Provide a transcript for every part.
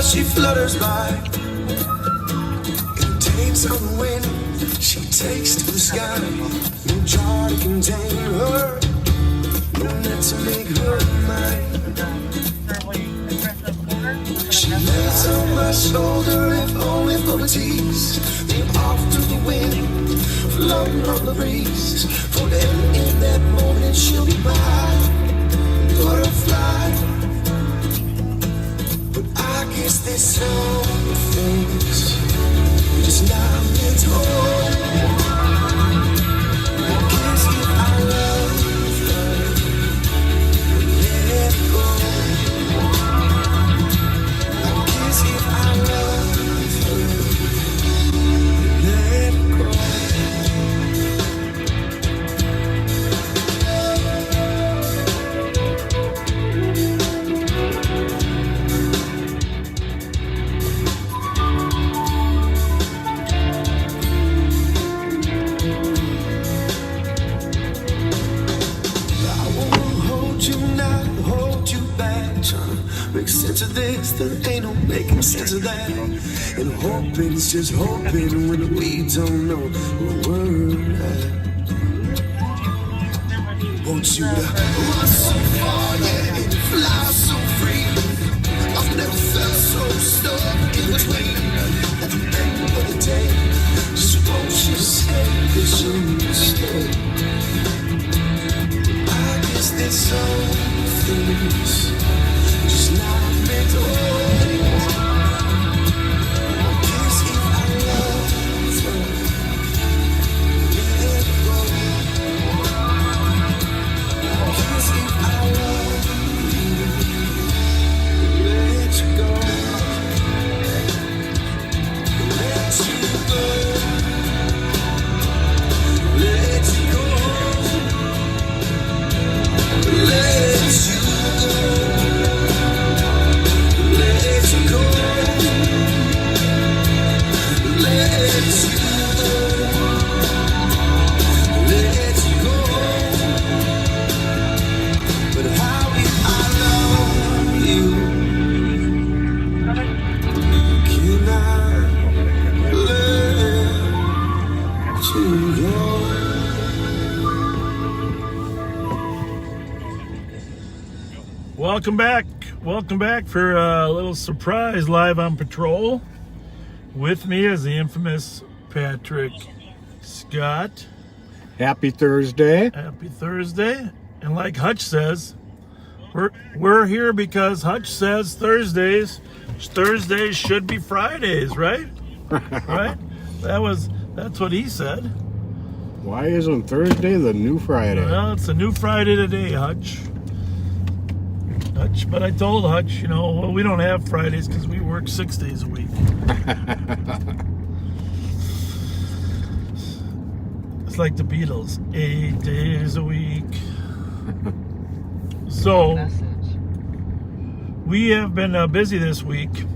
she flutters by. And takes on the wind, she takes to the sky. No jar to contain her, no net to make her mine. She lays on my shoulder, if only for a tease. Then off to the wind, floating on the breeze. For then in that moment she'll be mine, butterfly. But I guess there's some things just not meant to hold. I guess if I love her, let it go. I guess if I love her, let it go. Make sense of this, there ain't no making sense of that. And hoping's just hoping when we don't know the word. Want you to run so far, yeah, and fly so free. I've never felt so stuck in between. At the end of the day, just won't you stay, 'cause you stay. I guess there's some things just not meant to hold. I guess if I love her, let it go. I guess if I love you, let you go. Let you go. Let you go. Let you go. Welcome back for a little surprise live on patrol. With me is the infamous Patrick Scott. Happy Thursday. Happy Thursday. And like Hutch says, we're here because Hutch says Thursdays should be Fridays, right? Right? That's what he said. Why isn't Thursday the new Friday? Well, it's a new Friday today, Hutch. But I told Hutch, well, we don't have Fridays because we work 6 days a week. It's like the Beatles, 8 days a week. So, we have been busy this week.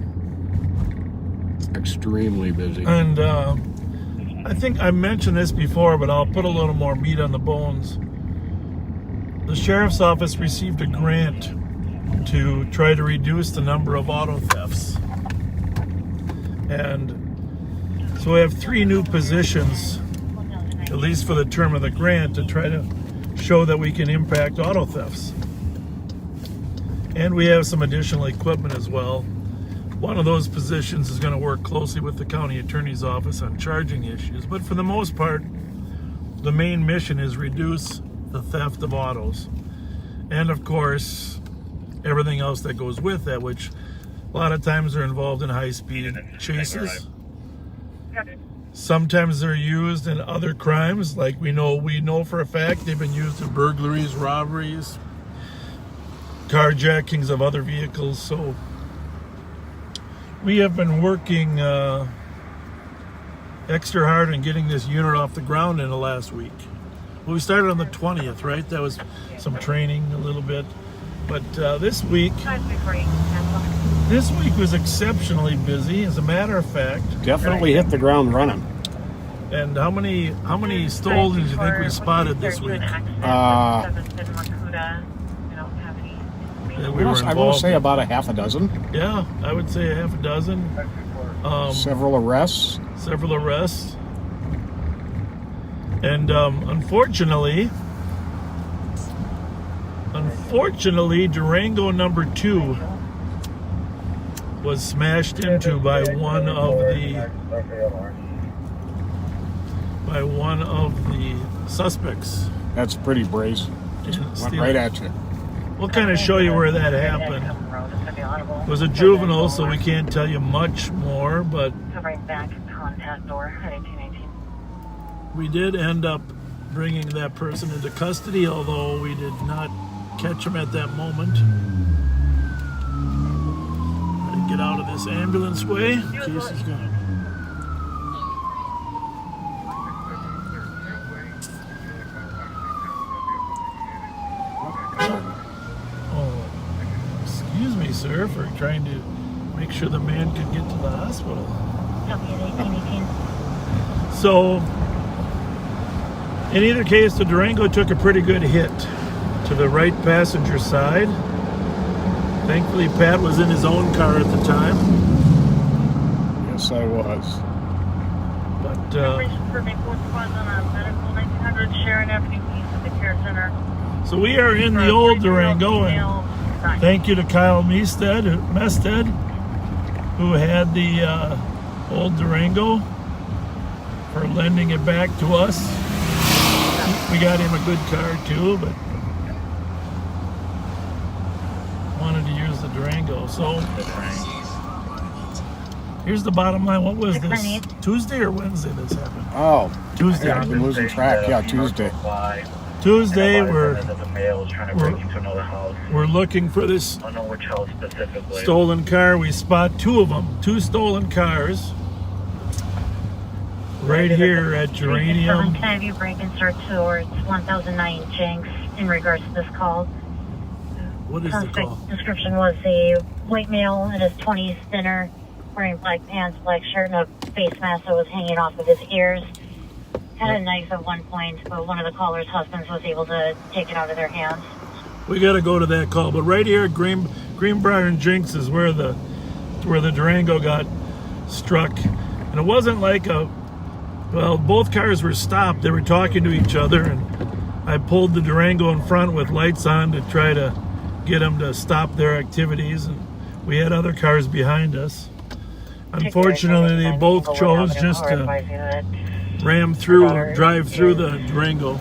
Extremely busy. And I think I mentioned this before, but I'll put a little more meat on the bones. The Sheriff's Office received a grant to try to reduce the number of auto thefts. And so we have 3 new positions, at least for the term of the grant, to try to show that we can impact auto thefts. And we have some additional equipment as well. One of those positions is going to work closely with the county attorney's office on charging issues. But for the most part, the main mission is reduce the theft of autos. And of course, everything else that goes with that, which a lot of times are involved in high-speed chases. Sometimes they're used in other crimes, like we know for a fact they've been used in burglaries, robberies, carjackings of other vehicles. So we have been working extra hard on getting this unit off the ground in the last week. Well, we started on the 20th, right? That was some training a little bit. But this week was exceptionally busy, as a matter of fact. Definitely hit the ground running. And how many stolen do you think we spotted this week? that we were involved I will say in. about a half a dozen. Yeah, I would say a half a dozen. Several arrests. Several arrests. And unfortunately, Durango number 2 was smashed into by one of the suspects. That's pretty brazen. Just went right at you. We'll kind of show you where that happened. It was a juvenile, so we can't tell you much more, but we did end up bringing that person into custody, although we did not catch him at that moment. Try to get out of this ambulance way in case he's gonna. Excuse me, sir, for trying to make sure the man could get to the hospital. So, in either case, the Durango took a pretty good hit to the right passenger side. Thankfully, Pat was in his own car at the time. Yes, I was. But, so we are in the old Durango, and thank you to Kyle Mested, who had the old Durango, for lending it back to us. We got him a good car too, but wanted to use the Durango. So here's the bottom line. What was this? Tuesday or Wednesday this happened? Oh, Tuesday. yeah, I've been losing track. Yeah, Tuesday. Tuesday, we're looking for this stolen car. We spot 2 of them, 2 stolen cars, right here at Geranium. Can I have you break and search towards 1009 Jenks in regards to this call? What is the call? Description was a white male in his 20s, thinner, wearing black pants, black shirt, and a face mask that was hanging off of his ears. Had a knife at one point, but one of the caller's husbands was able to take it out of their hands. We got to go to that call, but right here at Greenbrier and Jinx is where the Durango got struck, and it wasn't like both cars were stopped. They were talking to each other, and I pulled the Durango in front with lights on to try to get them to stop their activities, and we had other cars behind us. Unfortunately, they both chose just to drive through the Durango.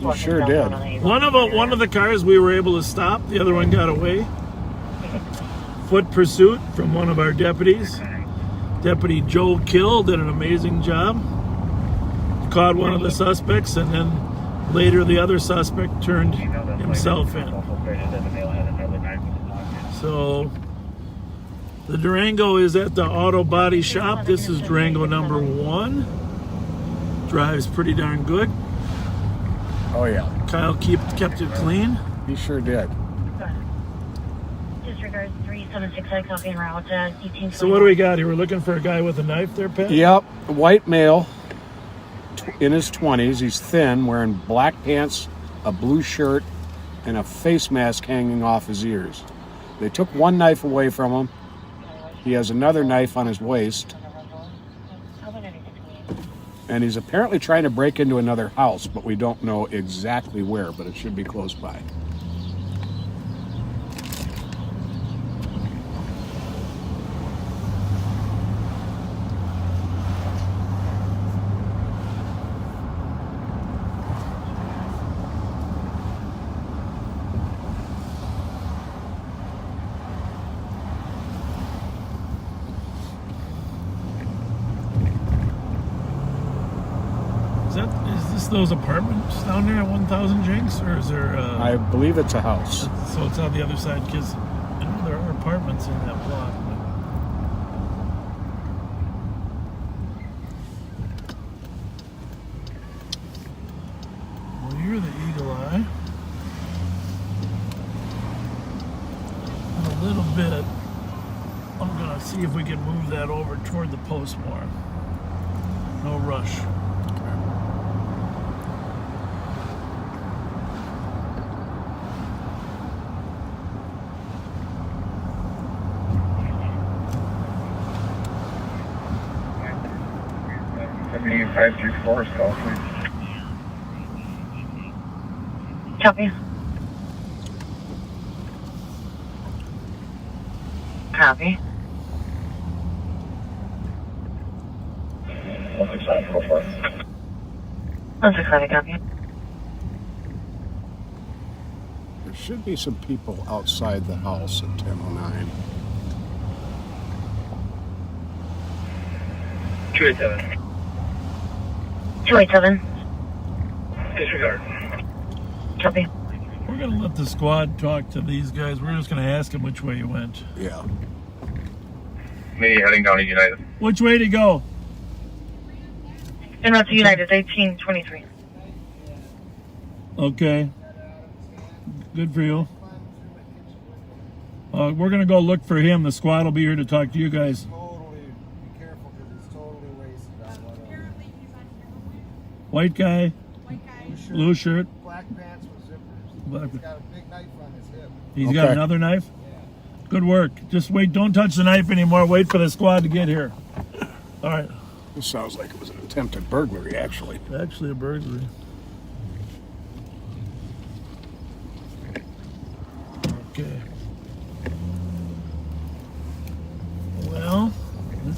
You sure did. One of the cars we were able to stop. The other one got away. Foot pursuit from one of our deputies. Deputy Joe Kill did an amazing job. Caught one of the suspects, and then later the other suspect turned himself in. So the Durango is at the auto body shop. This is Durango number 1. Drives pretty darn good. Oh, yeah. Kyle kept it clean. He sure did. Disregard 376 copy en route 18. So what do we got here? We're looking for a guy with a knife there, Pat? Yep. White male in his 20s. He's thin, wearing black pants, a blue shirt, and a face mask hanging off his ears. They took one knife away from him. He has another knife on his waist. And he's apparently trying to break into another house, but we don't know exactly where, but it should be close by. Is this those apartments down there at 1000 Jinx, or is there? I believe it's a house. So it's on the other side, because I know there are apartments in that block. Well, you're the eagle eye. In a little bit, I'm gonna see if we can move that over toward the post more. No rush. 534 is call, please. Copy. Copy. 16544. 165, copy. There should be some people outside the house at 10:09. 287. 287. Disregard. Copy. We're going to let the squad talk to these guys. We're just going to ask them which way you went. Yeah. Me heading down to United. Which way to go? And that's United, 1823. Okay. Good for you. We're going to go look for him. The squad will be here to talk to you guys. Totally be careful because he's totally wasted on whatever. White guy, blue shirt. Black pants with zippers. Black- He's got a big knife on his hip. He's got Okay. another knife? Good work. Just wait. Don't touch the knife anymore. Wait for the squad to get here. All right. This sounds like it was an attempted burglary, actually. Actually, a burglary. Okay. Well,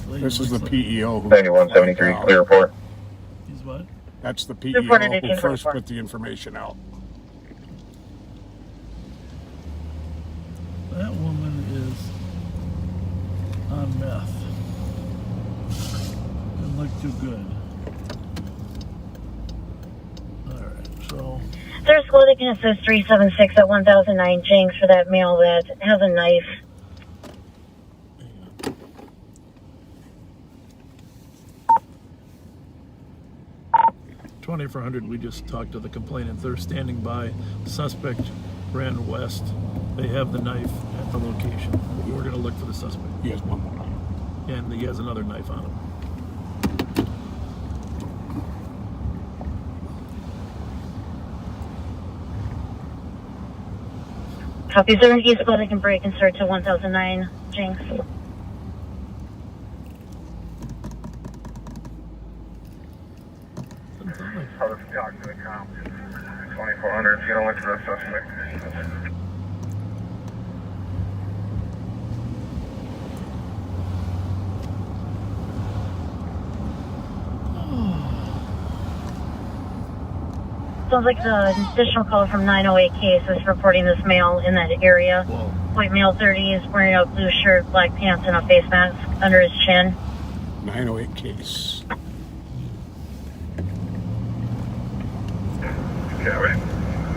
This is the PEO who 9173, clear report. He's what? That's the PEO Reported who 1844. first put the information out. That woman is on meth. Doesn't look too good. All right, so There's squad that can assist 376 at 1009 Jinx for that male that has a knife. $2,400. We just talked to the complainant. They're standing by. The suspect ran west. They have the knife at the location. We're going to look for the suspect, He has one more. and he has another knife on him. Copy. Is there an east squad that can break and start to 1009 Jinx? Doesn't sound like I'll just talk to the cop. 2400, if you don't look for the suspect. Sounds like the additional call from 908 case is reporting this male in that area. Whoa. White male, 30s, wearing a blue shirt, black pants, and a face mask under his chin. 908 case. Yeah, wait.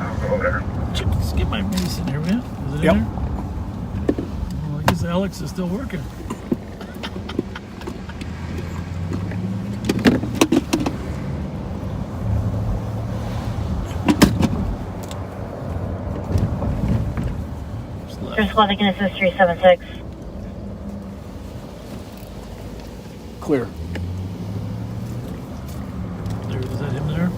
I'll go over there. Just get my mace in here, will you? Is it Yep. in there? Well, I guess Alex is still working. Just left. There's squad that can assist 376. Clear. There, is that him there?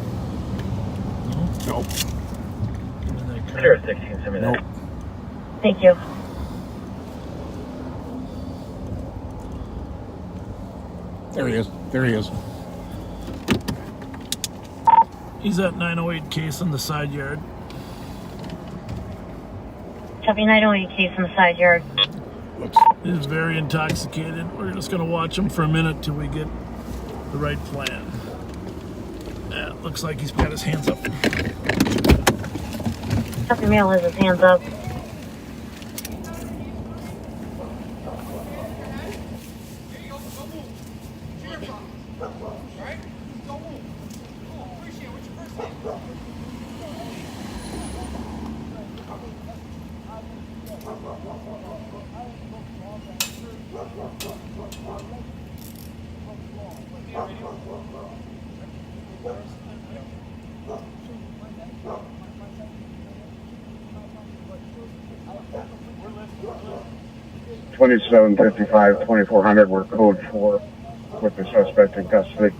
No? Nope. Get in that car. Clear 16, send me Nope. that. Thank you. There he is. There he is. He's at 908 case in the side yard. Copy. 908 case in the side yard. Looks. He's very intoxicated. We're just going to watch him for a minute till we get the right plan. Yeah, it looks like he's got his hands up. Copy. Male has his hands up. Twenty-seven 55, 2400, we're code 4 with the suspect in custody.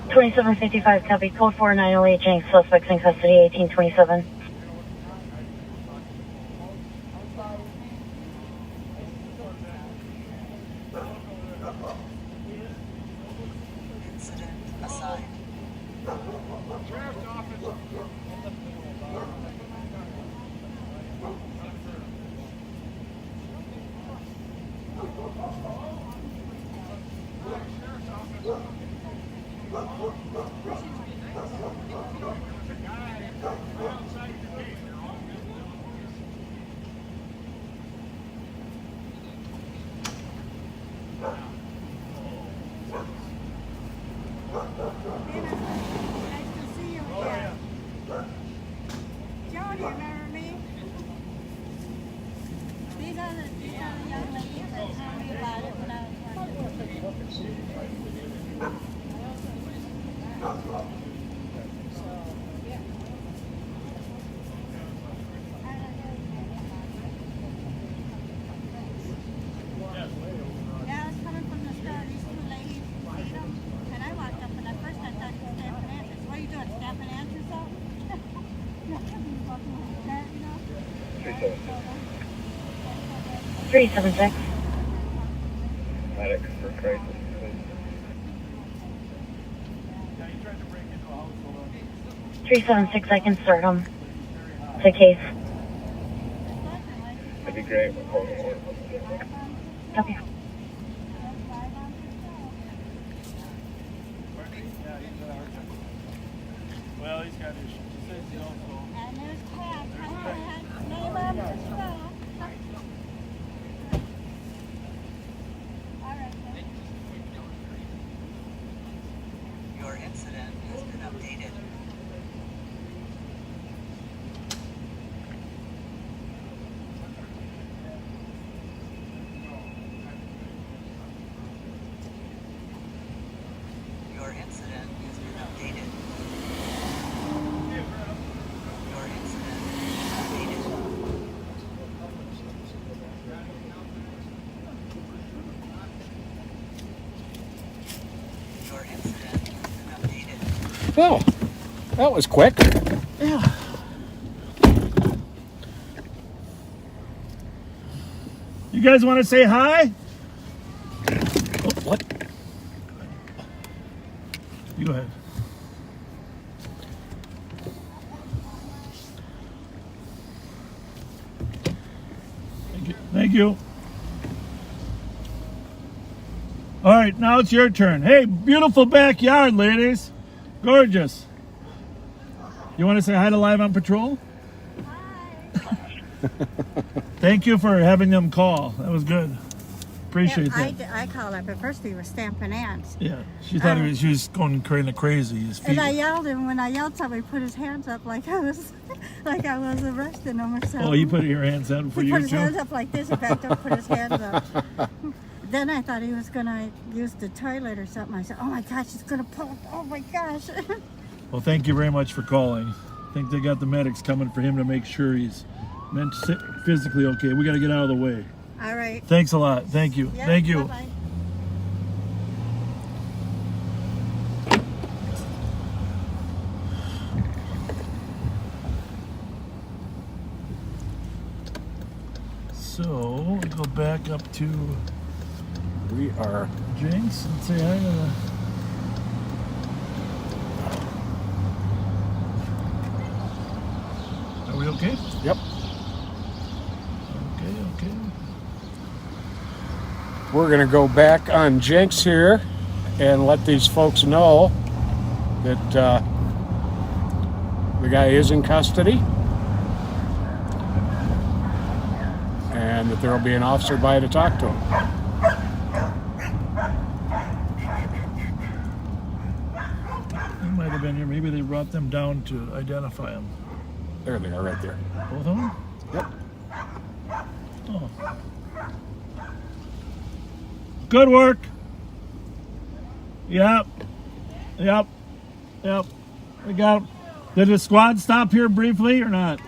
$27.55 copy. Code 4908 Jinx. Suspects in custody. 1827. Incident assigned. Jody, remember me? These are the young ladies that told me about it when I was Yeah, I was coming from the store. These two ladies beat them, and I walked up, and at first I thought you were stamping answers. What are you doing, stamping answers up? You know? 376. Medic for crisis. 376, I can start him. It's a case. That'd be great. Okay. Well, he's got issues. He says he also. And there's Pat. Hi, Pat. Neighbor. All right, then. Your incident has been updated. Your incident has been updated. Your incident is updated. Your incident has been updated. Well, that was quick. Yeah. You guys want to say hi? Oh, what? You go ahead. Thank you. Thank you. All right, now it's your turn. Hey, beautiful backyard, ladies. Gorgeous. You want to say hi to Live on Patrol? Thank you for having them call. That was good. Appreciate that. I called up. At first we were stamping ants. Yeah, she thought she was going kind of crazy. His feet. And I yelled, and when I yelled, somebody put his hands up like I was arresting him or something. Oh, you put your hands out for He you put his too? hands up like this. In fact, don't put his hands up. Then I thought he was going to use the toilet or something. I said, oh my gosh, it's going to pull. Oh my gosh. Well, thank you very much for calling. I think they got the medics coming for him to make sure he's physically okay. We got to get out of the way. All right. Thanks a lot. Thank you. Yeah, Thank you. Bye-bye. So, we'll go back up to We are. Jinx and say hi to the... Are we okay? Yep. Okay. We're going to go back on Jenks here and let these folks know that the guy is in custody and that there will be an officer by to talk to him. He might have been here. Maybe they brought them down to identify him. There they are, right there. Both of them? Yep. Oh. Good work. Yep. We got him. Did the squad stop here briefly or not?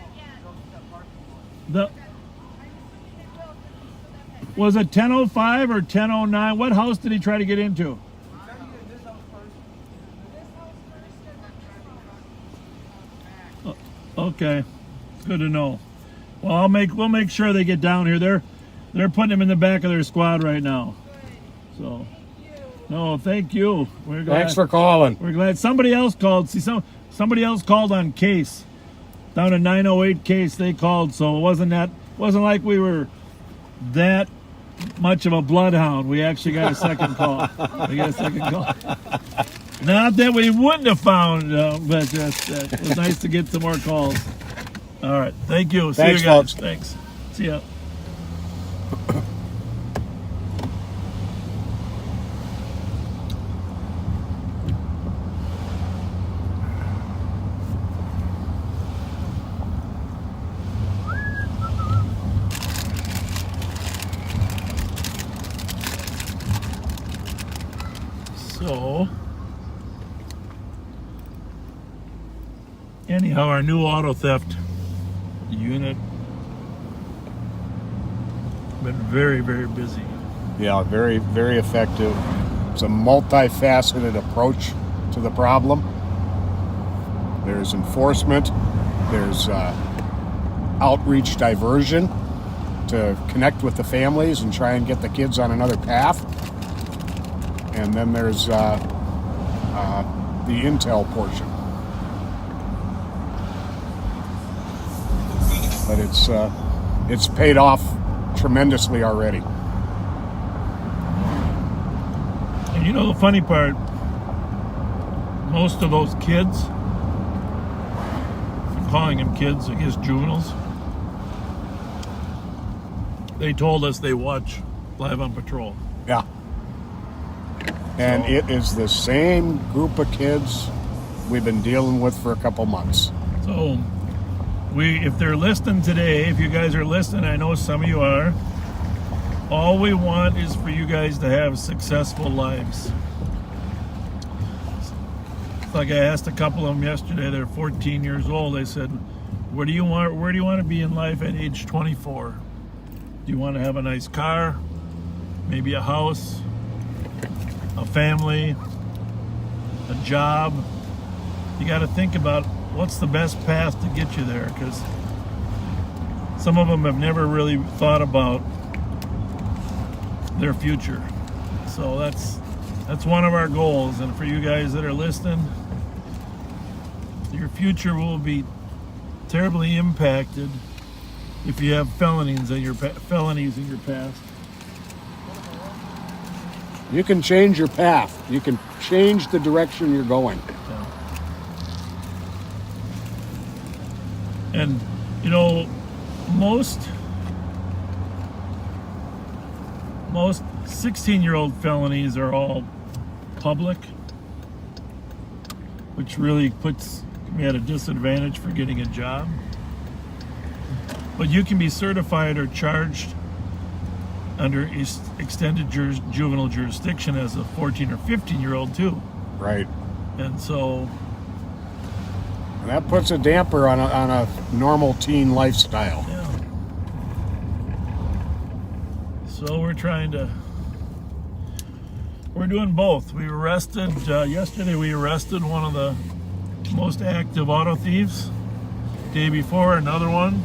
Was it 10:05 or 10:09? What house did he try to get into? Okay, good to know. Well, we'll make sure they get down here. They're putting him in the back of their squad right now. So, no, thank you. We're glad. Thanks for calling. We're glad somebody else called. See, somebody else called on Case down in 908 Case. They called, so it wasn't like we were that much of a bloodhound. We actually got a second call. Not that we wouldn't have found, but it was nice to get some more calls. All right, thank you. See Thanks, you guys. folks. Thanks. See ya. So, anyhow, our new auto theft unit been very, very busy. Yeah, very, very effective. It's a multifaceted approach to the problem. There's enforcement. There's outreach diversion to connect with the families and try and get the kids on another path. And then there's the intel portion. But it's paid off tremendously already. And you know the funny part, most of those kids, I'm calling them kids, I guess juveniles, they told us they watch Live on Patrol. Yeah. And it is the same group of kids we've been dealing with for a couple months. So, if they're listening today, if you guys are listening, I know some of you are, all we want is for you guys to have successful lives. It's like I asked a couple of them yesterday, they're 14 years old. I said, where do you want to be in life at age 24? Do you want to have a nice car? Maybe a house? A family, a job? You got to think about what's the best path to get you there, because some of them have never really thought about their future. So that's one of our goals. And for you guys that are listening, your future will be terribly impacted if you have felonies in your past. You can change your path. You can change the direction you're going. Yeah. And, you know, most 16-year-old felonies are all public, which really puts me at a disadvantage for getting a job. But you can be certified or charged under extended juvenile jurisdiction as a 14 or 15-year-old too. Right. And so And that puts a damper on a normal teen lifestyle. yeah. So we're doing both. We arrested yesterday. We arrested one of the most active auto thieves. Day before, another one.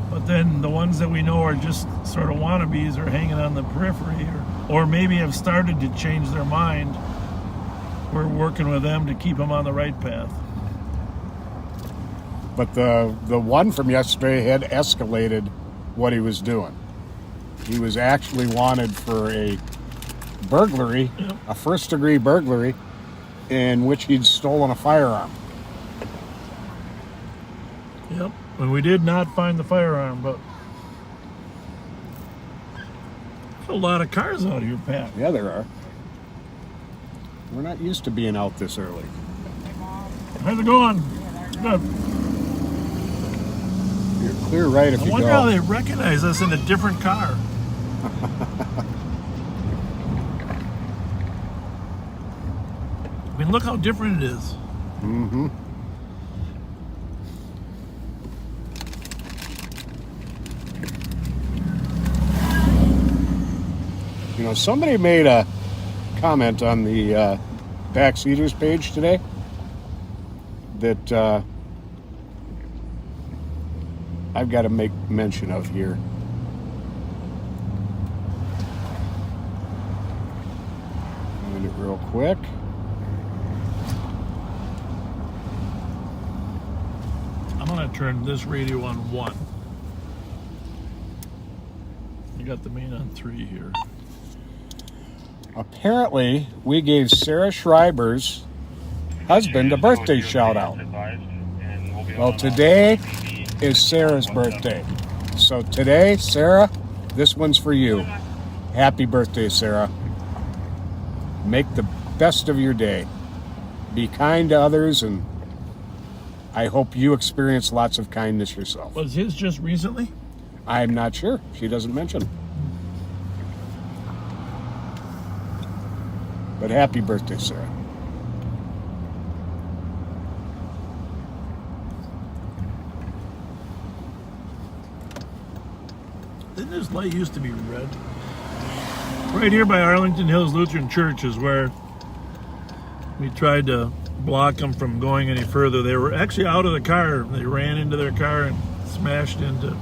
But then the ones that we know are just sort of wannabes or hanging on the periphery or maybe have started to change their mind. We're working with them to keep them on the right path. But the one from yesterday had escalated what he was doing. He was actually wanted for a burglary, Yep. a first-degree burglary, in which he'd stolen a firearm. Yep. And we did not find the firearm, but there's a lot of cars out here, Pat. Yeah, there are. We're not used to being out this early. How's it going? Good. You're clear right if I you wonder go. how they recognize us in a different car. I mean, look how different it is. Mm-hmm. You know, somebody made a comment on the Backseaters page today that I've got to make mention of here. Find it real quick. I'm gonna turn this radio on 1. You got the main on 3 here. Apparently, we gave Sarah Schreiber's husband a birthday shout out. Well, today is Sarah's birthday. So today, Sarah, this one's for you. Happy birthday, Sarah. Make the best of your day. Be kind to others, and I hope you experience lots of kindness yourself. Was his just recently? I'm not sure. She doesn't mention. But happy birthday, Sarah. Didn't this light used to be red? Right here by Arlington Hills Lutheran Church is where we tried to block them from going any further. They were actually out of the car. They ran into their car and smashed into...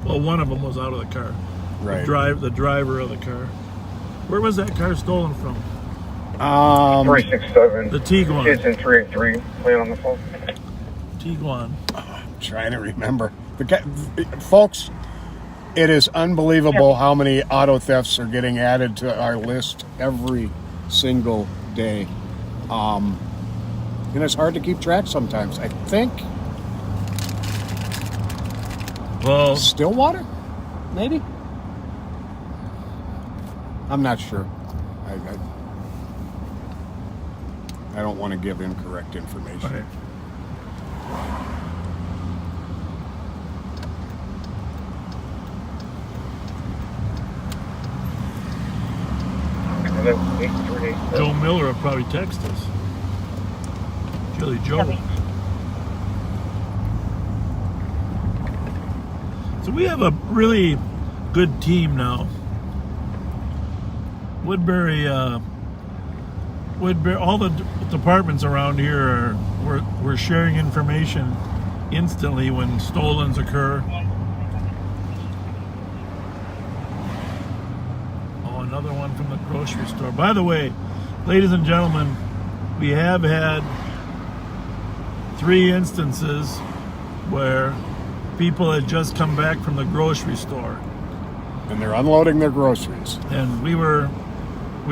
Well, one of them was out of the car. Right. The driver of the car. Where was that car stolen from? 367. The Tiguan. Kids in 383 playing on the phone. Tiguan. I'm trying to remember. Folks, it is unbelievable how many auto thefts are getting added to our list every single day. And it's hard to keep track sometimes. I think Well, Stillwater, maybe? I'm not sure. I don't want to give incorrect information. right. And then 838. Joe Miller will probably text us. Jelly Joe. So we have a really good team now. Woodbury, all the departments around here we're sharing information instantly when stolens occur. Oh, another one from the grocery store. By the way, ladies and gentlemen, we have had 3 instances where people had just come back from the grocery store. And they're unloading their groceries. And we've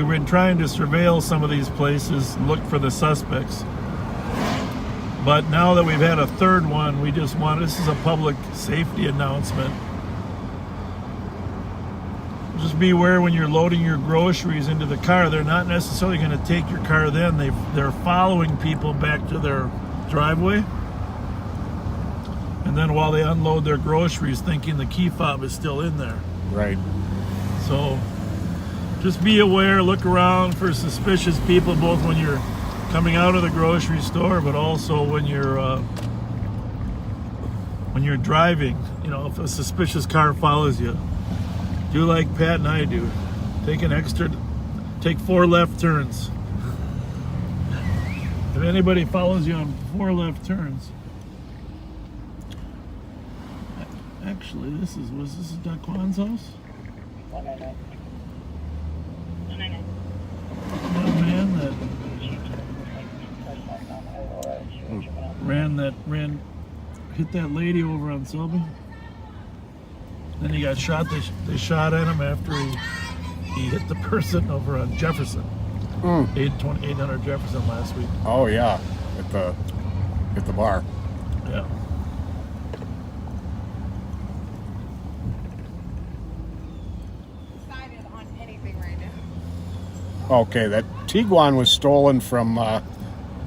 been trying to surveil some of these places, look for the suspects. But now that we've had a 3rd one, this is a public safety announcement. Just be aware when you're loading your groceries into the car, they're not necessarily going to take your car then. They're following people back to their driveway. And then while they unload their groceries, thinking the key fob is still in there. Right. So just be aware, look around for suspicious people, both when you're coming out of the grocery store, but also when you're driving. You know, if a suspicious car follows you, do like Pat and I do. Take 4 left turns. If anybody follows you on 4 left turns. Actually, was this Daquan's house? That man that hit that lady over on Selby. Then he got shot. They shot at him after he hit the person over on Jefferson. 800 Jefferson last week. Oh yeah, at the bar. Yeah. Decided on anything right now. Okay, that Tiguan was stolen from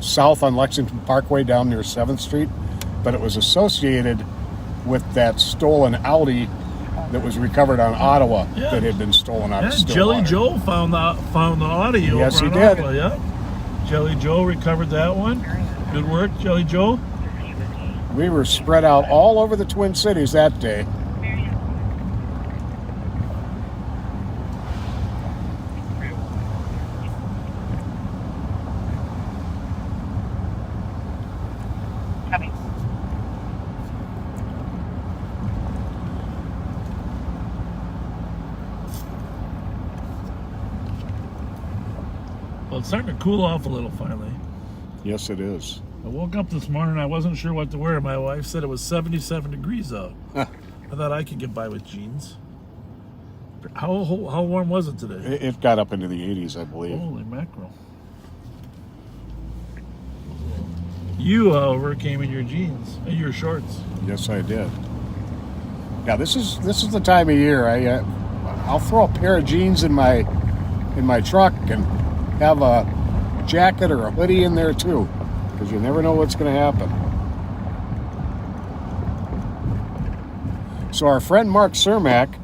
south on Lexington Parkway down near 7th Street, but it was associated with that stolen Audi that was recovered on Ottawa that had been stolen out of Stillwater. Jelly Joe found the audio. Yes, over he on did. Ottawa, yeah. Jelly Joe recovered that one. Good work, Jelly Joe. We were spread out all over the Twin Cities that day. Well, it's starting to cool off a little finally. Yes, it is. I woke up this morning, I wasn't sure what to wear. My wife said it was 77 degrees out. I thought I could get by with jeans. How warm was it today? It got up into the 80s, I believe. Holy mackerel. You, however, came in your jeans and your shorts. Yes, I did. Yeah, this is the time of year. I'll throw a pair of jeans in my truck and have a jacket or a hoodie in there too, because you never know what's going to happen. So our friend Mark Cermak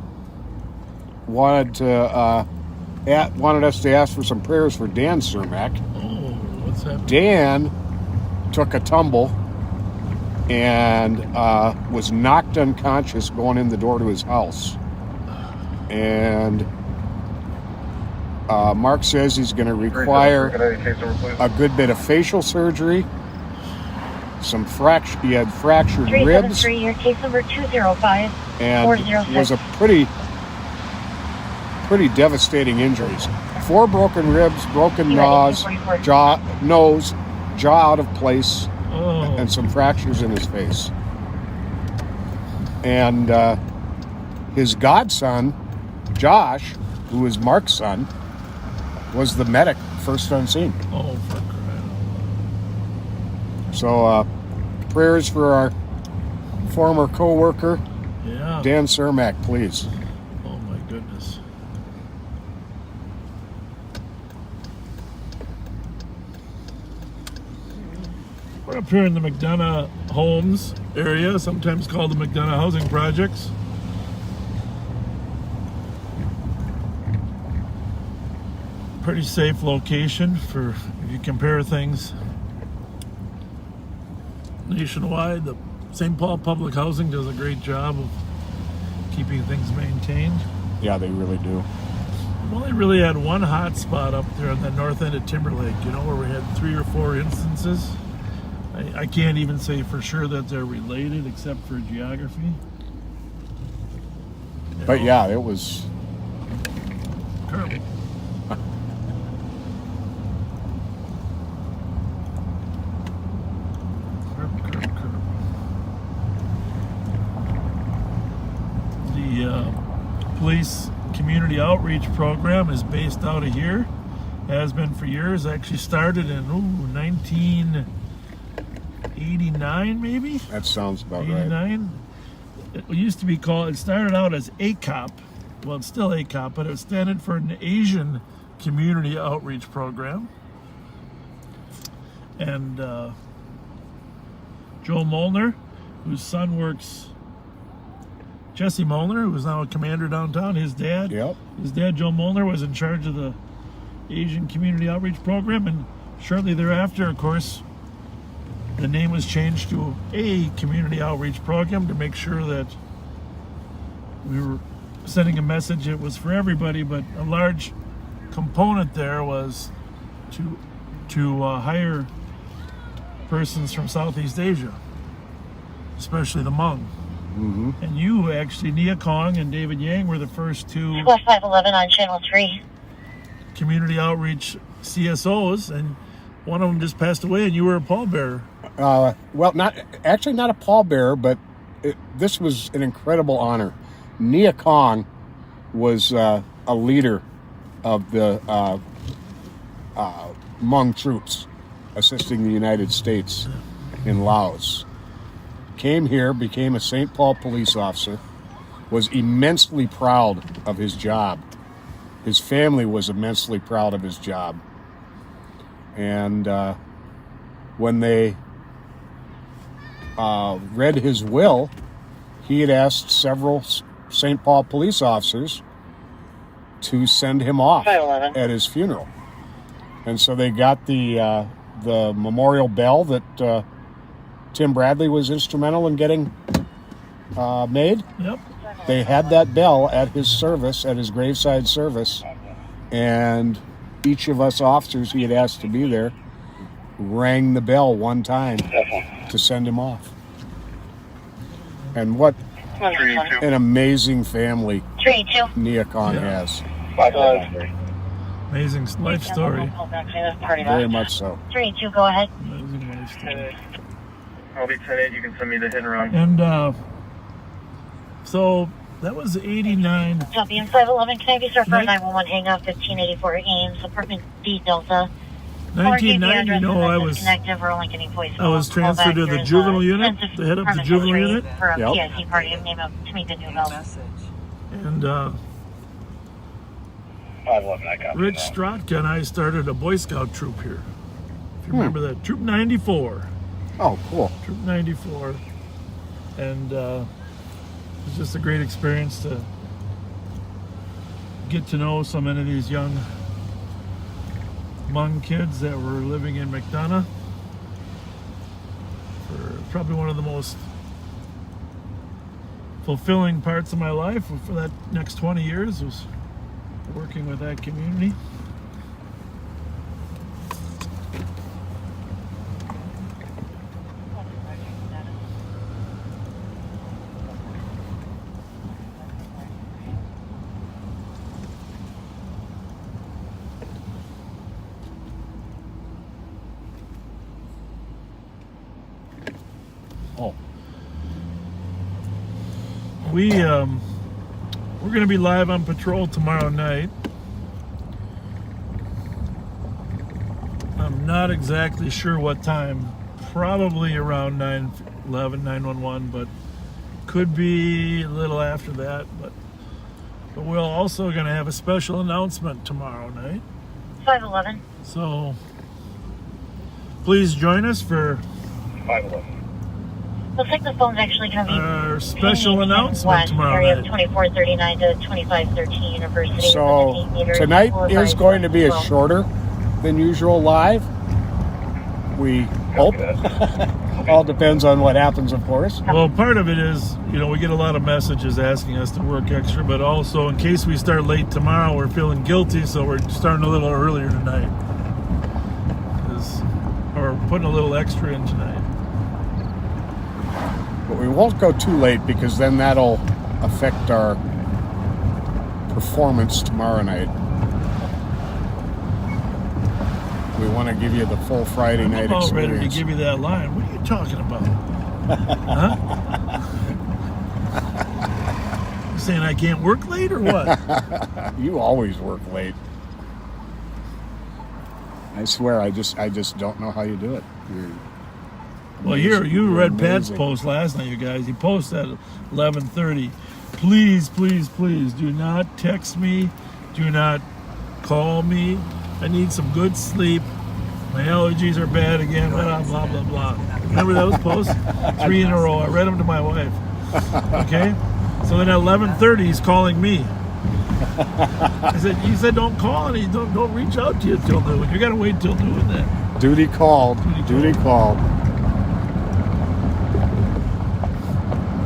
wanted us to ask for some prayers for Dan Cermak. Oh, what's happening? Dan took a tumble and was knocked unconscious going in the door to his house. And Mark says he's going to require a good bit of facial surgery. He had fractured ribs. 373, your case number 205 And 406. was a pretty devastating injuries. 4 broken ribs, broken jaw out of place, and some fractures in his face. And his godson, Josh, who is Mark's son, was the medic first on scene. Oh, for crying out loud. So prayers for our former co-worker, Yeah. Dan Cermak, please. Oh, my goodness. We're up here in the McDonough Homes area, sometimes called the McDonough Housing Projects. Pretty safe location for if you compare things nationwide. The St. Paul Public Housing does a great job of keeping things maintained. Yeah, they really do. We've only really had one hot spot up there on the north end of Timberlake, where we had 3 or 4 instances. I can't even say for sure that they're related except for geography. But yeah, it was... Terrible. The police community outreach program is based out of here. Has been for years. Actually started in 1989, maybe? That sounds about right. 89. It used to be called, it started out as ACOP. Well, it's still ACOP, but it standard for an Asian Community Outreach Program. And Joe Molnar, whose son works, Jesse Molnar, who is now a commander downtown, his dad, Joe Molnar, was in charge of the Asian Community Outreach Program, and shortly thereafter, of course, the name was changed to a Community Outreach Program to make sure that we were sending a message. It was for everybody, but a large component there was to hire persons from Southeast Asia, especially the Hmong. Mm-hmm. And you actually, Nia Kong and David Yang, were the first 2 West 511 on channel 3. community outreach CSOs, and one of them just passed away, and you were a pallbearer. Well, not a pallbearer, but this was an incredible honor. Nia Kong was a leader of the Hmong troops assisting the United States in Laos. Came here, became a St. Paul police officer, was immensely proud of his job. His family was immensely proud of his job. And when they read his will, he had asked several St. Paul police officers to send him off at his funeral. And so they got the memorial bell that Tim Bradley was instrumental in getting made. Yep. They had that bell at his service, at his graveside service, and each of us officers he had asked to be there rang the bell one time to send him off. And what an amazing family Nia Khan has. Amazing life story. Very much so. 3-2, go ahead. Amazing life story. I'll be 10-8. You can send me the hit and run. And so that was 89. Copy, in 511, can I be sir for 911 hangout 1584 Ames, apartment D Delta. 1990, no, I was transferred to the juvenile unit, to head up the juvenile unit. For a Yep. PIC party, name up to meet the new bell. Message. And 511, I got Rich Strotka and I started a Boy Scout troop here. If you remember that, Troop 94. Oh, cool. Troop 94. And it was just a great experience to get to know so many of these young Hmong kids that were living in McDonough. For probably one of the most fulfilling parts of my life for that next 20 years was working with that community. Oh, We're going to be live on patrol tomorrow night. I'm not exactly sure what time. Probably around 9:11, 911, but could be a little after that. But we're also going to have a special announcement tomorrow night. 511. So please join us for 511. Looks like the phone's actually going to be our special pinging in announcement one tomorrow area night. of 2439 to 2513 University. so within 8 meters. tonight We'll is advise going to be a well. shorter than usual live. We hope. All depends on what happens, of course. Well, part of it is, we get a lot of messages asking us to work extra, but also in case we start late tomorrow, we're feeling guilty, so we're starting a little earlier tonight. Or putting a little extra in tonight. But we won't go too late because then that'll affect our performance tomorrow night. We want to give you the full Friday night I'm all experience. ready to give you that line. What are you talking about? Huh? You saying I can't work late or what? You always work late. I swear, I just don't know how you do it. Well, here, you You're read Pat's amazing. post last night, you guys. He posted at 11:30. Please, please, please, do not text me. Do not call me. I need some good sleep. My allergies are bad again. Blah, blah, blah, blah. Remember those posts? 3 in a row. I read them to my wife. Okay? So then at 11:30, he's calling me. He said, don't call and don't reach out to you till noon. You got to wait till noon then. Duty called. Duty called.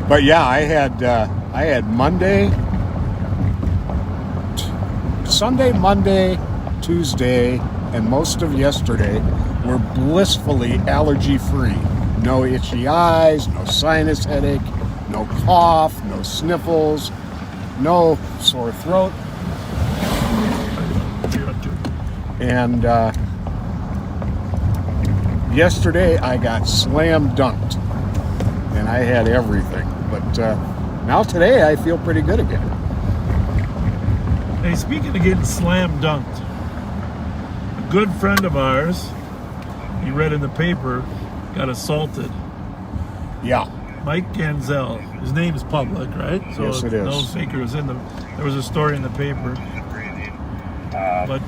But yeah, I had Sunday, Monday, Tuesday, and most of yesterday were blissfully allergy-free. No itchy eyes, no sinus headache, no cough, no sniffles, no sore throat. And yesterday I got slam dunked, and I had everything. But now today I feel pretty good again. Hey, speaking of getting slam dunked, a good friend of ours, he read in the paper, got assaulted. Yeah. Mike Ganzel. His name is public, right? So Yes, it is. No faker was in there was a story in the paper. But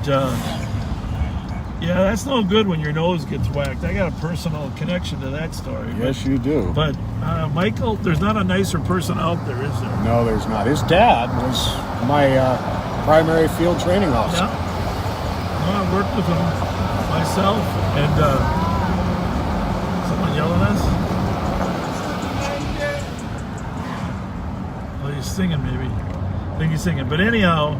yeah, that's no good when your nose gets whacked. I got a personal connection to that story. Yes, you do. But Michael, there's not a nicer person out there, is there? No, there's not. His dad was my primary field training officer. Yeah. Well, I worked with him myself, and someone yelling at us. Oh, he's singing, maybe. I think he's singing. But anyhow,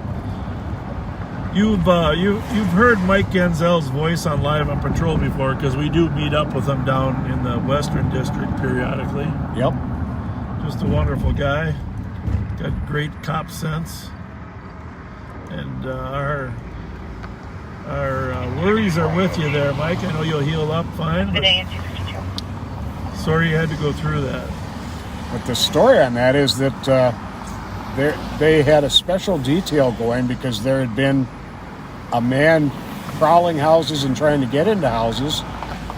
you've heard Mike Ganzel's voice on Live on Patrol before, because we do meet up with him down in the Western District periodically. Yep. Just a wonderful guy. Got great cop sense. And our worries are with you there, Mike. I know you'll heal up fine, but sorry you had to go through that. But the story on that is that they had a special detail going because there had been a man prowling houses and trying to get into houses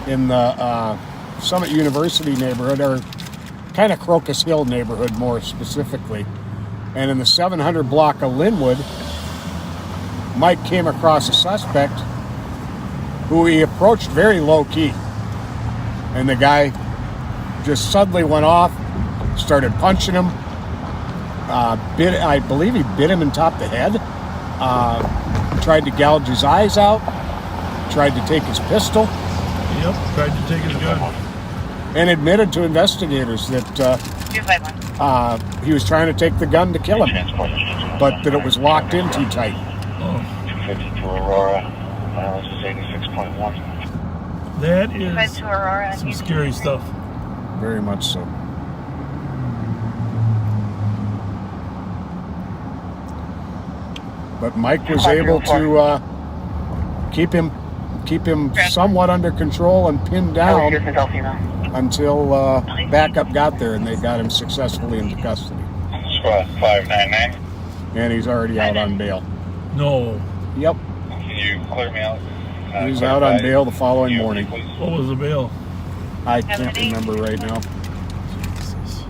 in the Summit University neighborhood, or kind of Crocus Hill neighborhood more specifically. And in the 700 block of Linwood, Mike came across a suspect who he approached very low key. And the guy just suddenly went off, started punching him. I believe he bit him in top of the head. Tried to gouge his eyes out. Tried to take his pistol. Yep, tried to take his gun. And admitted to investigators that he was trying to take the gun to kill him, but that it was locked in too tight. 252 Aurora, mileage is 86.1. That is some scary stuff. Very much so. But Mike was able to keep him somewhat under control and pinned down until backup got there, and they got him successfully into custody. Squad 599. And he's already out on bail. No. Yep. Can you clear me out? He's out on bail the following morning. What was the bail? I can't remember right now. Jesus.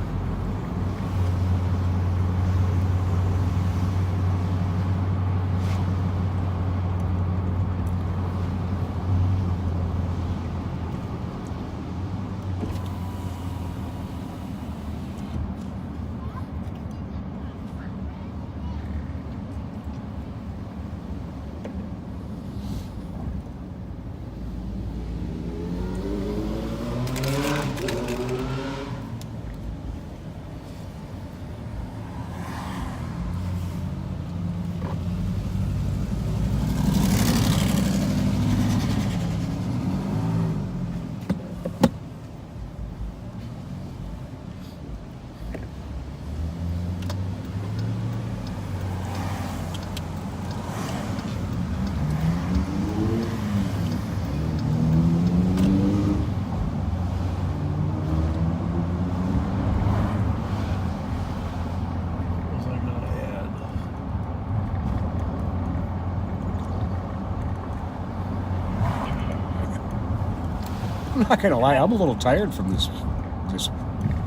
I'm not gonna lie, I'm a little tired from this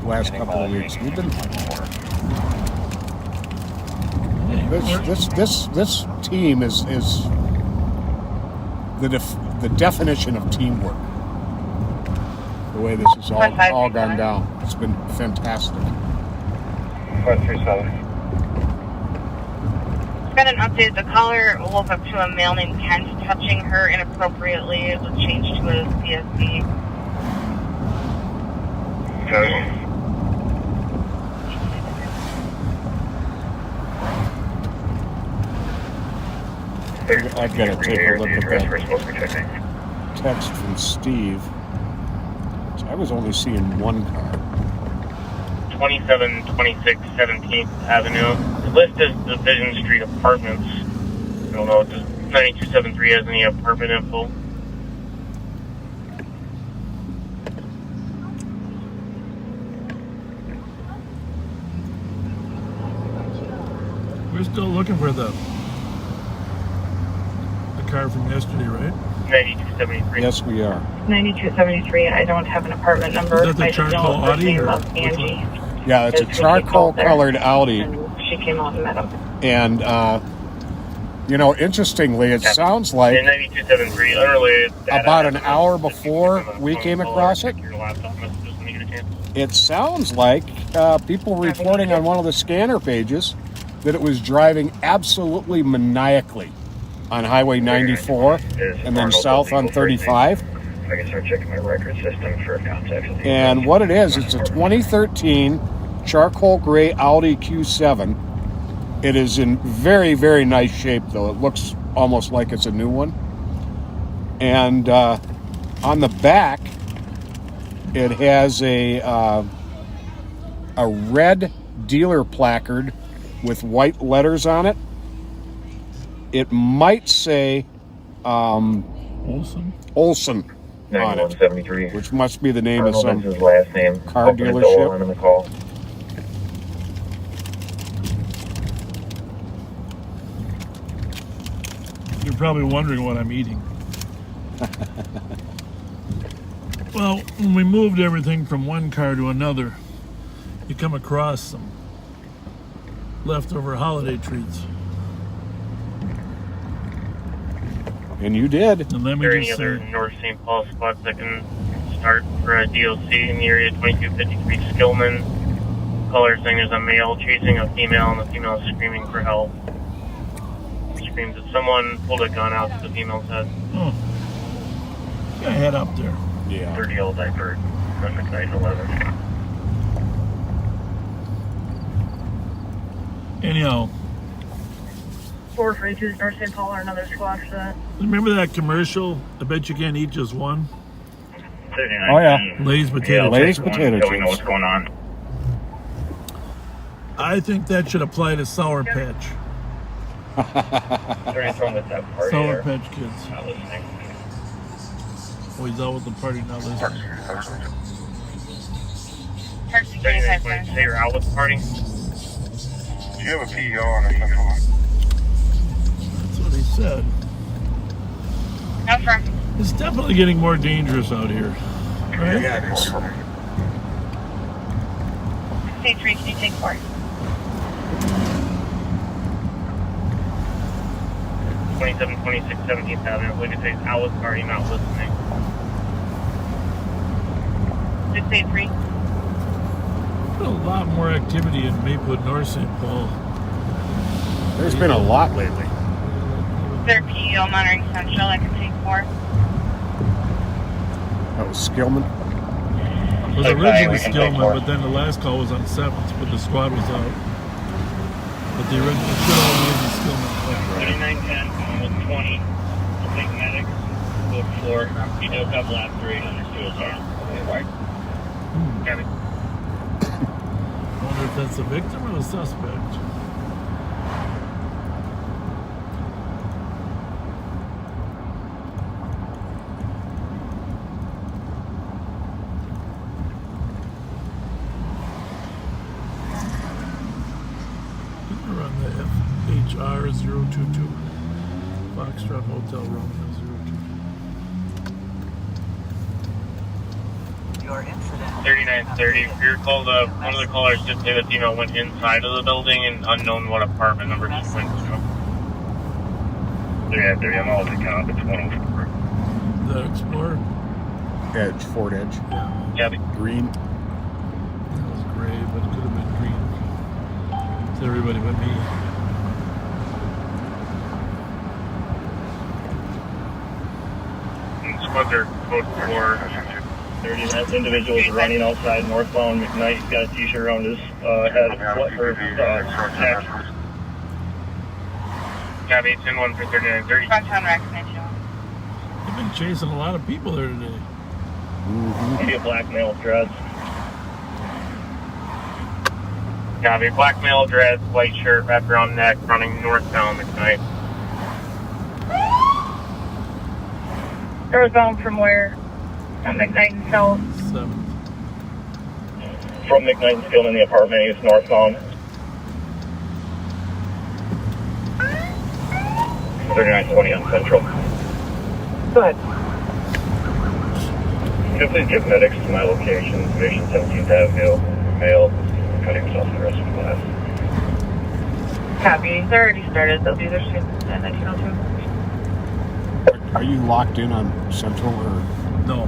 last couple of weeks. We've been this team is the definition of teamwork. The way this has all gone down, it's been fantastic. 537. Got an update. The caller woke up to a male named Kent touching her inappropriately. It was changed to a CSD. Okay. I've got to take a look at that text from Steve. I was only seeing one car. 2726 17th Avenue. The list is Division Street Apartments. I don't know if 9273 has any apartment info. We're still looking for the car from yesterday, right? 9273. Yes, we are. 9273. I don't have an apartment number. Is that the charcoal Audi or Angie. Yeah, it's a charcoal-colored Audi. And she came out and met him. And, interestingly, it sounds like 9273, unrelated. about an hour before we came across it, it sounds like people reporting on one of the scanner pages that it was driving absolutely maniacally on Highway 94 and then south on 35. I can start checking my record system for contacts. And what it is, it's a 2013 charcoal gray Audi Q7. It is in very, very nice shape, though. It looks almost like it's a new one. And on the back, it has a red dealer placard with white letters on it. It might say Olson. Olson on it, 9173. which must be the name of some His last name. car Open the door dealership. on the call. You're probably wondering what I'm eating. Well, when we moved everything from one car to another, you come across some leftover holiday treats. And you did. And let Are me there any just other say, North St. Paul spots that can start for a DOC in the area? 2253 Skillman. Caller saying there's a male chasing a female, and the female is screaming for help. Screams that someone pulled a gun out to the female's head. oh, yeah, head up there. Yeah. 30 old diaper. McKnight 11. Anyhow, 442 North St. Paul or another squawk set. remember that commercial? I bet you can't eat just one. Oh, yeah. Lay's potato Lay's chips. potato So we know what's chips. going on. I think that should apply to Sour Patch. Is there anything with that party Sour there? Patch Kids. Not listening. Oh, he's out with the party now. Listening. Taxi Is there anything 25 to say you're out with the party? Do you have a PO on a central line? That's what he said. No, sir. It's definitely getting more dangerous out here, right? Yeah, it is. State 3, can you take 4? 2726 17th Avenue. I believe it says out with the party, not listening. 683. Been a lot more activity in Maplewood, North St. Paul. There's been a lot lately. Is there a PEO monitoring central I can take 4? That was Skillman. It was Okay, originally we can take Stillman, more. but then the last call was on 7th, but the squad was out. But the original should always be Stillman. 3910, almost 20. I'll take medics. Code 4. You do have lap 3 on your hand. Got it. I wonder if that's the victim or the suspect. Run the FHR 022. Foxtrot Hotel Romeo 022. Your incident. 3930. If you recall, one of the callers did say the female went inside of the building in unknown what apartment number she went to. 3930. I'm all account of 24. The Explorer? Edge, Ford Edge. Yeah, Green. That was gray, but it could have been green. It's everybody but me. squads are code 4. 30 minutes. Individuals running outside northbound McKnight. He's got a t-shirt around his head. Neck. Cab 810 for 3930. Front town vaccination. They've been chasing a lot of people there today. Maybe a black male with dreads. Copy. Black male dreads, white shirt, wrapped around neck, running northbound McKnight. Northbound from where? McKnight and South. 7th. From McKnight and still in the apartment. He's northbound. 3920 on Central. Go ahead. Can you please give medics to my location, Division 17th Avenue, male, cutting himself in the rest of class. Copy. They're already started. They'll do their shit at 1902. Are you locked in on Central, or No.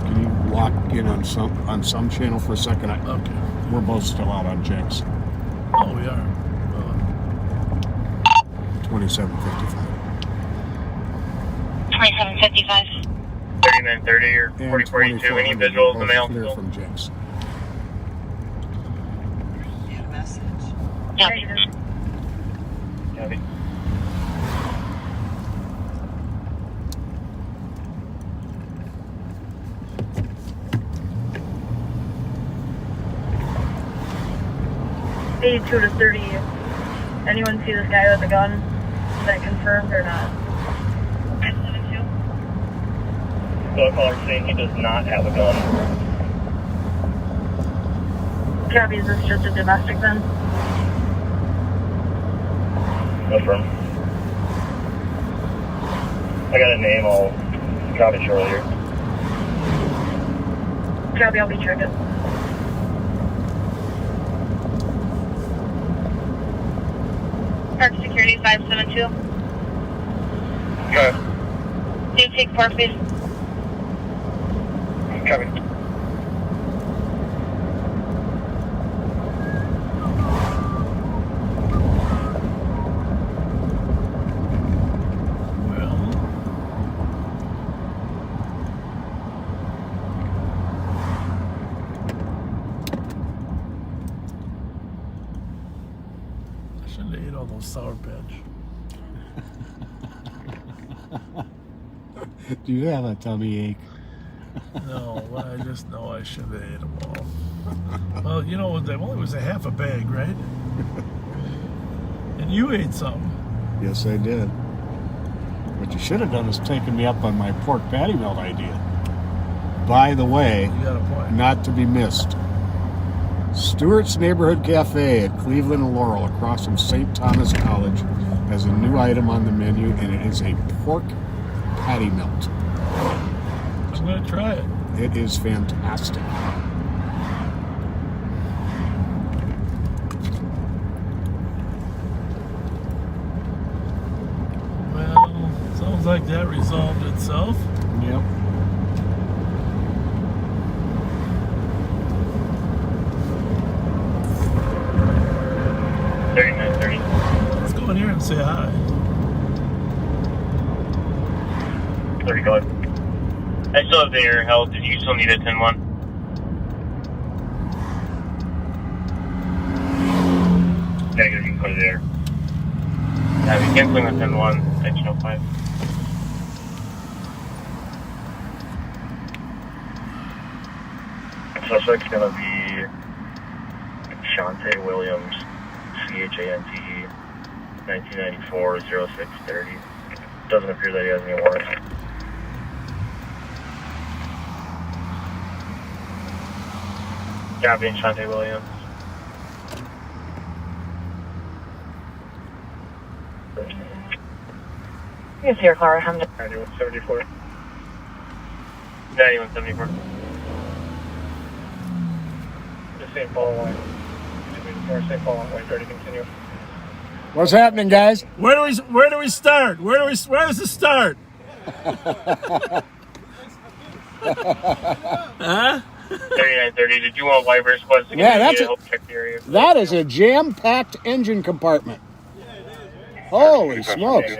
can you lock in on some channel for a second? Okay. We're both still out on Jenks. Oh, we are. 2755. 2755. 3930 or And 4042. Any 2400 visuals, the both male? clear from Jenks. Get a message. Copy. Copy. Two to 30. Anyone see this guy with a gun? Is that confirmed or not? 972. So a caller saying he does not have a gun. Copy, is this just a domestic then? Affirm. I got a name, I'll drop it shortly here. Copy, I'll be triggered. Park Security 572. Okay. Do you take 4, please? Copy. Shouldn't have ate all those Sour Patch. Do you have a tummy ache? No, well, I just know I should have ate them all. Well, you know, that only was a half a bag, right? And you ate some. Yes, I did. What you should have done is taken me up on my pork patty melt idea. By the way, You got a point. not to be missed, Stewart's Neighborhood Cafe at Cleveland and Laurel across from St. Thomas College has a new item on the menu, and it is a pork patty melt. I'm going to try it. It is fantastic. Well, sounds like that resolved itself. Yep. Let's go in here and say hi. 30, go ahead. I still have the air held. Did you still need a 10-1? Negative, you can put it there. Yeah, we canceling the 10-1, section 05. Suspect's gonna be Shante Williams, CHANTE, 1994-0630. Doesn't appear that he has any warrants. Copy, Shante Williams. Yes, here, Clara. I'm 9174. 9174. The St. Paul line. Or St. Paul line, 30, continue. What's happening, guys? Where do we start? Where does it start? Huh? 3930. Did you want wipers? Yeah, that's help check the area. That is a jam-packed engine compartment. Holy smokes.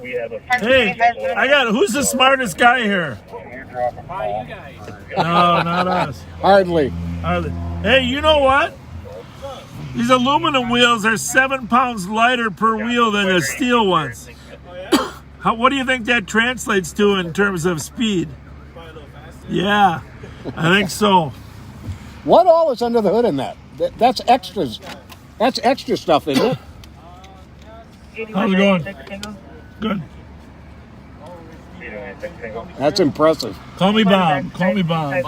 We have a Hey, who's the smartest guy here? No, not us. Hardly. Hey, you know what? These aluminum wheels are 7 pounds lighter per wheel than the steel ones. What do you think that translates to in terms of speed? Yeah, I think so. What all is under the hood in that? That's extras. That's extra stuff, isn't it? How's it going? Good. That's impressive. Call me Bob. Call me Bob.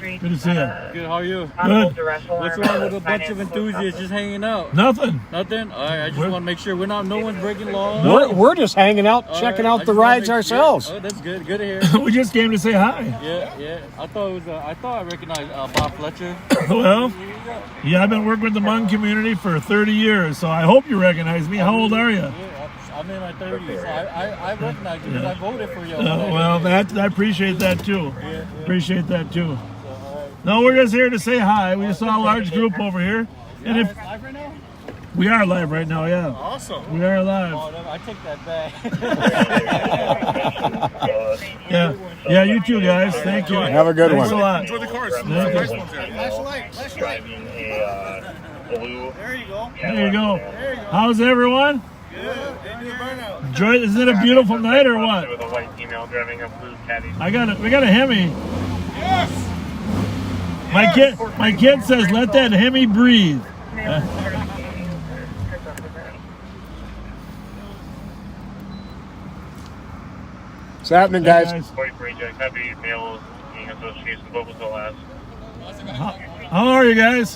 Good to see you. Good, how are you? Good. What's wrong with a bunch of enthusiasts just hanging out? Nothing. Nothing? All right, I just want to make sure no one's breaking laws. We're just hanging out, checking out the rides ourselves. Oh, that's good. Good to hear. We just came to say hi. Yeah. I thought I recognized Bob Fletcher. Well, yeah, I've been working with the Hmong community for 30 years, so I hope you recognize me. How old are you? Yeah, I'm in my 30s. So I recognize you because I voted for you. Well, I appreciate that too. Appreciate that too. No, we're just here to say hi. We just saw a large group over here. And if live right now? we are live right now, yeah. Awesome. We are live. Oh, I take that back. Yeah, you too, guys. Thank you. Have a good Thanks one. a lot. Enjoy the cars. Thank you. Driving a blue. There you go. There you go. How's everyone? Good. Into the burnout. Enjoy. Isn't it a beautiful night or what? With a white female driving a blue caddy. We got a Hemi. Yes. My kid says, let that Hemi breathe. What's happening, guys? Boy Project, happy male being association with local last. How are you guys?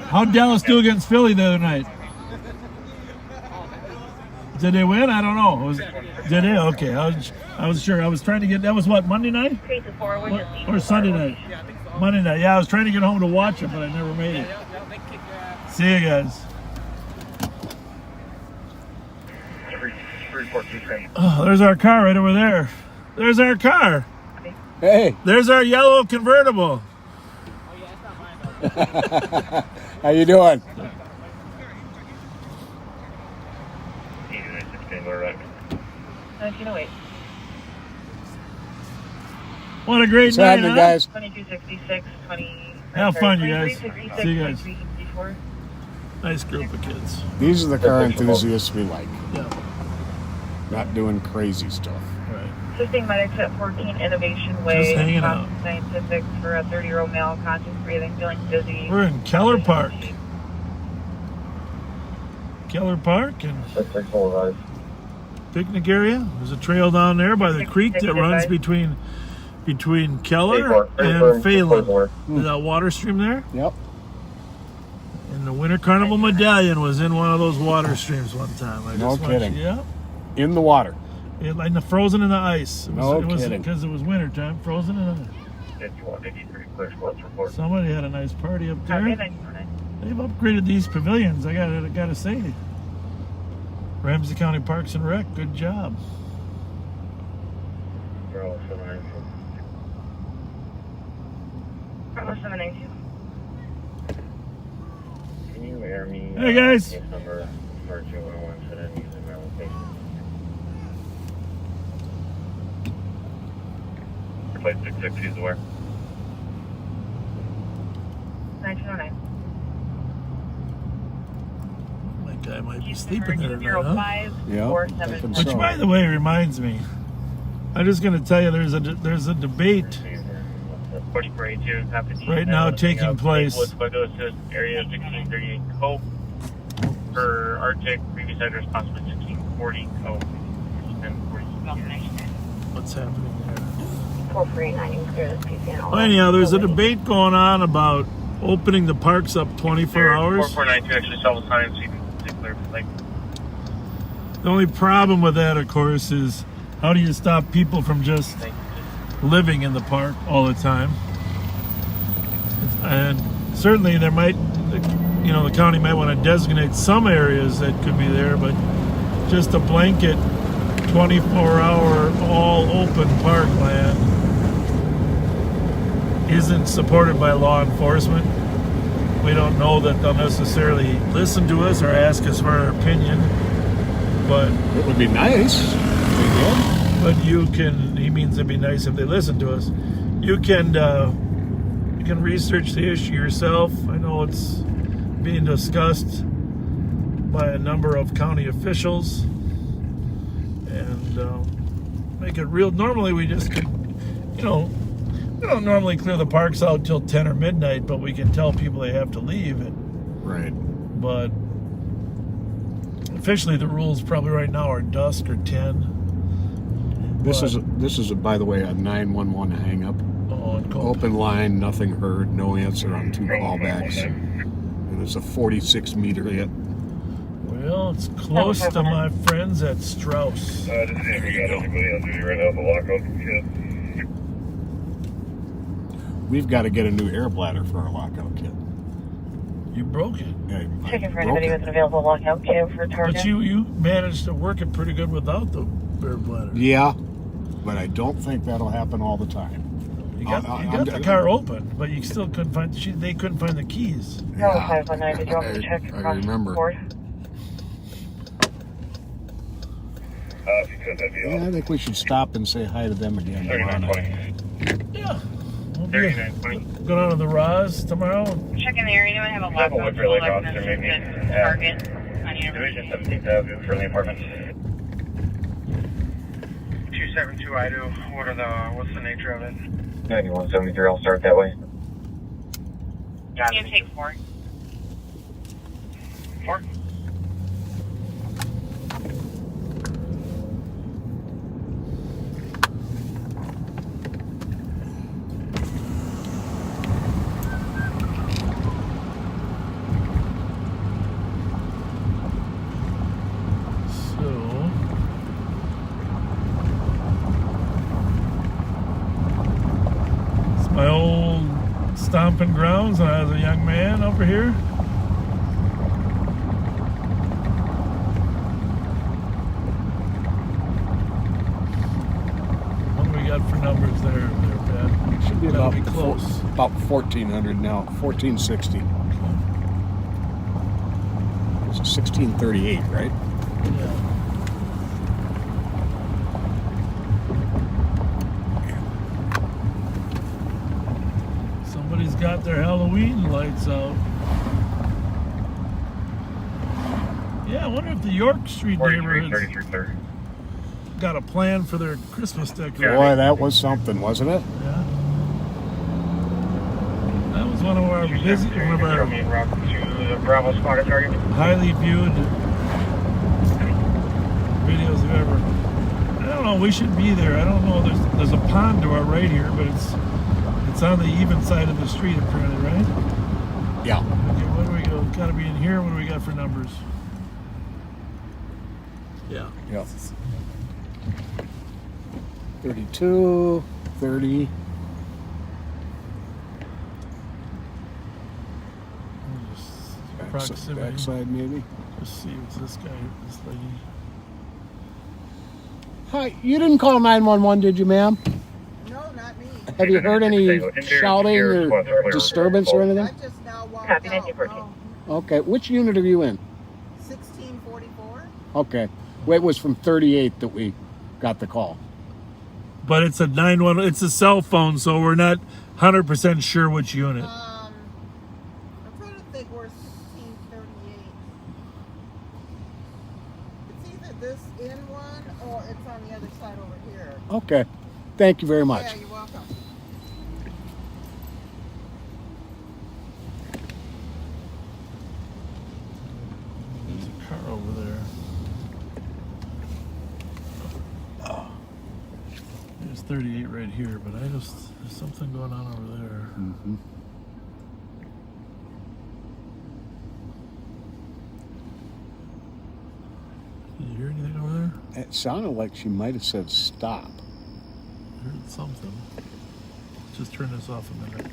How'd Dallas do against Philly the other night? Did they win? I don't know. Did they? Okay. I was sure. I was trying to get. That was what, Monday night? Or Sunday night? Monday night. Yeah, I was trying to get home to watch it, but I never made it. See you guys. Oh, there's our car right over there. There's our car. Hey. There's our yellow convertible. How you doing? What a great What's night, happening, huh? guys? 2266, 20. Have fun, you guys. 2366, See you guys. 2364. Nice group of kids. These are the car enthusiasts we like. Yeah. Not doing crazy stuff. Right. Assisting medics at 14 Innovation Way. Just hanging out. Scientific for a 30-year-old male, conscious breathing, feeling dizzy. We're in Keller Park. Keller Park and picnic area. There's a trail down there by the creek that runs between Keller and Phelan. Is that water stream there? Yep. And the Winter Carnival Medallion was in one of those water streams one time. No kidding. Yeah. In the water. In the frozen in the ice. No kidding. Because it was winter time, frozen in the ice. Somebody had a nice party up there. They've upgraded these pavilions. I gotta say, Ramsey County Parks and Rec, good job. Can you air me? Hey guys. Number 201 so then using my location. Plate 660 is aware. 1909. My guy might be sleeping there now, huh? 05 Yeah. 47. Which, by the way, reminds me. I'm just going to tell you, there's a debate right now taking place. Area 1638 Cope for Arctic. Previous address possibly 1640 Cope. What's happening there? 4489. Well, anyhow, there's a debate going on about opening the parks up 24 hours. 4492 actually several times. So you can declare like. The only problem with that, of course, is how do you stop people from just living in the park all the time? And certainly there might, the county might want to designate some areas that could be there, but just a blanket 24-hour all open parkland isn't supported by law enforcement. We don't know that they'll necessarily listen to us or ask us for our opinion, but it would be nice if they did. But he means it'd be nice if they listen to us. You can research the issue yourself. I know it's being discussed by a number of county officials, and make it real. Normally we just we don't normally clear the parks out till 10 or midnight, but we can tell people they have to leave it. Right. But officially the rules probably right now are dusk or 10. This is by the way, a 911 hang up. Open line, nothing heard, no answer on 2 callbacks. And it's a 46-meter hit. Well, it's close to my friends at Strauss. We got everybody on duty right now, the lockout kit. We've got to get a new air bladder for our lockout kit. You broke it. Yeah, Checking for anybody with an available lockout kit for target. But you managed to work it pretty good without the air bladder. Yeah, but I don't think that'll happen all the time. You got the car open, but you still couldn't find. They couldn't find the keys. No, 519. Did you want me to check I remember. If you could, that'd be awesome. I think we should stop and say hi to them again. 3920. Yeah. We'll go down to the Roz tomorrow. Checking the area. Anyone have a Have a lockout look for like select officer maybe. target on Division 17th Avenue, Friendly Apartments. 272 Idaho. What's the nature of it? 9173, I'll start that way. You take 4. 4. stomping grounds as a young man over here. What do we got for numbers there, Pat? Should be Gotta about be close. About 1,400 now. 1,460. It's 1,638, right? Yeah. Somebody's got their Halloween lights out. Yeah, I wonder if the York Street neighborhood's got a plan for their Christmas decoration. Boy, that was something, wasn't it? Yeah. That was one of our highly viewed videos of ever. I don't know. We should be there. I don't know. There's a pond to our right here, but it's on the even side of the street apparently, right? Yeah. Okay, what do we go? Got to be in here. What do we got for numbers? Yeah. Yeah. 32, 30. Proximity. Backside, maybe. Let's see. What's this guy? This lady. Hi, you didn't call 911, did you, ma'am? No, not me. Have you heard any shouting or disturbance or anything? I just now walked Copy, out. 1914. Okay, which unit are you in? 1644. Okay, well, it was from 38 that we got the call. But it's a 911. It's a cell phone, so we're not 100% sure which unit. I'm trying to think where 1638. It's either this in one or it's on the other side over here. Okay, thank you very much. Yeah, you're welcome. There's a car over there. There's 38 right here, but there's something going on over there. Mm-hmm. Did you hear anything over there? It sounded like she might have said stop. I heard something. Just turn this off a minute.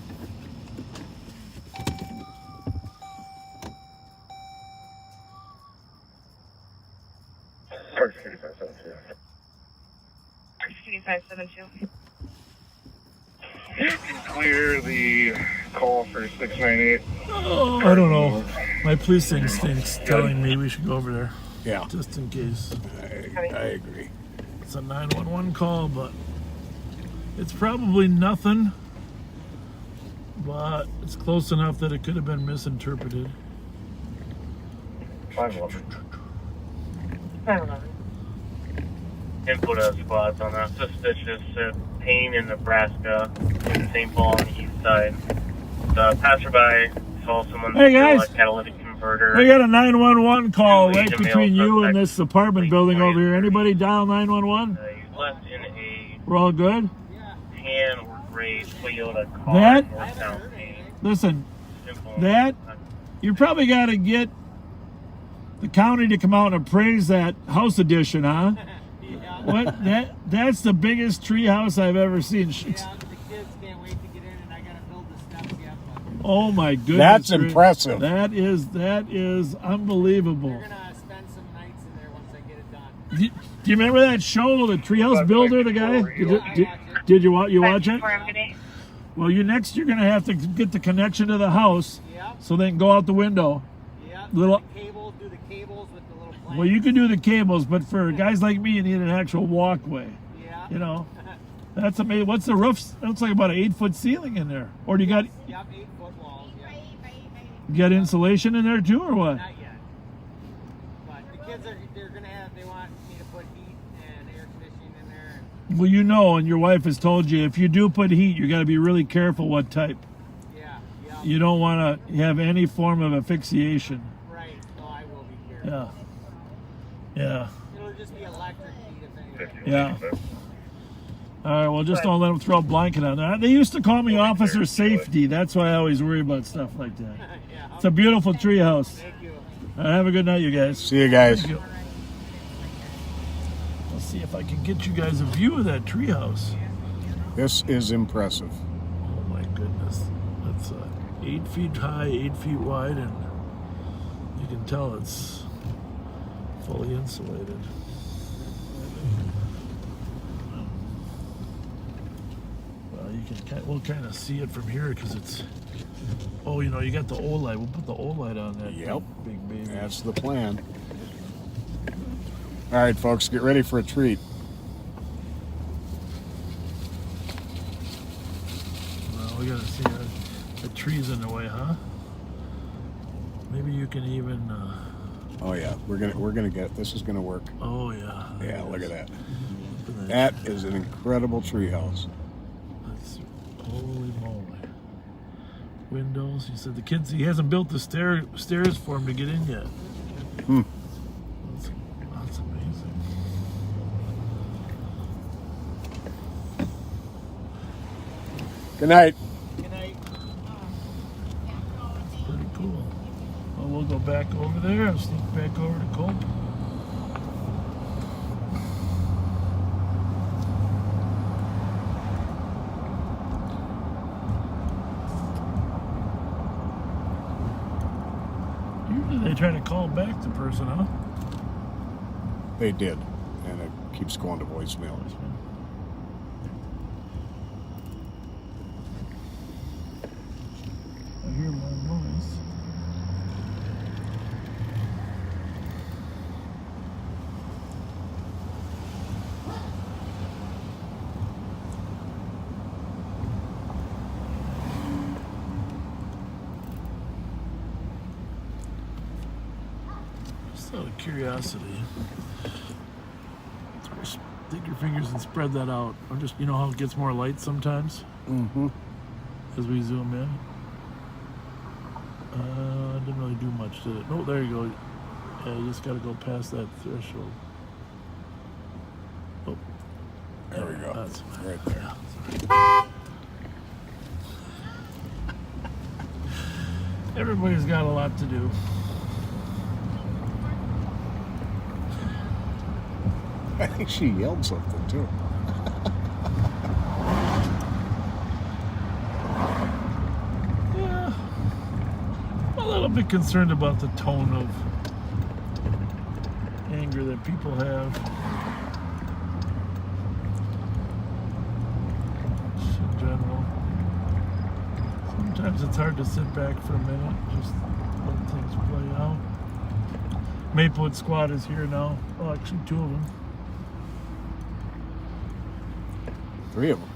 Clear the call for 698. Oh, I don't know. My police instinct's telling me we should go over there. Yeah. Just in case. I agree. It's a 911 call, but it's probably nothing. But it's close enough that it could have been misinterpreted. 511. 511. Input squads on that suspicious Payne in Nebraska, in St. Paul on the east side. The passerby saw someone Hey, steal guys. a catalytic converter. We got a 911 call Two right Asian between male you and suspects, this apartment late building over 20s. here. Anybody dial 911? He's left in a We're all good? tan or gray Toyota car. That- Northbound Payne. Listen, Simple. that, you probably got to get the county to come out and appraise that house addition, huh? What? That's the biggest tree house I've ever seen. Yeah, the kids can't wait to get in, and I gotta build the steps yet. But Oh my goodness. That's Rick. impressive. That is unbelievable. we're gonna spend some nights in there once I get it done. Do you remember that show, the Treehouse Builder, the guy? Did you watch it? Well, you're gonna have to get the connection to the house, Yep. so they can go out the window. Yeah. Little- Do the cables with the little planks. Well, you can do the cables, but for guys like me, you need an actual walkway. Yeah. You know, that's amazing. What's the roof? Looks like about an 8-foot ceiling in there. Or do you got Yep, 8-foot walls. Yeah. you got insulation in there too, or what? Not yet. But the kids they want me to put heat and air conditioning in there. And, Well, you know, and your wife has told you if you do put heat, you got to be really careful what type. yeah. You don't want to have any form of asphyxiation. Right. So I will be careful. Yeah. Yeah. It'll just be electric heat if anything. Yeah. All right, well, just don't let them throw a blanket on there. They used to call me Officer Safety. That's why I always worry about stuff like that. Yeah. It's a beautiful treehouse. Thank you. All right, have a good night, you guys. See you guys. Thank you. Let's see if I can get you guys a view of that treehouse. This is impressive. Oh my goodness. it's 8 feet high, 8 feet wide, and you can tell it's fully insulated. We'll kind of see it from here because it's. Oh, you know, you got the O light. We'll put the O light on that. Yep. Big baby. That's the plan. All right, folks, get ready for a treat. Well, we gotta see the trees in the way, huh? Maybe you can even. Oh yeah, we're gonna get this. Is gonna work. Oh yeah. Yeah, look at that. That is an incredible treehouse. Holy moly. Windows. He said the kids, he hasn't built the stairs for him to get in yet. That's amazing. Good night. Good night. That's pretty cool. Well, we'll go back over there. I'll sneak back over to Colt. They try to call back the person, huh? They did, and it keeps going to voicemail. I hear more noise. Out of curiosity, stick your fingers and spread that out. I'm just, you know how it gets more light sometimes? Mm-hmm. As we zoom in. Didn't really do much, did it? Oh, there you go. Yeah, you just got to go past that threshold. Oh. There we go. That's right there. Everybody's got a lot to do. I think she yelled something too. Yeah. A little bit concerned about the tone of anger that people have. Just in general. Sometimes it's hard to sit back for a minute, just let things play out. Maplewood Squad is here now. Oh, actually, 2 of them. 3 of them.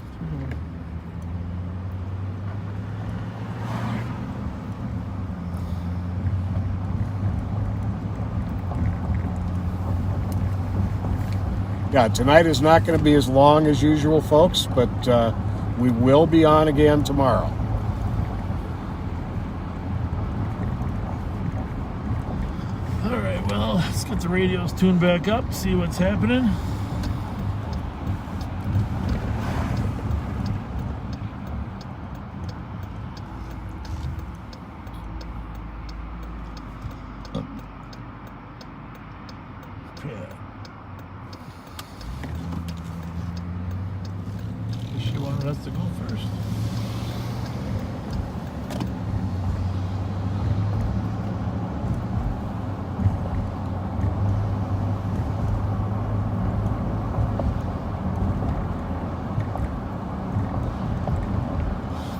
Yeah, tonight is not going to be as long as usual, folks, but we will be on again tomorrow. All right, well, let's get the radios tuned back up, see what's happening. She wanted us to go first.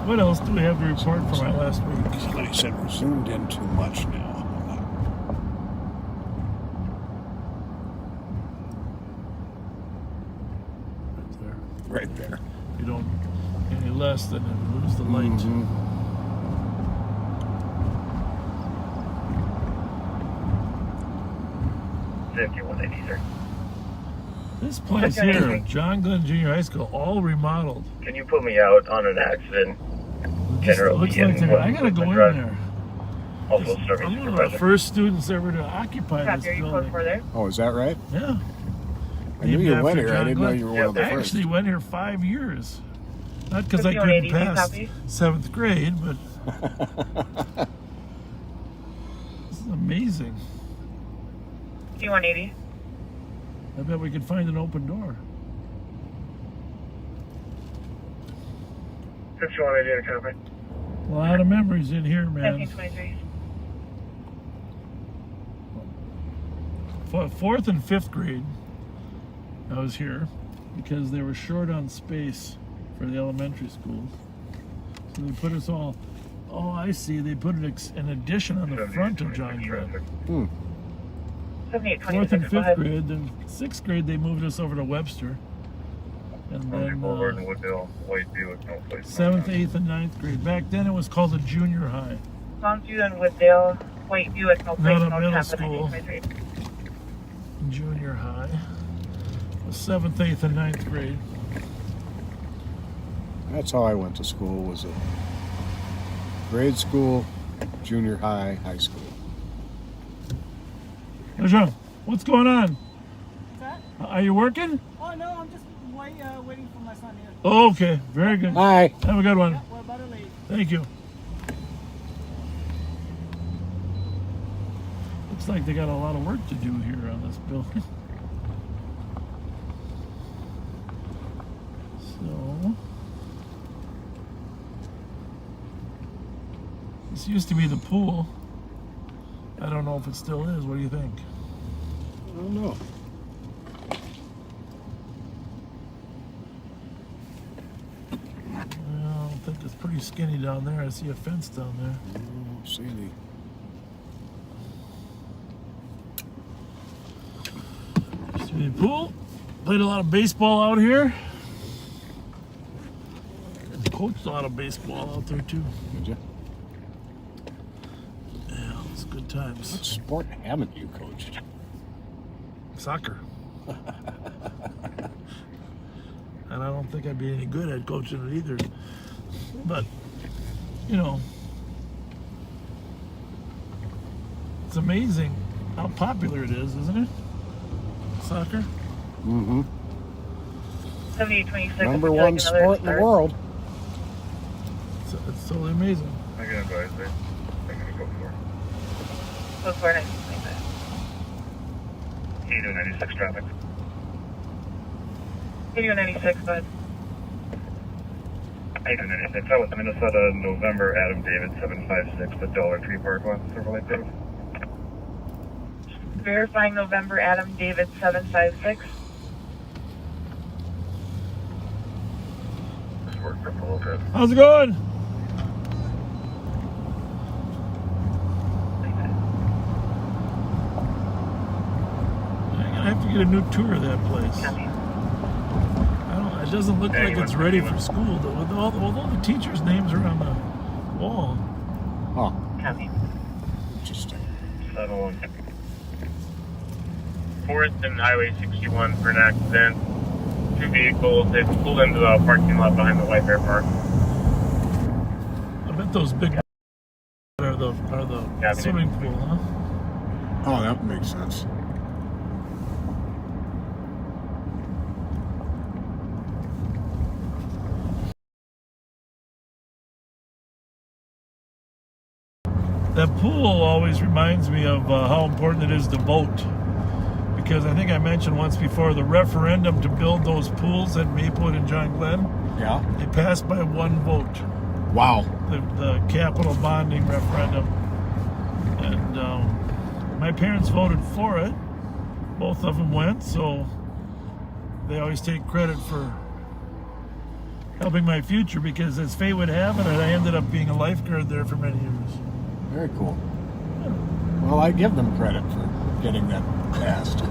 What else do we have to report from our last week? Somebody said we're zoomed in too much now. Right there. You don't any less than you lose the light. Mm-hmm. 5183. This place here, John Glenn Junior High School, all remodeled. Can you put me out on an accident? Looks like I gotta go in there. Also, service I'm one of supervisor. the first students ever to occupy this building. Oh, is that right? Yeah. I knew you went here. I didn't know Glenn. you were one of the I first. actually went here 5 years. Not because I couldn't pass 7th grade, but this is amazing. 5180. I bet we could find an open door. 5180 to copy. A lot of memories in here, man. 1723. Fourth and fifth grade, I was here because they were short on space for the elementary schools. So they put us all, oh, I see, they put an addition on the front of John Glenn. Fourth and fifth grade, then sixth grade they moved us over to Webster. And then seventh, eighth, and ninth grade. Back then it was called a junior high. Longview and Woodville, Whiteview at no place, Not a no middle tap at school. 1923. Junior high. The seventh, eighth, and ninth grade. That's how I went to school, was a grade school, junior high, high school. Hey, Jean, what's going on? What's that? Are you working? Oh, no, I'm just waiting for my son here. Oh, okay, very good. Hi. Have a good one. Yeah, we're about to leave. Thank you. Looks like they got a lot of work to do here on this building. So, this used to be the pool. I don't know if it still is. What do you think? I don't know. Well, I think it's pretty skinny down there. I see a fence down there. Oh, see the. Swimming pool. Played a lot of baseball out here. Coached a lot of baseball out there too. Did you? Yeah, it's good times. What sport haven't you coached? Soccer. And I don't think I'd be any good at coaching it either. But, you know, it's amazing how popular it is, isn't it? Soccer. Mm-hmm. 7826. Number one sport in the world. It's totally amazing. I can advise that. I'm going to go for Go for 1925. 8296 traffic. 8296, bud. 8296. That was Minnesota, November, Adam David, 756, the Dollar Tree Park one, Silver Lake Road. Verifying November, Adam David, 756. Just worked up a little bit. How's it going? I have to get a new tour of that place. It doesn't look like it's ready for school, though. With all the teachers' names are on the wall. Huh. Copy. Interesting. 7-1. 4th and Highway 61 for an accident. 2 vehicles. They pulled into the parking lot behind the White Bear Park. I bet those big are the swimming pool, huh? Oh, that makes sense. That pool always reminds me of how important it is to vote. Because I think I mentioned once before the referendum to build those pools at Maplewood and John Glenn. Yeah. They passed by one vote. Wow. The capital bonding referendum. And my parents voted for it. Both of them went, so they always take credit for helping my future because as fate would have it, I ended up being a lifeguard there for many years. Very cool. Well, I give them credit for getting that passed.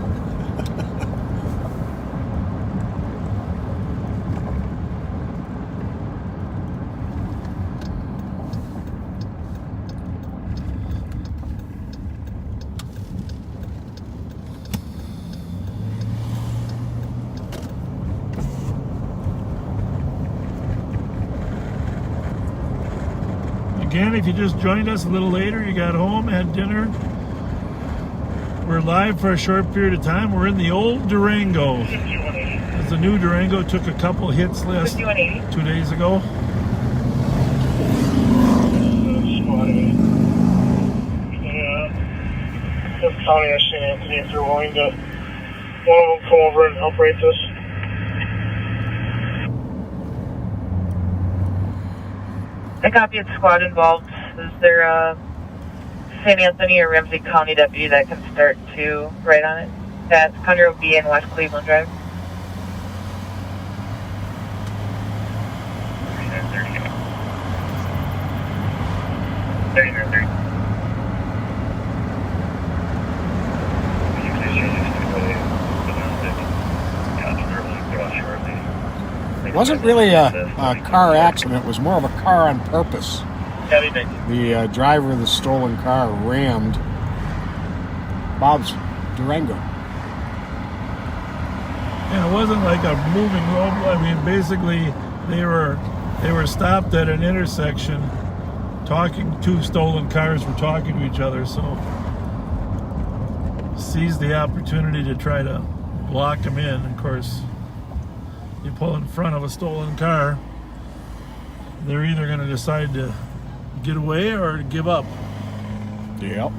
Again, if you just joined us a little later, you got home, had dinner. We're live for a short period of time. We're in the old Durango. As the new Durango took a couple hits last 2 days ago. Cook County, St. Anthony, if you're willing to, one of them come over and help rate this. I copied squad involved. Is there a St. Anthony or Ramsey County deputy that can start to write on it? That's County Road B and West Cleveland Drive. 3930. It wasn't really a car accident. It was more of a car on purpose. The driver of the stolen car rammed Bob's Durango. And it wasn't like a moving road. I mean, basically, they were stopped at an intersection, talking. Two stolen cars were talking to each other, so seized the opportunity to try to block them in. Of course, you pull in front of a stolen car, they're either going to decide to get away or to give up. Yep.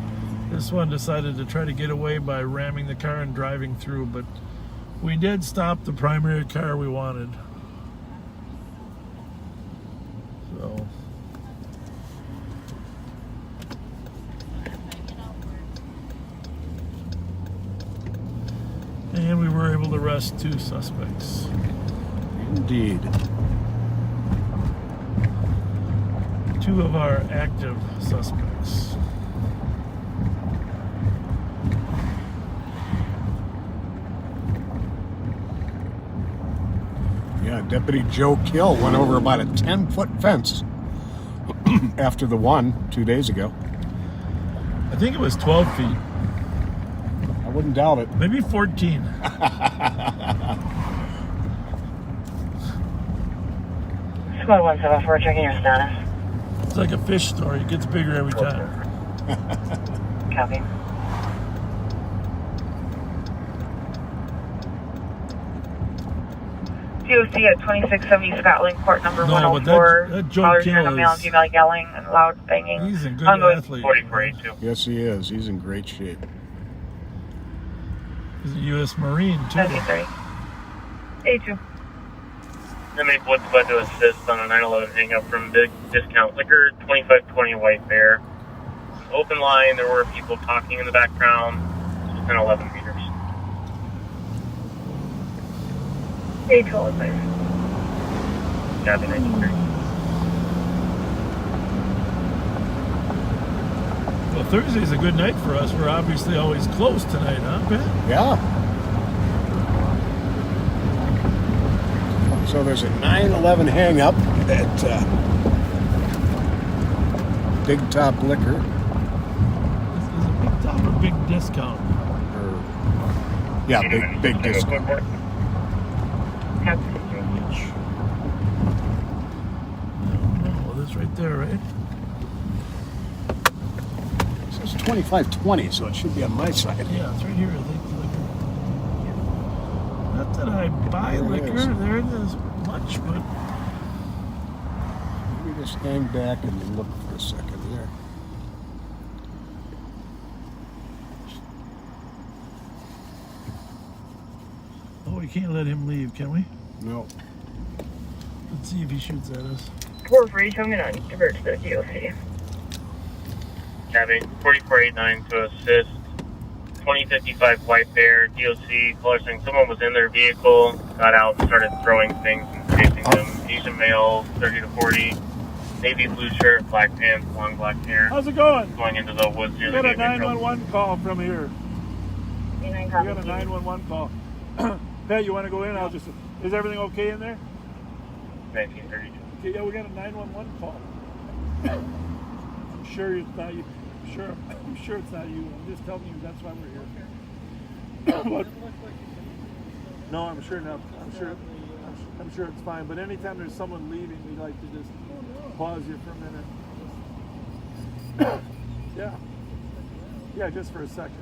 This one decided to try to get away by ramming the car and driving through, but we did stop the primary car we wanted. So and we were able to arrest 2 suspects. Indeed. 2 of our active suspects. Yeah, Deputy Joe Kill went over about a 10-foot fence after the one 2 days ago. I think it was 12 feet. I wouldn't doubt it. Maybe 14. Squad 174, checking your status. It's like a fish story. It gets bigger every time. Copy. DOC at 2670 Scotland Court number No, 104. but that Joe Callers Kill hearing a male and is- female yelling and loud banging. He's a good Ongoing athlete. 4482. Yes, he is. He's in great shape. He's a U.S. Marine, too. 1730. 82. Inmate what's about to assist on a 911 hang up from Big Discount Liquor, 2520 White Bear. Open line, there were people talking in the background, within 11 meters. 812, please. Copy, 93. Well, Thursday's a good night for us. We're obviously always close tonight, huh, Ben? Yeah. So there's a 911 hang up at Big Top Liquor. This is a big top or big discount? Yeah, big discount. Well, that's right there, right? It says 2520, so it should be on my side. Yeah, it's right here, I think. Liquor. Not that I buy There it liquor. is. There it is much, but Let me just hang back and look for a second here. oh, we can't let him leave, can we? No. Let's see if he shoots at us. 442, I'm going to divert to the DOC. Copy, 4489 to assist. 2055 White Bear, DOC, caller saying someone was in their vehicle, got out and started throwing things and chasing them. Asian male, 30 to 40, navy blue shirt, black pants, long black hair. How's it going? Going into the woods near We the got a gateway. 911 call from here. We got a 911 call. Pat, you want to go in? I'll just. Is everything okay in there? 1932. Okay, yeah, we got a 911 call. I'm sure it's not you. I'm sure it's not you. I'm just telling you that's why we're here. But, no, I'm sure not. I'm sure it's fine. But anytime there's someone leaving, we like to just pause you for a minute. Yeah. Yeah, just for a second.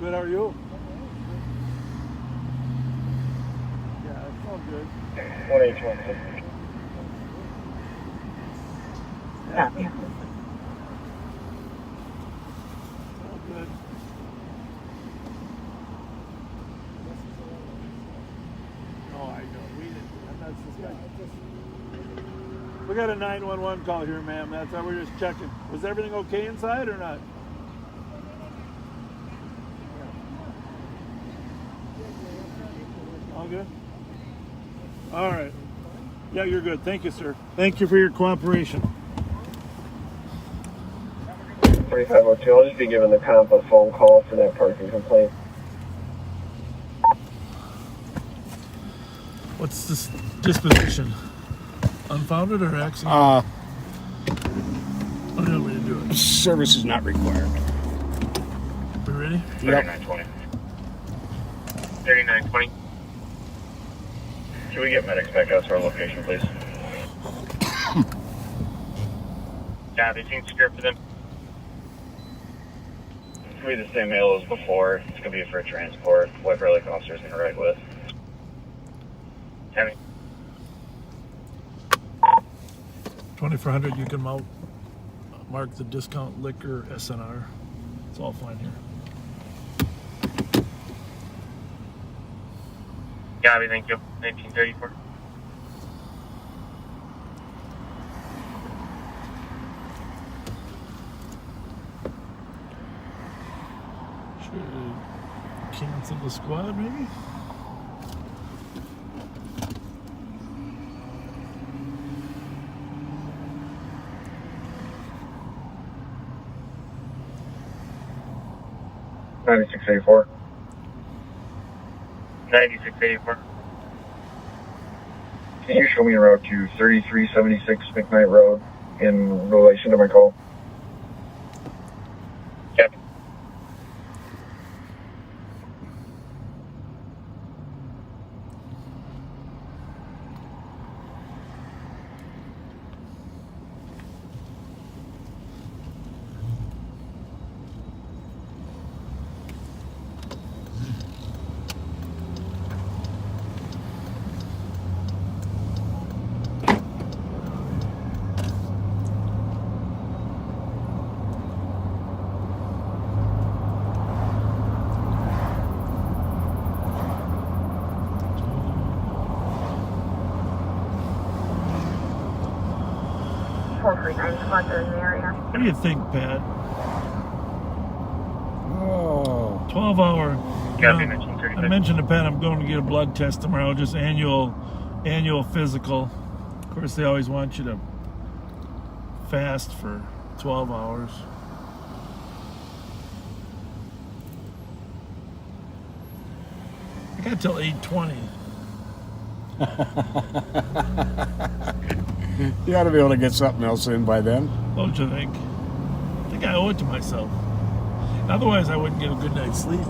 Good, how are you? Yeah, it's all good. 1816. Copy. All good. Oh, I know. We didn't. I'm not suspecting. We got a 911 call here, ma'am. That's why we're just checking. Was everything okay inside or not? All good? All right. Yeah, you're good. Thank you, sir. Thank you for your cooperation. 4502, I'll just be giving the comp a phone call for that parking complaint. What's this disposition? Unfounded or accident? What do you want me to do it? Service is not required. We ready? Yep. 3920. 3920. Can we get medics back out to our location, please? Yeah, they seem scared for them. It's going to be the same mail as before. It's going to be for transport. What relic officer's going to ride with? Tammy. 2400, you can mark the discount liquor SNR. It's all fine here. Gabby, thank you. 1934. Should cancel the squad, maybe? $96.84. 9684. Can you show me a route to 3376 McKnight Road in relation to my call? Yep. Hopefully, 9 squads are in the area. What do you think, Pat? Oh. 12-hour. Gabby, I 1936. mentioned to Pat I'm going to get a blood test tomorrow, just annual physical. Of course, they always want you to fast for 12 hours. I got till 8:20. You ought to be able to get something else in by then. What do you think? I think I owe it to myself. Otherwise, I wouldn't get a good night's sleep.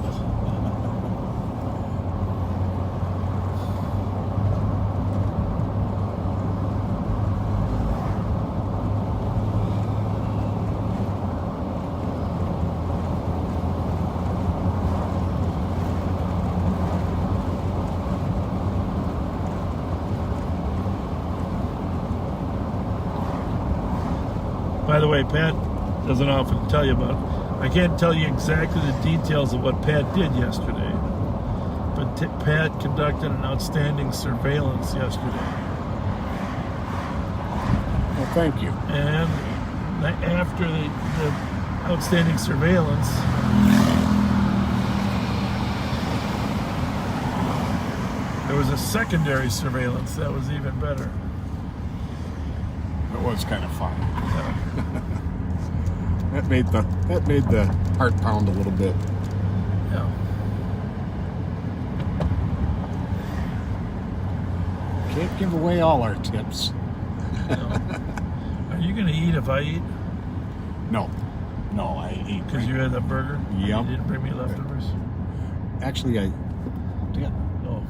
By the way, Pat doesn't often tell you about it. I can't tell you exactly the details of what Pat did yesterday, but Pat conducted an outstanding surveillance yesterday. Well, thank you. And after the outstanding surveillance, there was a secondary surveillance that was even better. It was kind of fun. That made the heart pound a little bit. Yeah. Can't give away all our tips. No. Are you going to eat if I eat? No, I ate. Because you had that burger? Yep. You didn't bring me leftovers? Actually, I did. No.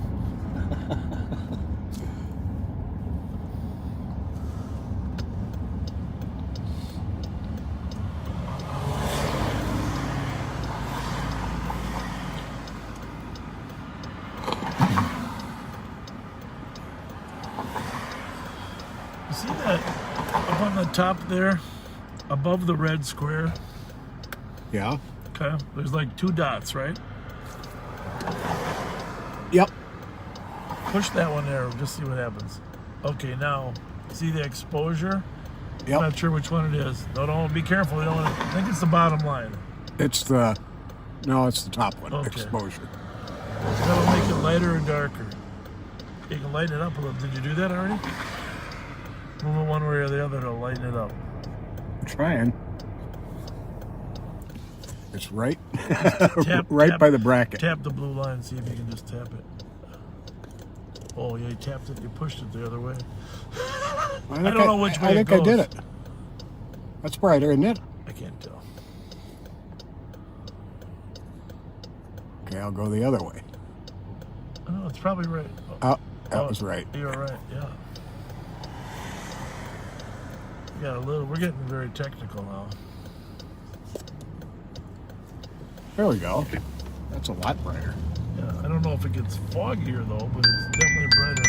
You see that up on the top there, above the red square? Yeah. Okay, there's like 2 dots, right? Yep. Push that one there, just see what happens. Okay, now See the exposure? Yep. I'm not sure which one it is. No, don't be careful. You don't want to, I think it's the bottom line. It's the top one. Okay. Exposure. That'll make it lighter or darker. You can lighten it up a little. Did you do that already? Move it one way or the other to lighten it up. I'm trying. It's right, Tap, by the bracket. Tap the blue line. See if you can just tap it. Oh yeah, you tapped it. You pushed it the other way. I don't know which way it goes. I did it. That's brighter, isn't it? I can't tell. Okay, I'll go the other way. Oh, it's probably right. Oh, that was right. You're right. Yeah. Yeah, a little. We're getting very technical now. There we go. That's a lot brighter. Yeah, I don't know if it gets foggier though, but it's definitely brighter.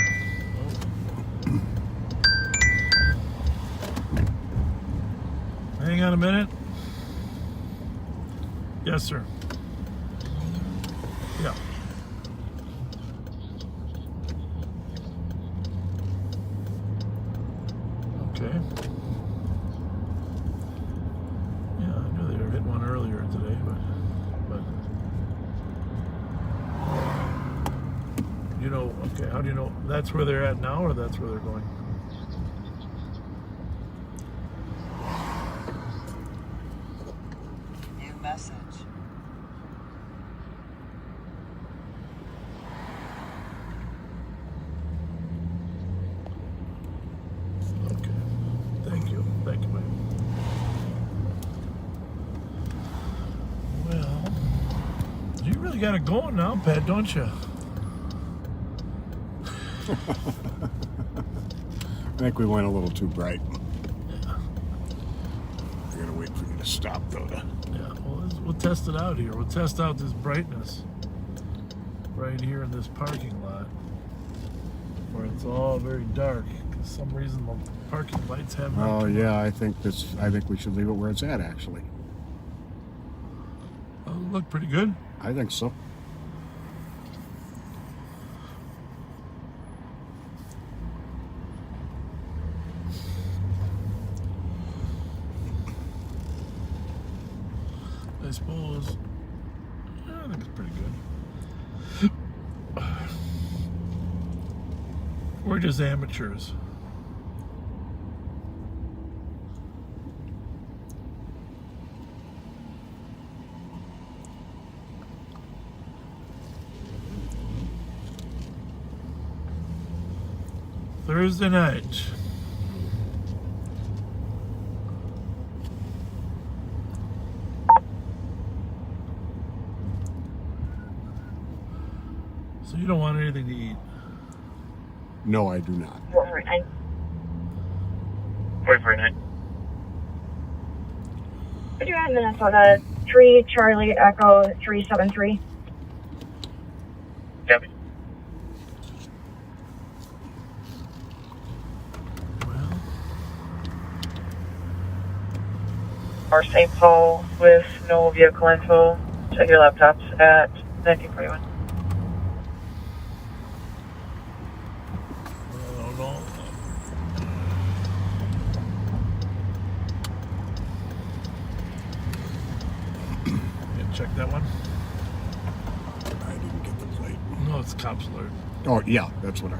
Oh. Hang on a minute. Yes, sir. Yeah. Okay. Yeah, I knew they were hitting one earlier today, but you know, okay, how do you know that's where they're at now or that's where they're going? New message. Okay. Thank you. Thank you, ma'am. Well, you really got it going now, Pat, don't you? I think we went a little too bright. Yeah. I gotta wait for you to stop, though. Yeah, well, we'll test it out here. We'll test out this brightness right here in this parking lot where it's all very dark. For some reason, the parking lights have. Oh yeah, I think we should leave it where it's at. Actually, Look pretty good. I think so. I suppose. Yeah, I think it's pretty good. We're just amateurs. Thursday night. So you don't want anything to eat? No, I do not. 449. Could you add Minnesota 3 Charlie Echo 373? Copy. Well, Or St. Paul with no vehicle info. Check your laptops at 1941. I don't know. Check that one. I didn't get the plate. No, it's cops alert. Oh yeah, that's what I.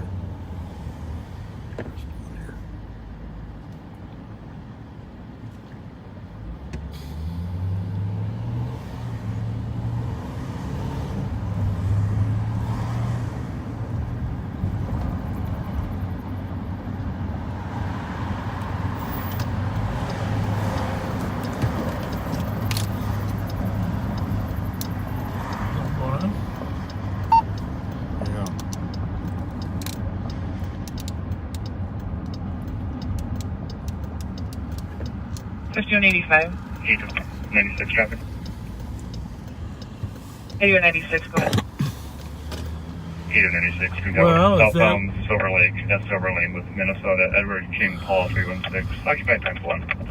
What's going on? Yeah. $51.85. 96 traffic. 81.96, go ahead. 96. We Well, got is that- southbound Silver Lake at Silver Lane with Minnesota Edward King Paul 316. Occupied time 1.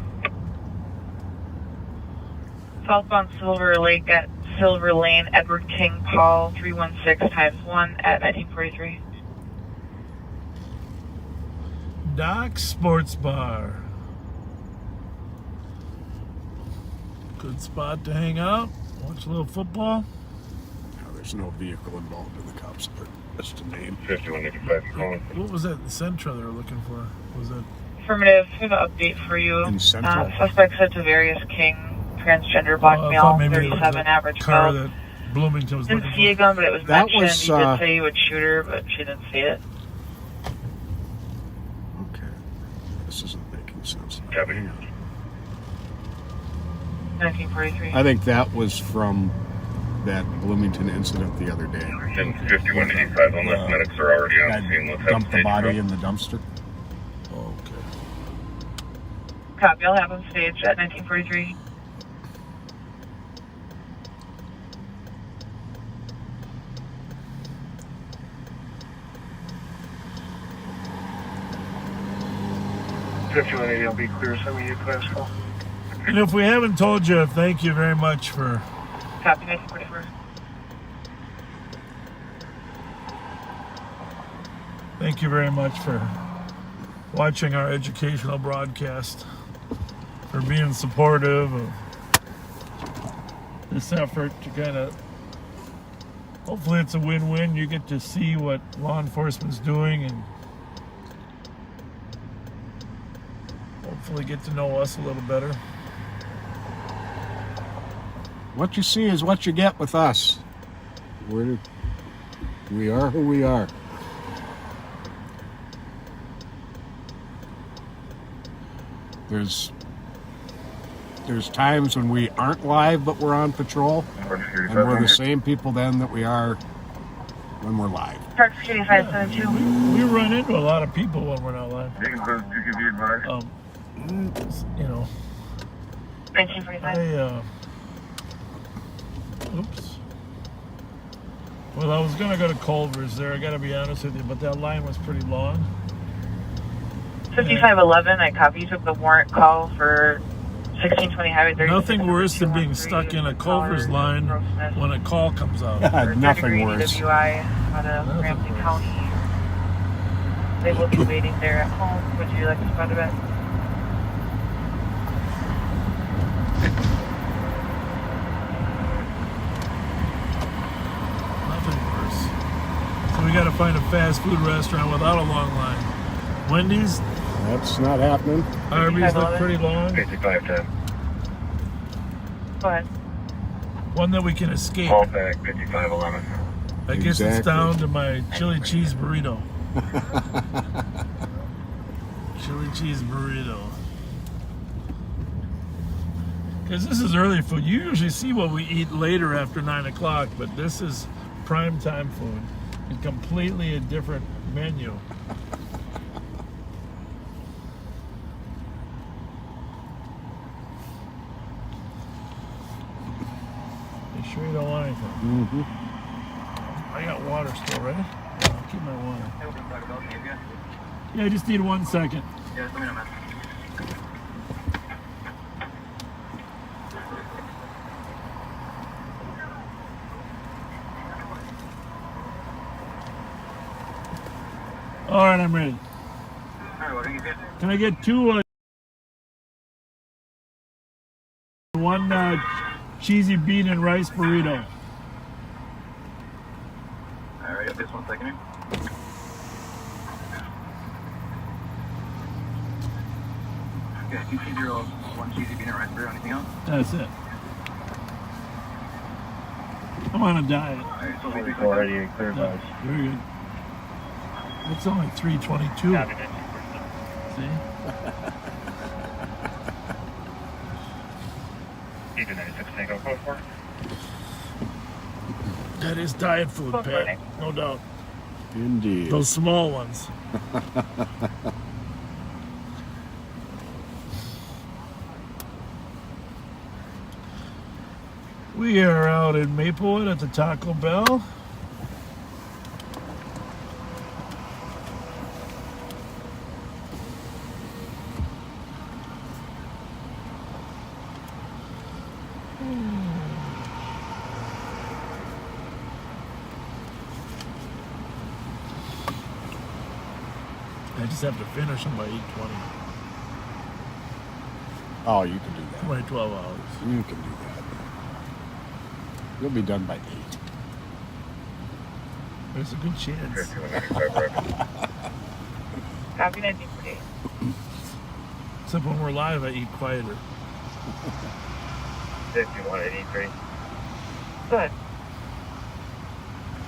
Southbound Silver Lake at Silver Lane, Edward King Paul 316 times 1 at 1943. Doc Sports Bar. Good spot to hang out, watch a little football. No, there's no vehicle involved in the cops, but that's the name. 5185 calling. What was that Sentra they were looking for? Was it? Affirmative. We have an update for you. In Central? Suspect said to various King, transgender, black I male, thought maybe it was 37 that average car male. that Bloomington was Didn't looking see a for. gun, but it was That mentioned. was, He did say he would shoot her, but she didn't see it. Okay. This isn't making sense. Copy. Hang on. 1943. I think that was from that Bloomington incident the other day. 5185 unless medics are already on Guy scene. Let's have dumped the stage body road. in the dumpster. Okay. Copy. I'll have him staged at 1943. I'll be clear. Send me your class call. And if we haven't told you, thank you very much for Copy. 1944. thank you very much for watching our educational broadcast, for being supportive of this effort to kind of, hopefully it's a win-win. You get to see what law enforcement's doing and hopefully get to know us a little better. What you see is what you get with us. We are who we are. There's times when we aren't live, but we're on patrol, and we're the same people then that we are when we're live. Park 8572. We run into a lot of people when we're not live. You can be advised. You know, 1945. Oops. Well, I was gonna go to Culver's there, I gotta be honest with you, but that line was pretty long. 5511. I copy. You took the warrant call for 1620 Highway 30. Nothing worse than being stuck in a Culver's line when a call comes out. God, nothing worse. DWI out of Ramsey County. They will be waiting there at home. Would you like to spot a bed? Nothing worse. So we gotta find a fast food restaurant without a long line. Wendy's, That's not happening. Arby's look pretty long. 5510. Go ahead. One that we can escape. Call back 5511. I guess it's Exactly. down to my chili cheese burrito. Chili cheese burrito. Because this is early food. You usually see what we eat later after 9 o'clock, but this is prime time food and completely a different menu. You sure you don't want anything? Mm-hmm. I got water still, right? Yeah, I'll keep my water. Yeah, I just need 1 second. Yeah, just let me know, man. All right, I'm ready. Alright, what do you get? Can I get two, one cheesy bean and rice burrito? Alright, got this 1 second here. Okay, 2 cheesy rolls, 1 cheesy bean and rice burrito. Anything else? That's it. I'm on a diet. Alright, so we'll be Already clear Yeah, very good. It's only 3:22. See? That is diet food, Pat. No doubt. Indeed. Those small ones. We are out in Maplewood at the Taco Bell. I just have to finish them by 8:20. Oh, you can do that. 20, 12 hours. You can do that. You'll be done by 8. There's a good chance. Copy 1948. Except when we're live, I eat quieter. 5183. Go ahead.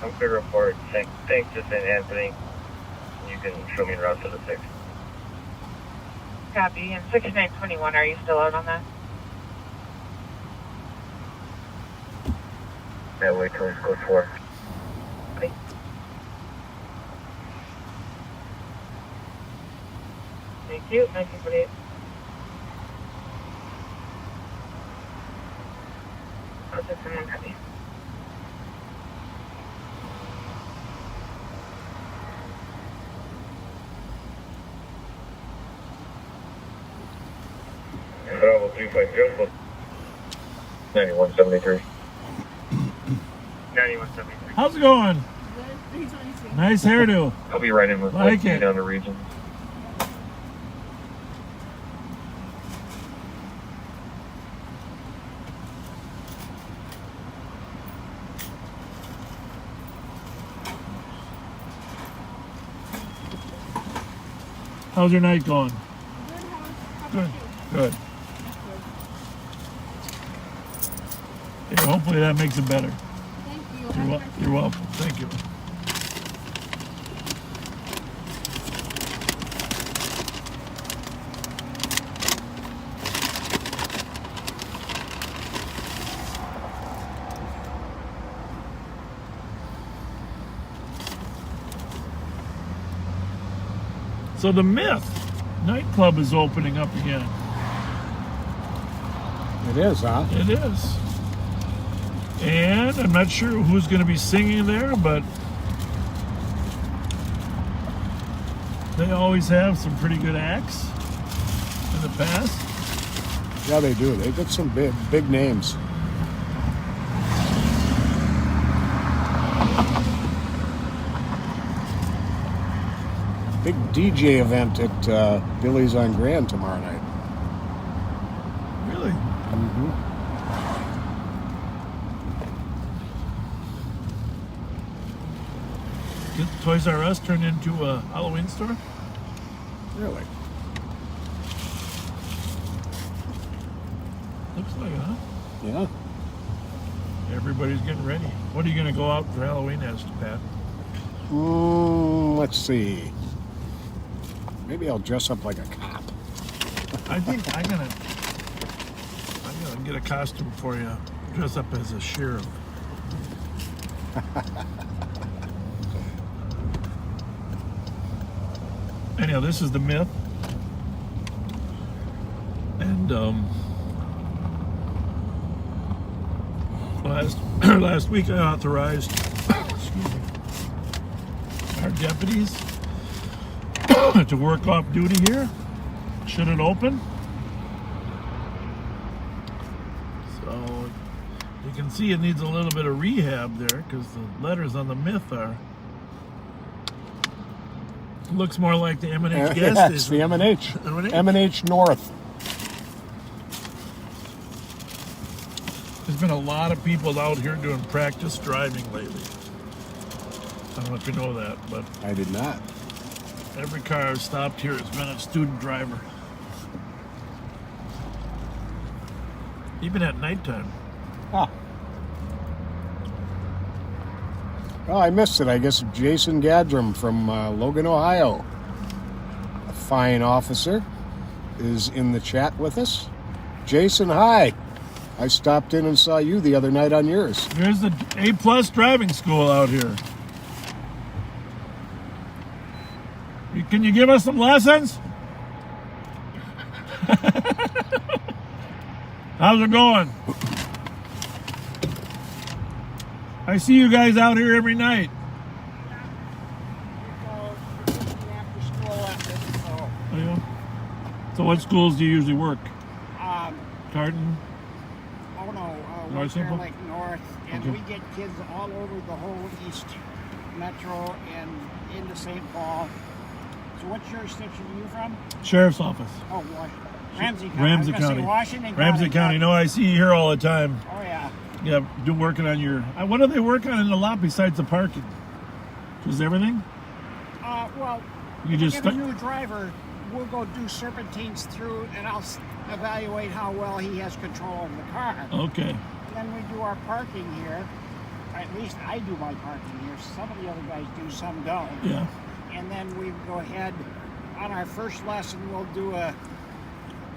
I'm clear to report. Thanks to St. Anthony. You can show me the route to the 6th. Copy. And 6921, are you still out on that? That way towards code 4. Okay. Thank you. 1948. Oh, that's someone copy. Bravo 350. 9173. 9173. How's it going? Nice hairdo. I'll be right in with Like you it. down the region. How's your night going? Good. Good. Yeah, hopefully that makes it better. Thank you. You're welcome. Thank you. So the Myth nightclub is opening up again. It is, huh? It is. And I'm not sure who's going to be singing there, but they always have some pretty good acts in the past. Yeah, they do. They get some big names. Big DJ event at Billy's on Grand tomorrow night. Really? Mm-hmm. Get Toys R Us turned into a Halloween store? Really? Looks like it, huh? Yeah. Everybody's getting ready. What are you going to go out for Halloween as, Pat? Let's see. Maybe I'll dress up like a cop. I think I'm gonna get a costume for you. Dress up as a sheriff. Anyhow, this is the Myth, and last week I authorized our deputies to work off duty here. Should it open? So you can see it needs a little bit of rehab there because the letters on the Myth are. Looks more like the M&H gas Yeah, it's station. the M&H. M&H. M&H North. There's been a lot of people out here doing practice driving lately. I don't know if you know that, but I did not. every car stopped here has been a student driver. Even at nighttime. Ah. Well, I missed it. I guess Jason Gadram from Logan, Ohio, a fine officer, is in the chat with us. Jason, hi. I stopped in and saw you the other night on yours. There's the A+ driving school out here. Can you give us some lessons? How's it going? I see you guys out here every night. So what schools do you usually work? Tartan? Oh no, North Simple? Lake North, and Okay. we get kids all over the whole East Metro and into St. Paul. So what jurisdiction are you from? Sheriff's Office. Oh, Washington. Ramsey County. Ramsey I was gonna County. say Washington Ramsey County. No, I see you here all the time. Oh, yeah. Yeah, working on your. What do they work on in the lot besides the parking? Just everything? Well, You if just we get a new driver, we'll go do serpentines through, and I'll evaluate how well he has control over the car. Okay. Then we do our parking here. At least I do my parking here. Some of the other guys do, some don't. Yeah. And then we go ahead on our first lesson. We'll do a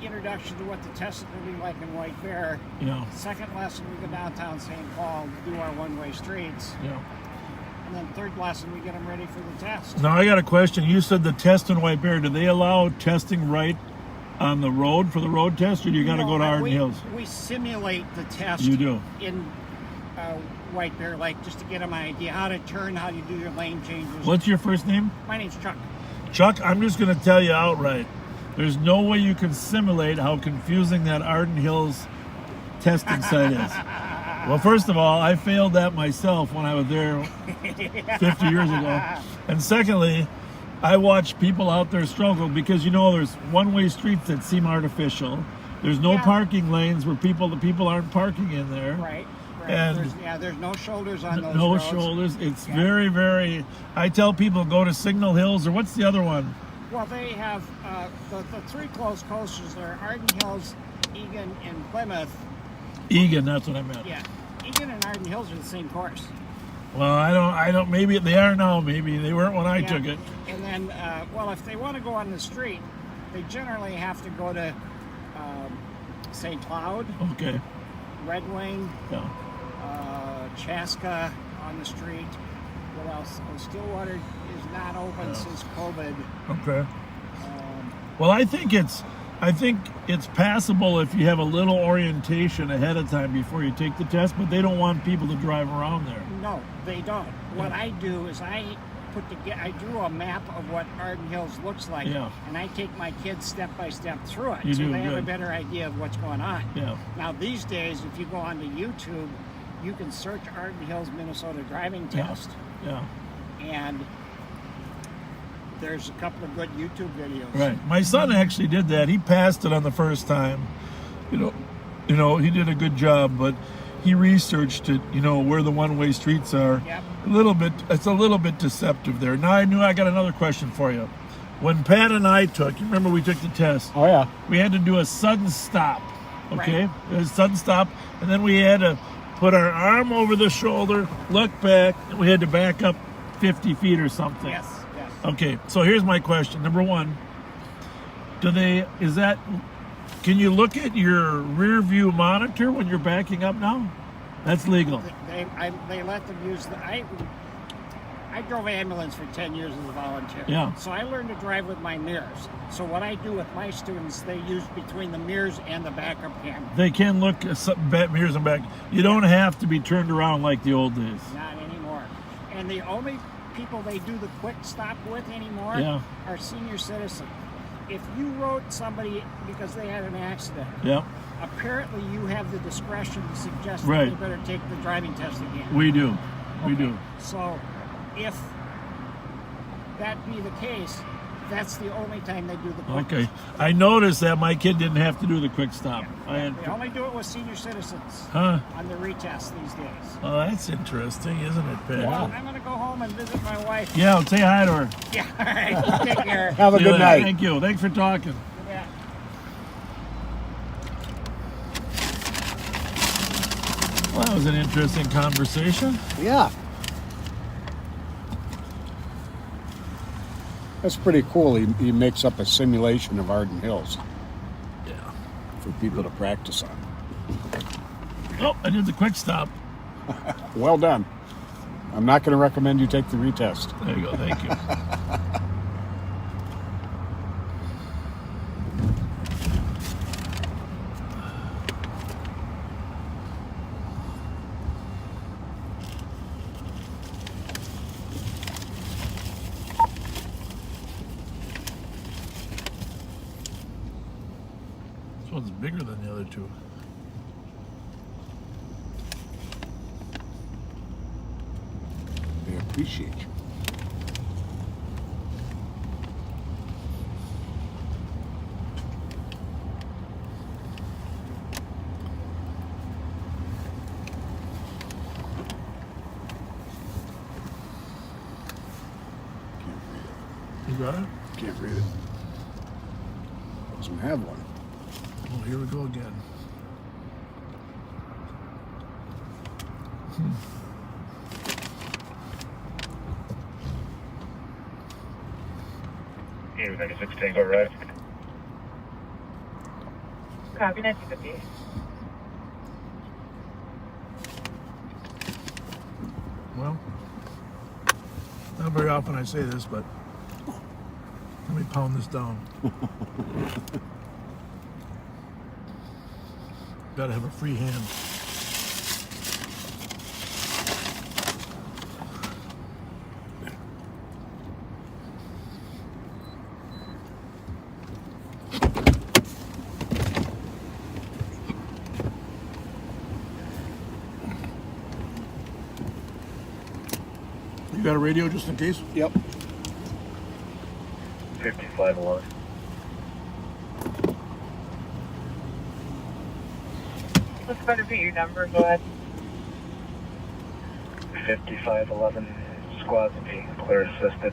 introduction to what the test is going to be like in White Bear. Yeah. Second lesson, we go downtown St. Paul, do our one-way streets. Yeah. And then third lesson, we get them ready for the test. Now I got a question. You said the test in White Bear. Do they allow testing right on the road for the road test, or do you got to go to Arden Hills? We simulate the test. You do. In White Bear, like just to get them an idea how to turn, how you do your lane changes. What's your first name? My name's Chuck. Chuck, I'm just going to tell you outright. There's no way you can simulate how confusing that Arden Hills testing site is. Well, first of all, I failed that myself when I was there 50 years ago. And secondly, I watch people out there struggle because, there's one-way streets that seem artificial. There's no parking lanes where the people aren't parking in there. Right. And there's no shoulders on those no roads. shoulders. It's very, very... I tell people, go to Signal Hills, or what's the other one? Well, they have the three close coasters there: Arden Hills, Egan, and Plymouth. Egan, that's what I meant. Yeah, Egan and Arden Hills are the same course. Well, I don't. Maybe they are now. Maybe they weren't when I took it. And then, if they want to go on the street, they generally have to go to St. Cloud. Okay. Red Wing. Yeah. Chaska on the street. What else? Stillwater is not open since COVID. Okay. Well, I think it's passable if you have a little orientation ahead of time before you take the test, but they don't want people to drive around there. No, they don't. What I do is I drew a map of what Arden Hills looks like, and I take my kids step by step through it, so they have a better idea of what's going on. Yeah. Now these days, if you go onto YouTube, you can search Arden Hills, Minnesota driving test. Yeah. And there's a couple of good YouTube videos. Right. My son actually did that. He passed it on the first time. He did a good job, but he researched it, where the one-way streets are. Yep. It's a little bit deceptive there. Now I got another question for you. When Pat and I you remember we took the test? Oh, yeah. We had to do a sudden stop, okay? Right. A sudden stop, and then we had to put our arm over the shoulder, look back, and we had to back up 50 feet or something. Yes. Okay, so here's my question. Number one, can you look at your rear view monitor when you're backing up now? That's legal. They let them use I drove ambulance for 10 years as a volunteer. Yeah. So I learned to drive with my mirrors. So what I do with my students, they use between the mirrors and the backup camera. They can look at mirrors and back. You don't have to be turned around like the old days. Not anymore. And the only people they do the quick stop with anymore are senior citizens. If you wrote somebody because they had an accident, apparently you have the discretion to suggest that they better take the driving test again. We do. We do. So if that be the case, that's the only time they do the quick Okay. stop. I noticed that my kid didn't have to do the quick stop. They only do it with senior citizens on the retest these days. Oh, that's interesting, isn't it, Pat? Well, I'm going to go home and visit my wife. Yeah, say hi to her. Yeah, all right. Take care. Have a good night. Thank you. Thanks for talking. Yeah. Well, that was an interesting conversation. Yeah. That's pretty cool. He makes up a simulation of Arden Hills. Yeah. For people to practice on. Oh, I did the quick stop. Well done. I'm not going to recommend you take the retest. There you go. Thank you. This one's bigger than the other two. They appreciate you. You got it? Can't read it. Doesn't have one. Oh, here we go again. Hey, 96 Tango Red. Copy 1950. Well, not very often I say this, but let me pound this down. Gotta have a free hand. You got a radio just in case? Yep. 5511. Let's better repeat your number. Go ahead. 5511. Squads being clear assisted.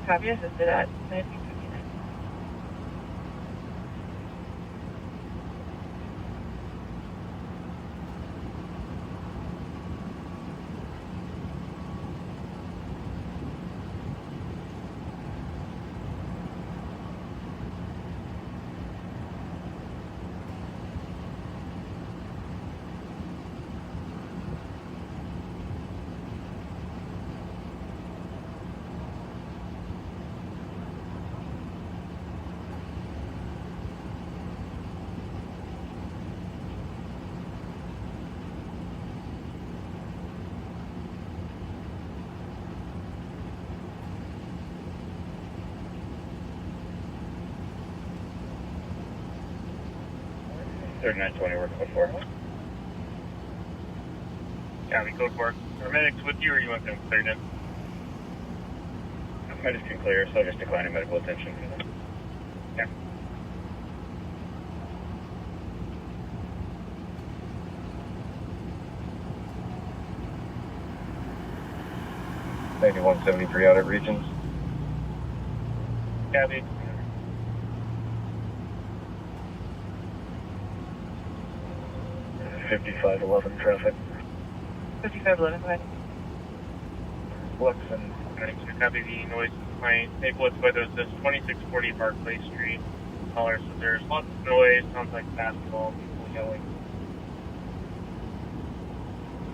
Copy assisted at 1959. $39.20 work code 4. Copy, code 4. Are medics with you or you want them cleared in? Medics can clear, so just declining medical attention. Yeah. Maybe 173 out of regions. Copy. $55.11 traffic. 5511, go ahead. Lux and Copy the noise complaint. Take what's weather says 2640 Barclay Street. Caller says there's lots of noise, sounds like basketball, people yelling.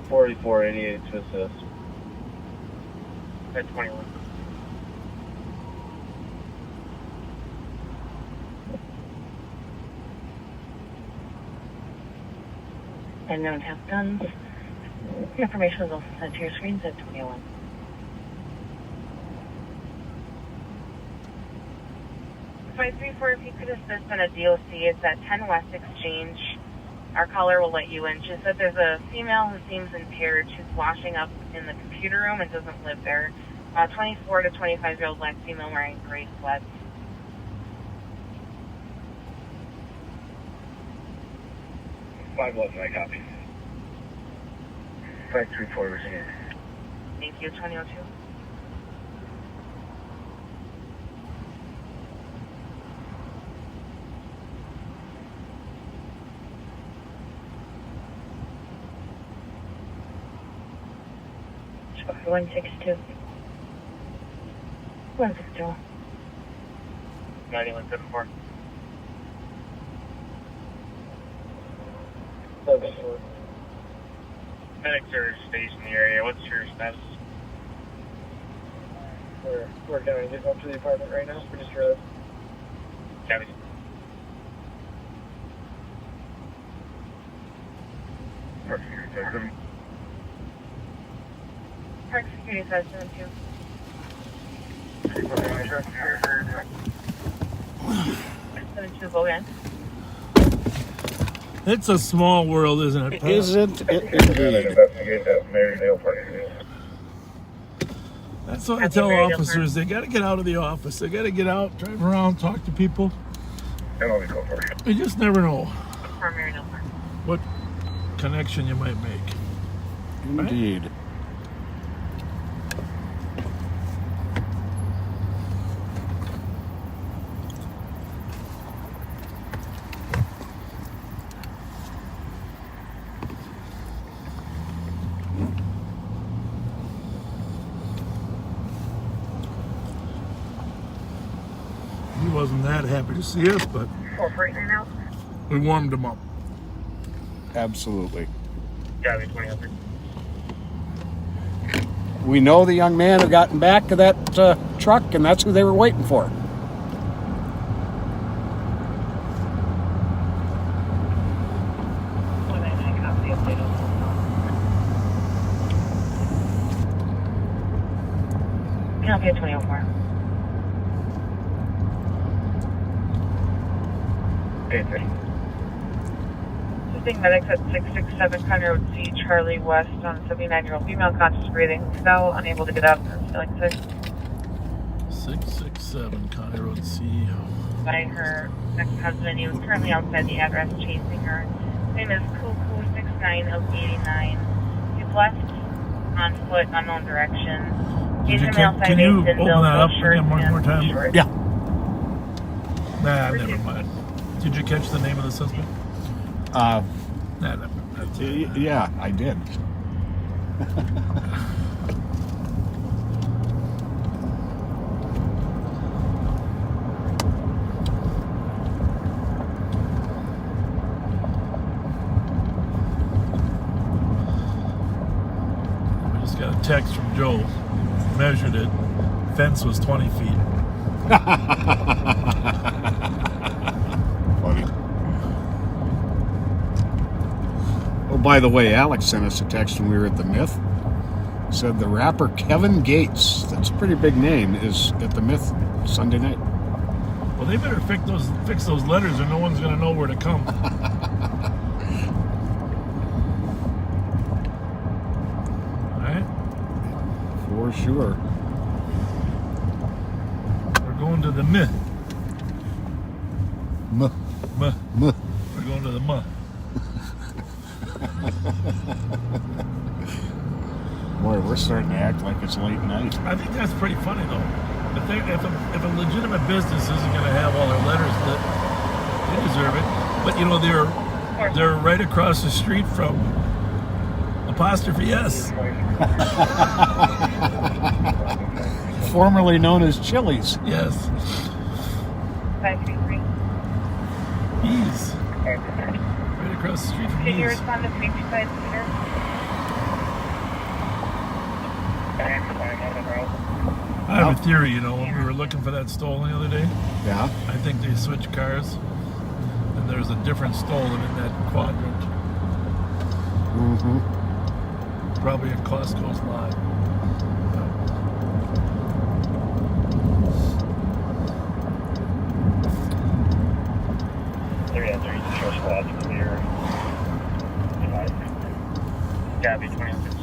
4488 to assist. At 21. Unknown have guns. Information is also sent to your screens at 21. Flight 34, if you could assist in a DOC, it's at 10 West Exchange. Our caller will let you in. She said there's a female who seems impaired. She's washing up in the computer room and doesn't live there. 24 to 25-year-old black female wearing gray sweats. $5.11, I copy. Flight 34 received. Thank you, 2002. Charlie 162. 162. 9174. Medics are stationed in the area. What's your status? We're working on getting up to the apartment right now. We just realized. Copy. Park Security says 72. 72, go in. It's a small world, isn't it, Pat? Isn't it indeed? Investigate that Marydale Park. That's what I tell officers. They got to get out of the office. They got to get out, drive around, talk to people. And only go for it. You just never know For Marydale Park. what connection you might make. Indeed. wasn't that happy to see us, but 449 now. we warmed them up. Absolutely. Gabby 2000. We know the young man who gotten back to that truck, and that's who they were waiting for. Copy at 2004. Assisting medics at 667 County Road C, Charlie West, on 79-year-old female, conscious breathing, fell, unable to get up, feeling sick. 667 County Road C. By her ex-husband. He was currently outside the address chasing her. His name is Cuckoo69 of 89. He's left on foot, unknown direction. He's in the outside Can you base in open that up shirt again one more and time? shorts. Yeah. Nah, never mind. Did you catch the name of the suspect? Yeah, I did. We just got a text from Joe. Measured it. Fence was 20 feet. Funny. Oh, by the way, Alex sent us a text when we were at the Myth. Said the rapper Kevin Gates, that's a pretty big name, is at the Myth Sunday night. Well, they better fix those letters or no one's going to know where to come. Alright? For sure. We're going to the Myth. Muh. Muh. Muh. We're going to the Muh. Boy, we're starting to act like it's late night. I think that's pretty funny, though. If a legitimate business isn't going to have all their letters lit, they deserve it. But you know, they're right across the street from Apostrophe S, formerly known as Chili's. Yes. 533. Ease. Right across the street from Can you Ease. respond to 325 Peter? I have a theory, you know, when we were looking for that stolen the other day, Yeah. I think they switched cars, and there's a different stolen in that quadrant. Mm-hmm. Probably at Costco's lot. Gabby 26.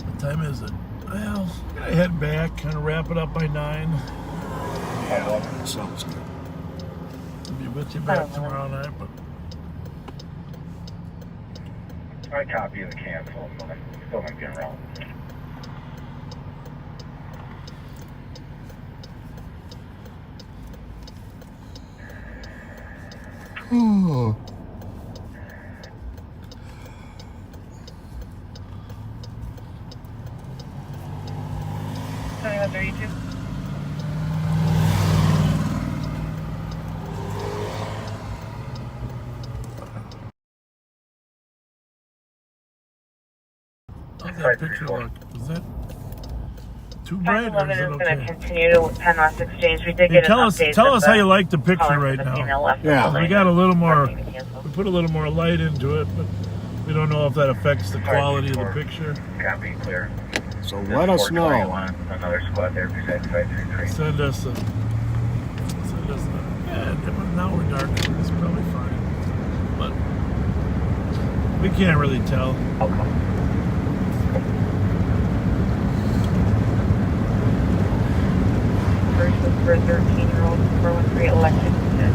What time is it? Well, we're gonna head back, kind of wrap it up by 9. Sounds good. I'll be with you back tomorrow night, but I copy the cancel, but I still don't get around. Oh. Tell me what they're YouTube. how's that picture look? Is that too bright or 511 is it is going to okay? continue to Penn West Exchange. We did Hey, get tell an us update. how that you like the picture caller right from the now. female left Yeah. the We lane. got a little more, Parking to cancel. we put a little more light into it, but we don't know if that affects the quality of the picture. Copy, clear. So let us know. Another squad there, present 533. Send us a, yeah, now we're dark, it's probably fine. But we can't really tell. First was for a 13-year-old 413 elected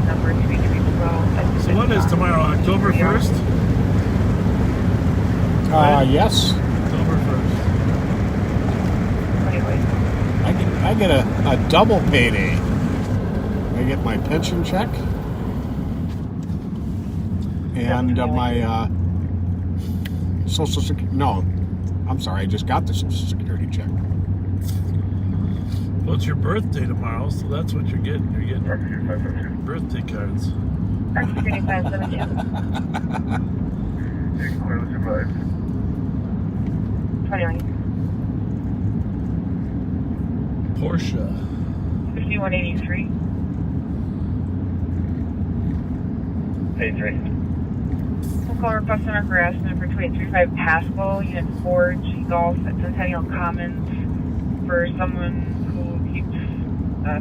number 3312. So what is tomorrow, October 1st? Yes. October 1st. I get a double payday. I get my pension check and my Social Security. No, I'm sorry, I just got the Social Security check. Well, it's your birthday tomorrow, so that's what you're getting. You're getting birthday cards. Security 572. Clear with your 21. Porsche. 5183. 83. We'll call request on our grass number 2835 Pasco, Unit 4, G Golf at Centennial Commons for someone who keeps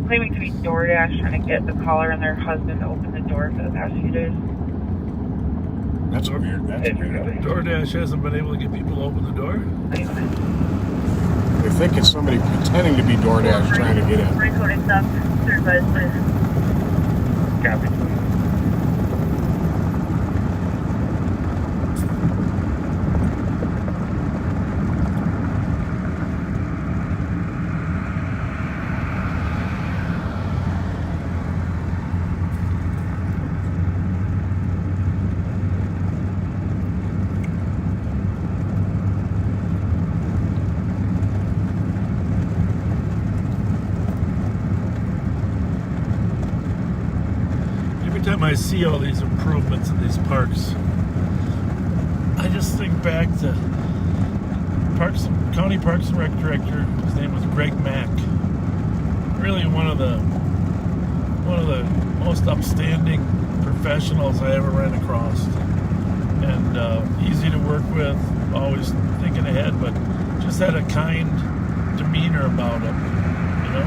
claiming to be DoorDash, trying to get the caller and their husband to open the door for the past few days. That's weird. That's weird. DoorDash hasn't been able to get people to open the door? They think it's somebody pretending to be DoorDash trying to get in. Recording stuff. Third bus, please. Copy. Every time I see all these improvements in these parks, I just think back to County Parks and Rec Director. His name was Greg Mack. Really one of the most upstanding professionals I ever ran across, and easy to work with, always thinking ahead, but just had a kind demeanor about him, you know.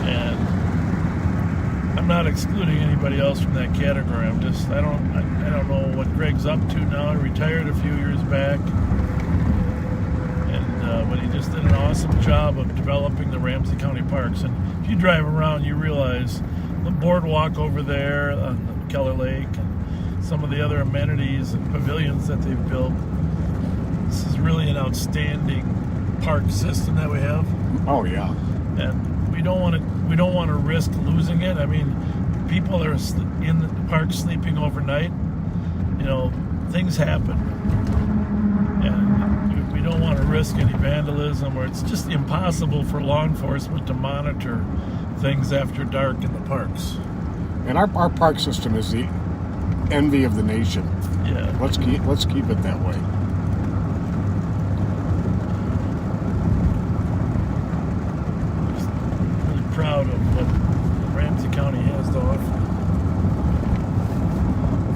And I'm not excluding anybody else from that category. I don't know what Greg's up to now. He retired a few years back, and but he just did an awesome job of developing the Ramsey County parks. And if you drive around, you realize the boardwalk over there on the Keller Lake and some of the other amenities and pavilions that they've built. This is really an outstanding park system that we have. Oh yeah. And we don't want to risk losing it. I mean, people are in the park sleeping overnight. You know, things happen, and we don't want to risk any vandalism, or it's just impossible for law enforcement to monitor things after dark in the parks. And our park system is the envy of the nation. Yeah. Let's keep it that way. Proud of what Ramsey County has to offer.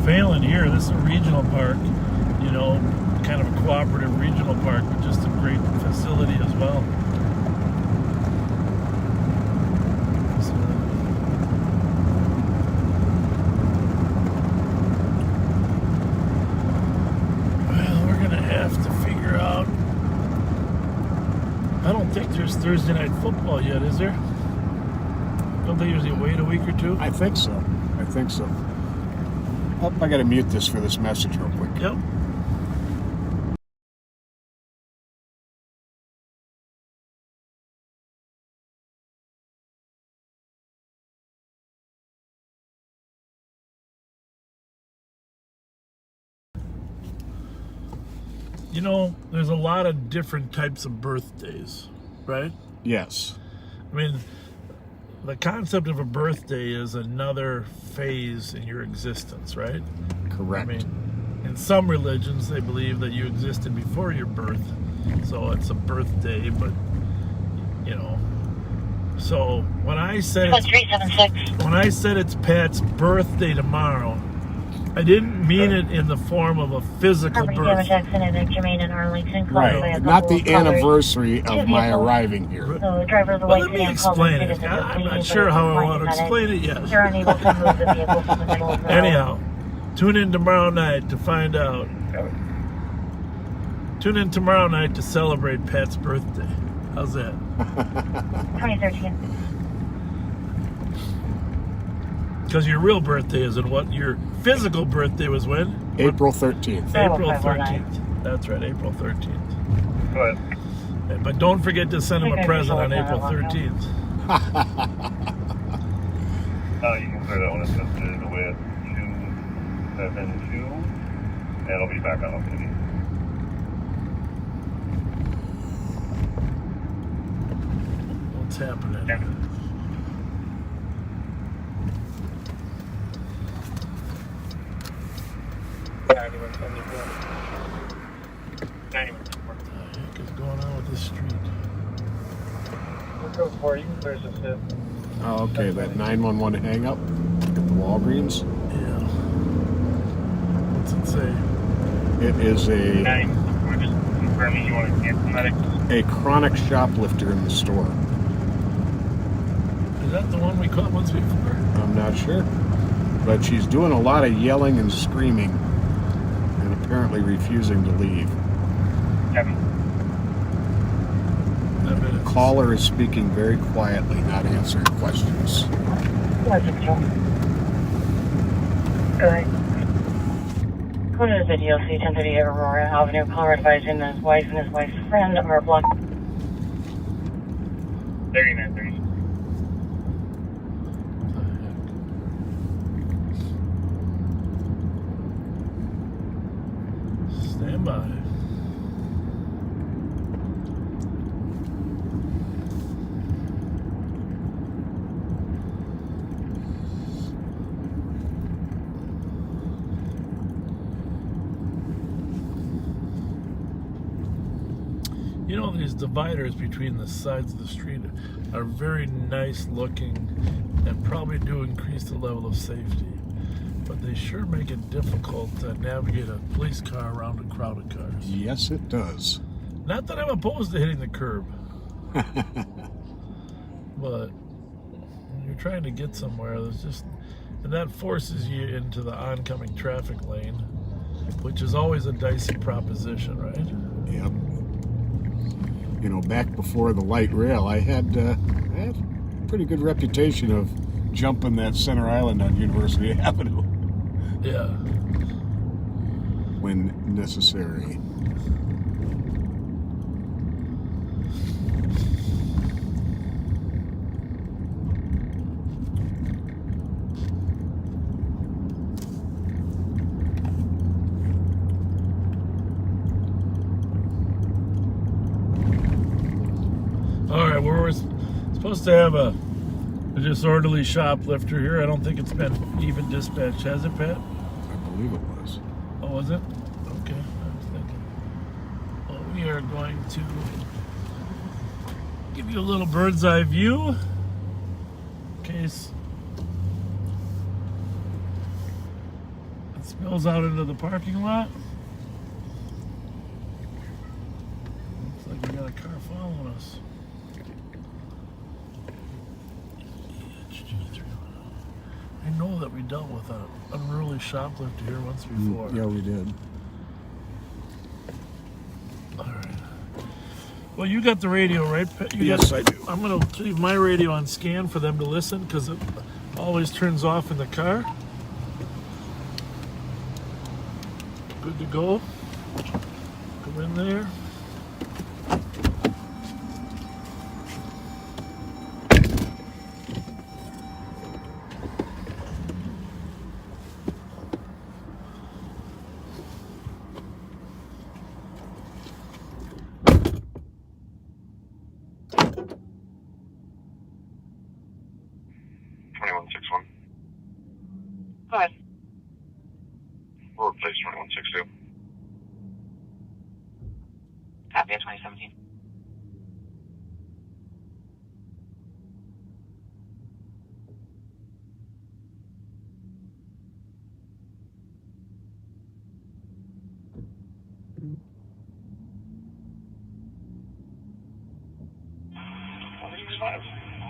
Failing here, this is a regional park, you know, kind of a cooperative regional park, but just a great facility as well. So, well, we're going to have to figure out. I don't think there's Thursday night football yet, is there? Don't they usually wait a week or two? I think so. Oh, I got to mute this for this message real quick. Yep. You know, there's a lot of different types of birthdays, right? Yes. I mean, the concept of a birthday is another phase in your existence, right? Correct. I mean, in some religions, they believe that you existed before your birth, so it's a birthday, but, you know. So when I said it's Pat's birthday tomorrow, I didn't mean it in the form of a physical birth. Right, not the anniversary of my arriving here. Well, let me explain it. I'm not sure how I want to explain it yet. Anyhow, tune in tomorrow night to find out. Tune in tomorrow night to celebrate Pat's birthday. How's that? 2013. Because your real birthday isn't what? Your physical birthday was when? April 13th. April 13th. That's right, April 13th. Go ahead. But don't forget to send him a present on April 13th. You can clear that one assisted with 272, and it'll be back on city. what's happening. What the heck is going on with this street? Go for you. There's a fifth. Oh, okay, that 911 hang up at the Walgreens. Yeah. What's it say? It is We're just confirming you want to cancel medics. a chronic shoplifter in the store. Is that the one we caught once before? I'm not sure. But she's doing a lot of yelling and screaming and apparently refusing to leave. The caller is speaking very quietly, not answering questions. Quoted as a DLC 1038 Aurora Avenue. Caller advising that his wife and his wife's friend are blocked. 3930. Stand by. You know, these dividers between the sides of the street are very nice looking and probably do increase the level of safety. But they sure make it difficult to navigate a police car around a crowd of cars. Yes, it does. Not that I'm opposed to hitting the curb. But when you're trying to get somewhere, there's just... And that forces you into the oncoming traffic lane, which is always a dicey proposition, right? Yep. You know, back before the light rail, I had a pretty good reputation of jumping that center island on University Avenue. Yeah. When necessary. All right, we're supposed to have a disorderly shoplifter here. I don't think it's been even dispatched, has it, Pat? I believe it was. Oh, was it? Okay, I was thinking. Well, we are going to give you a little bird's eye view in case it spills out into the parking lot. Looks like we got a car following us. I know that we dealt with an unruly shoplifter here once before. Yeah, we did. All right. Well, you got the radio, right? Yes, I do. I'm going to leave my radio on scan for them to listen because it always turns off in the car. Good to go. Go in there. Go ahead. We'll replace 2162. Copy of 2017.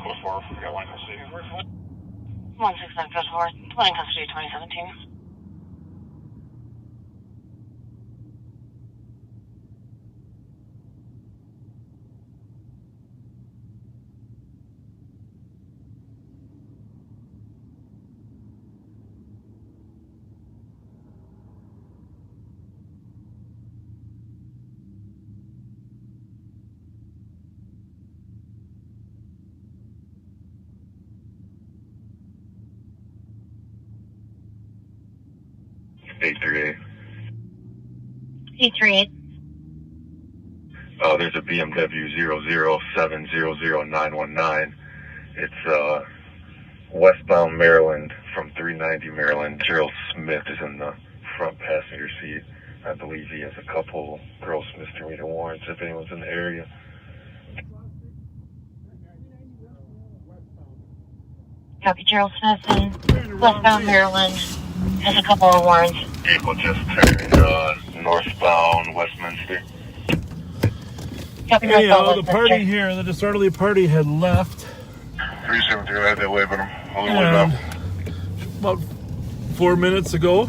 Close 4, we got line C. 16954, line custody 2017. E38. E38. There's a BMW 007000919. It's westbound Maryland from 390 Maryland. Gerald Smith is in the front passenger seat. I believe he has a couple gross misdemeanor warrants if anyone's in the area. Copy, Gerald Smith in westbound Maryland has a couple of warrants. Vehicle just turned northbound Westminster. Copy, Anyhow, the party here, the disorderly party had left. 370, I had that way, but I'm all the way down. About 4 minutes ago.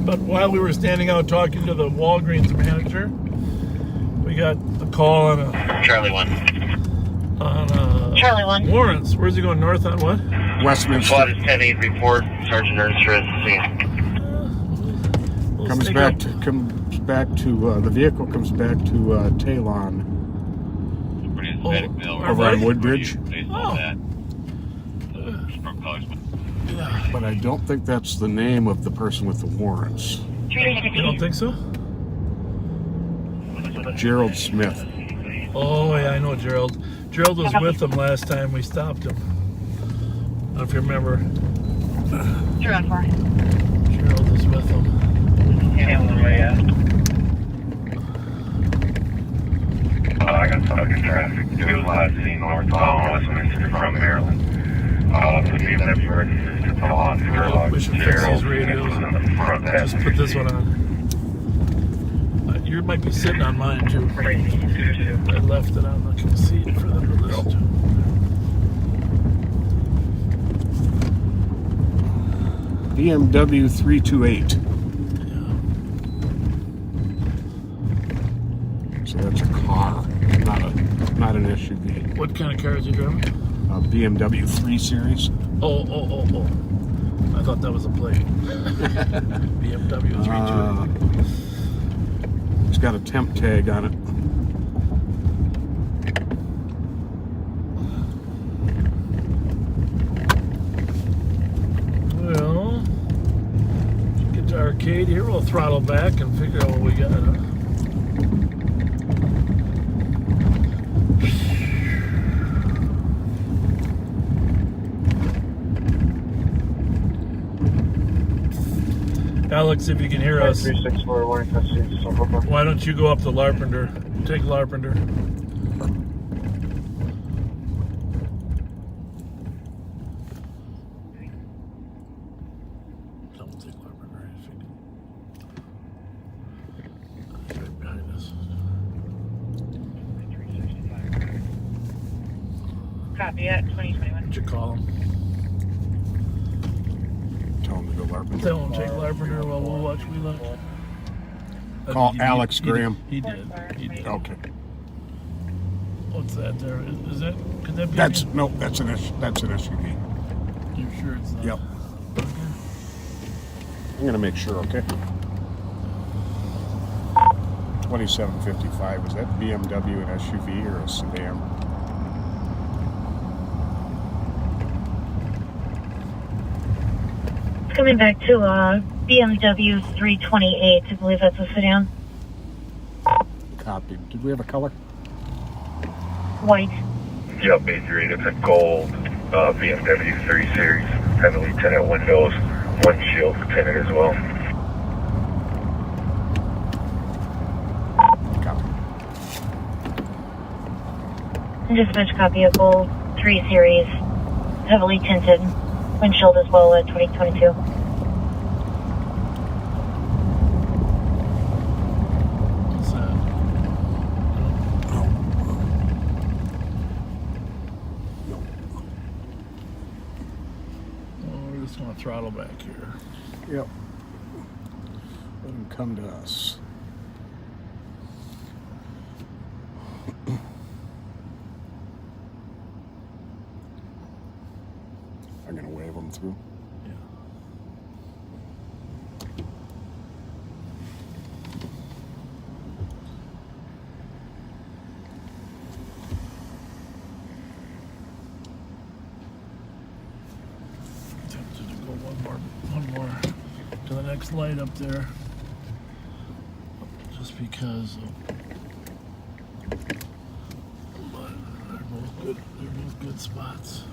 But while we were standing out talking to the Walgreens manager, we got a call on a Charlie 1. Charlie 1. Warrants. Where's he going? North on what? Westminster. Slot is 10-8 report. Sergeant Ernst is scene. Comes back to the vehicle comes back to Talon over on Woodbridge. Oh. But I don't think that's the name of the person with the warrants. You don't think so? Gerald Smith. Oh, yeah, I know Gerald. Gerald was with him last time we stopped him. I don't know if you remember. Gerald 4. Gerald was with him. I got stuck in traffic. It was last seen northbound Westminster from Maryland. The BMW registered to on We should fix these radios. Just put this one on. You might be sitting on mine too. I left it on the seat for them to listen to. BMW 328. So that's a car, not an SUV. What kind of car is he driving? A BMW 3 Series. Oh. I thought that was a plate. BMW 328. It's got a temp tag on it. Well, get to arcade here. We'll throttle back and figure out what we got. Huh? Alex, if you can hear us, 364 why don't you go up to Larpenter? Take Larpenter. Don't take Larpenter. It's right behind us. Copy at 2021. Did you call him? Tell him to go Larpenter. Tell him to take Larpenter while we'll watch We Luck. Call Alex Graham. He did. Okay. What's that there? Is that? Could that be? That's an SUV. You sure it's not? Yep. I'm gonna make sure. Okay. 2755. Was that BMW an SUV or a sedan? Coming back to BMW 328. I believe that's a sedan. Copy. Did we have a color? White. Yep, A3. It's a gold BMW 3 Series. Heavily tinted windows. Windshield tinted as well. Copy. Dispatch copy of gold 3 Series. Heavily tinted. Windshield as well at 2022. What's that? No. Oh, we're just going to throttle back here. Yep. Let him come to us. I'm going to wave him through. Yeah. Tempted to go one more to the next light up there. Just just because but they're both good spots.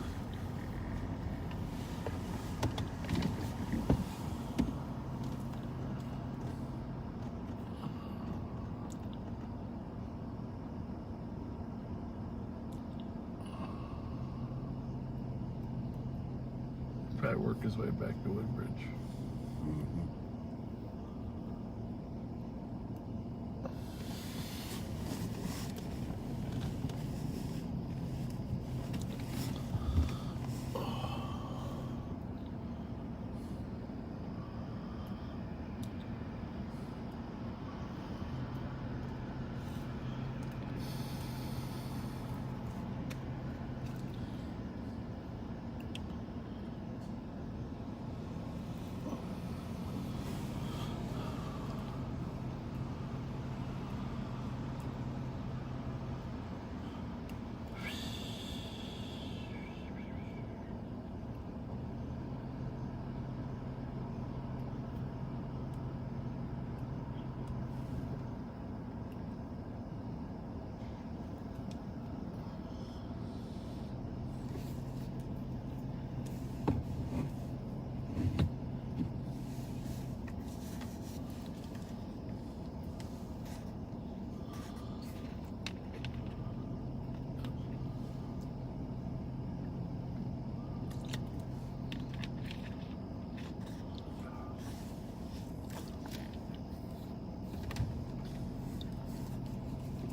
Probably work his way back to Woodbridge.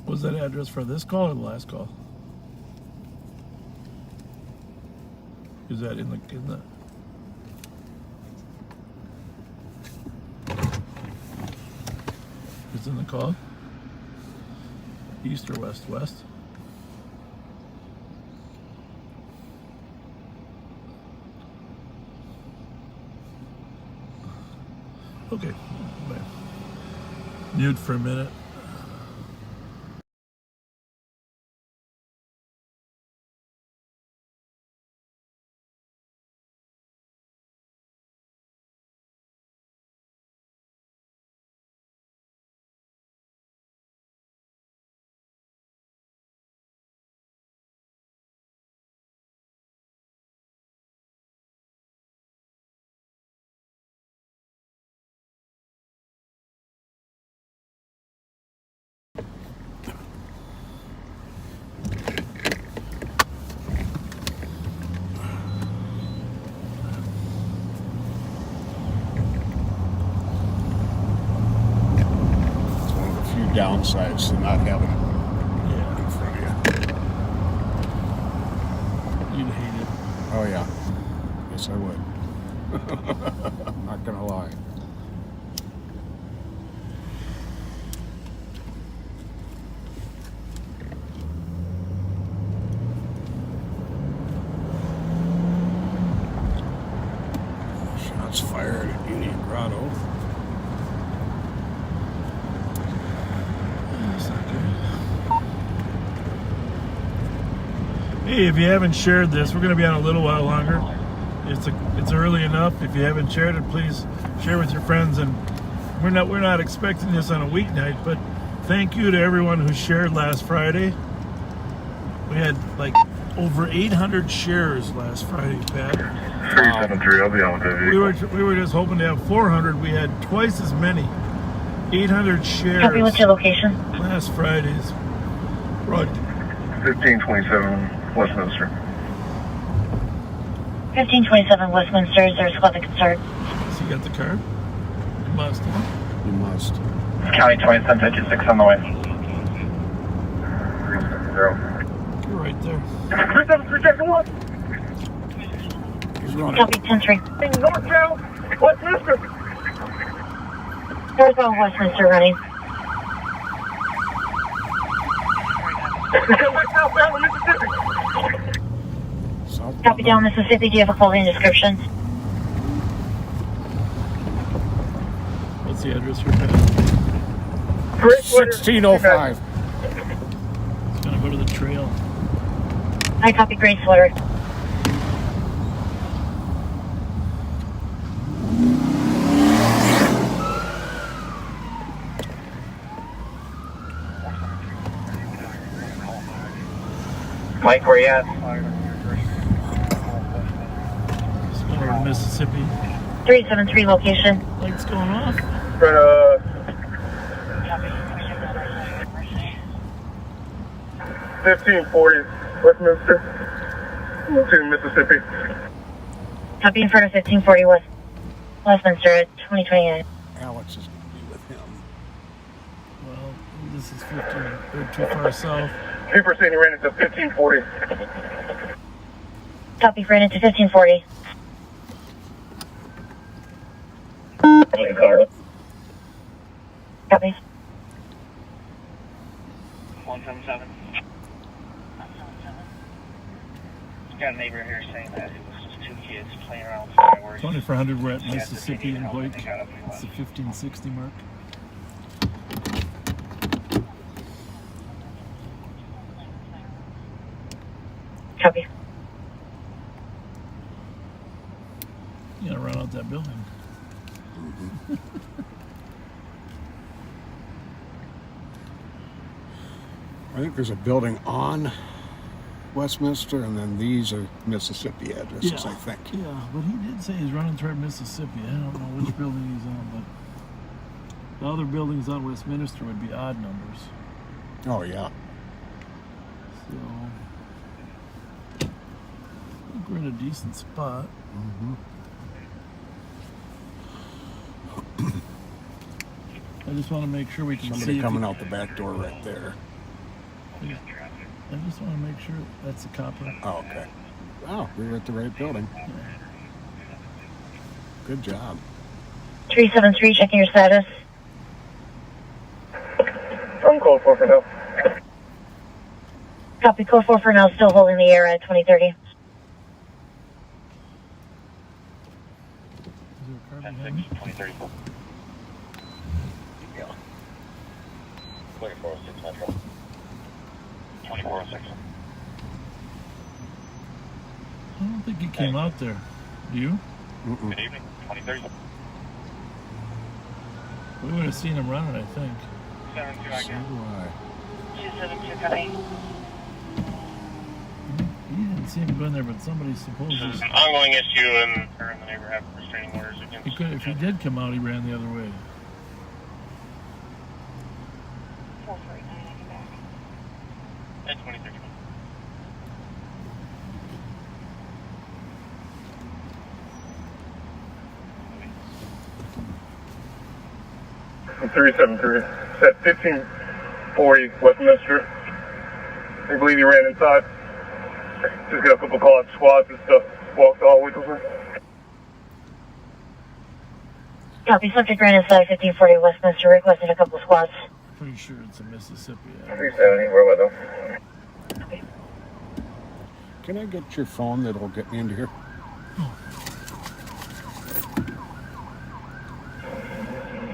Was that address for this call or the last call? Is that in the it's in the call? East or west? West? Okay. Mute for a minute. Downsides to not having it in front of you. You'd hate it. Oh yeah. Yes, I would. Not gonna lie. Shots fired at Union Grotto. Hey, if you haven't shared this, we're going to be on a little while longer. It's early enough. If you haven't shared it, please share with your friends. And we're not expecting this on a weeknight, but thank you to everyone who shared last Friday. We had like over 800 shares last Friday, Pat. 373, I'll be on with that. We were just hoping to have 400. We had twice as many. 800 shares. Copy, what's your location? Last Friday's. Right. 1527 Westminster. 1527 Westminster, is there a spot that can start? So you got the card? You must, huh? You must. County 2756 on the way. 370. You're right there. 373 He's running. Copy, 10-3. Northbound Westminster. Northbound Westminster running. Southbound Mississippi. Copy down Mississippi, do you have a clothing description? What's the address for Pat? 1605. It's gonna go to the trail. I copy, gray sweater. Mike, where you at? Just going over to Mississippi. 373 location. Lights going off. 1540 Westminster to Mississippi. Copy in front of 1540 Westminster at 2029. Alex is going to be with him. Well, this is 15. They're too far south. 3% you ran into 1540. Copy, ran into 1540. Copy. 177. Got a neighbor here saying that it was just 2 kids playing around with fireworks. 2400, we're at Mississippi and Blake. It's the 1560 mark. Copy. You gotta run out that building. I think there's a building on Westminster, and then these are Mississippi addresses, I think. Yeah, but he did say he's running toward Mississippi. I don't know which building he's on, but the other buildings on Westminster would be odd numbers. Oh, yeah. So, I think we're in a decent spot. I just want to make sure we can Somebody see. coming out the back door right there. I just want to make sure that's the copper. Oh, okay. Wow, we were at the right building. Yeah. Good job. 373, checking your status. I'm code 4 for now. Copy, code 4 for now, still holding the air at 2030. Is there a car behind me? 2030. Yeah. 2406 Metro. 2406. I don't think he came out there. Do you? Good evening. 2030. We would have seen him running, I think. 72 So do I. 272, copy. He didn't see him go in there, but somebody supposes This is an ongoing issue, and her and the neighbor have restraining orders against. he could. If he did come out, he ran the other way. 449, I can back. At 2030. I'm 373. It's at 1540 Westminster. I believe he ran inside. Just got a couple call-out squads and stuff. Walked all the way through. Copy, subject ran inside 1540 Westminster, requested a couple squads. Pretty sure it's a Mississippi. 370, where was I? Can I get your phone that'll get me into here?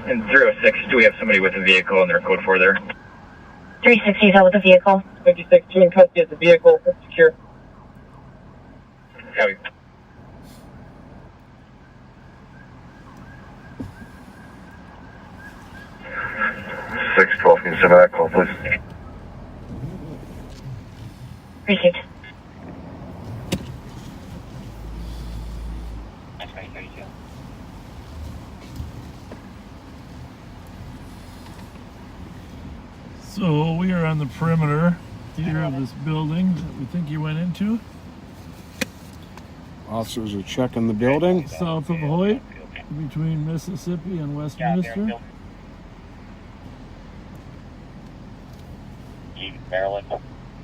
And 06, do we have somebody with a vehicle and their code 4 there? 360 is out with the vehicle. 56, two in custody of the vehicle, secure. Copy. Six 12, can you send me that call, please? Received. So we are on the perimeter here of this building that we think you went into. Officers are checking the building. South of Hoyt, between Mississippi and Westminster. Maryland,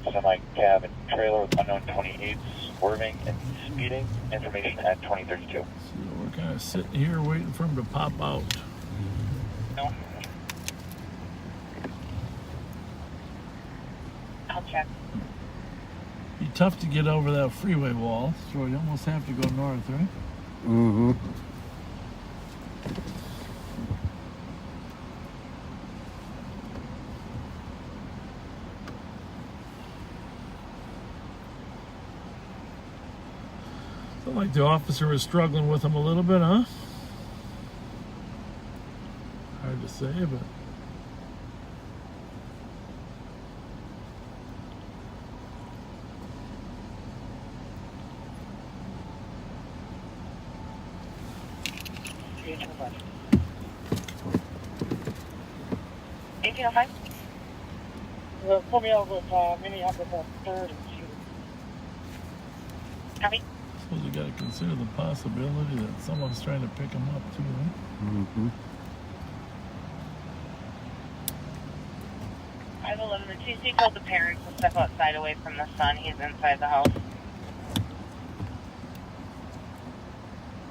semi-cab and trailer with unknown 28s, swerving and speeding. Information at 2032. So we're kind of sitting here waiting for him to pop out. No. I'll check. Be tough to get over that freeway wall, so you almost have to go north, right? Mm-hmm. Felt like the officer was struggling with him a little bit, huh? Hard to say, but 1905. Pull me out with Minneapolis on 3rd and 2. Copy. Suppose we got to consider the possibility that someone's trying to pick him up too. Mm-hmm. 511 and Tuesday told the parents to step outside away from the son. He's inside the house.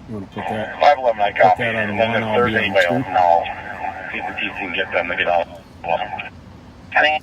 You want to put that? 511, I copy. that on And then one, the I'll third be on email, two. and I'll see if you can get them to get out. Coming.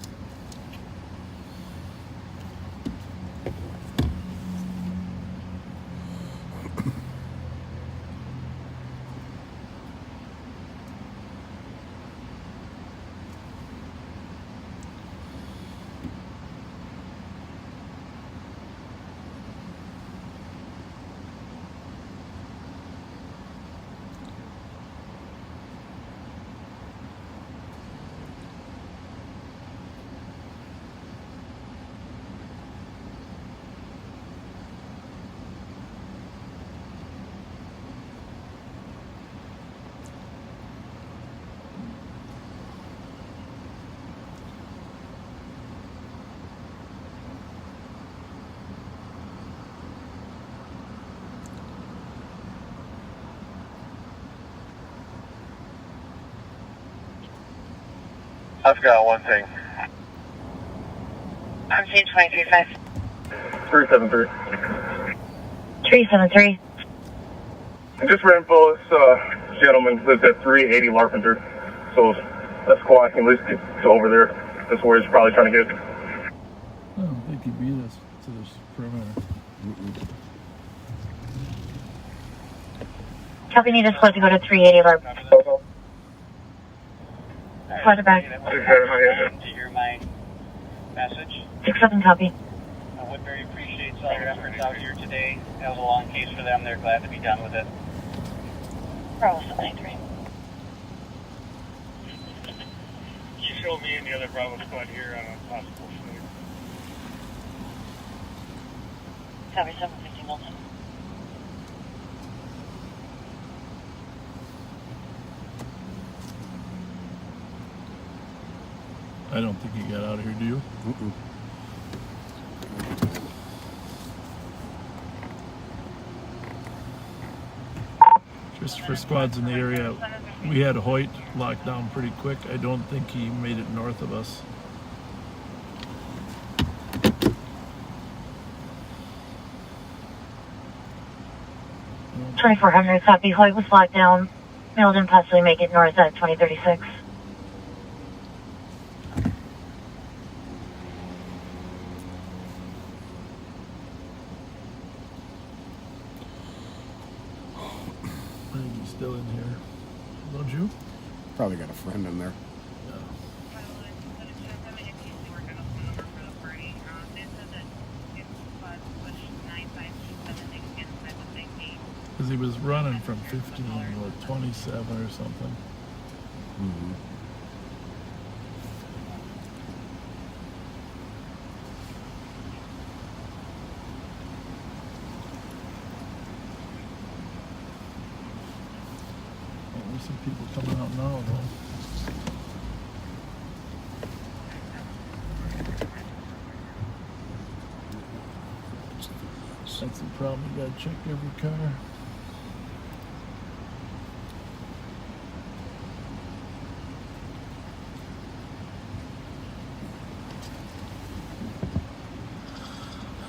I forgot one thing. I'm seeing 235. 373. 373. Just ran info, this gentleman lives at 380 Larpenter. So that's cool. I can at least get over there. That's where he's probably trying to get. I don't think he beat us to this perimeter. Copy, need a split to go to 380 Larp. Fletcher back. To hear my message. 67 copy. Woodbury appreciates all your efforts out here today. That was a long case for them. They're glad to be done with it. Bravo 793. You showed me and the other Bravo squad here on a possible shoot. Copy 750 Milton. I don't think he got out of here, do you? Just for squads in the area, we had Hoyt locked down pretty quick. I don't think he made it north of us. Mm. 2400 copy. Hoyt was locked down. Mill didn't possibly make it north at 2036. I think he's still in here. Don't you? Probably got a friend in there. Because he was running from 15 or 27 or something. Mm-hmm. There's some people coming out now, though. That's the problem. You gotta check every car.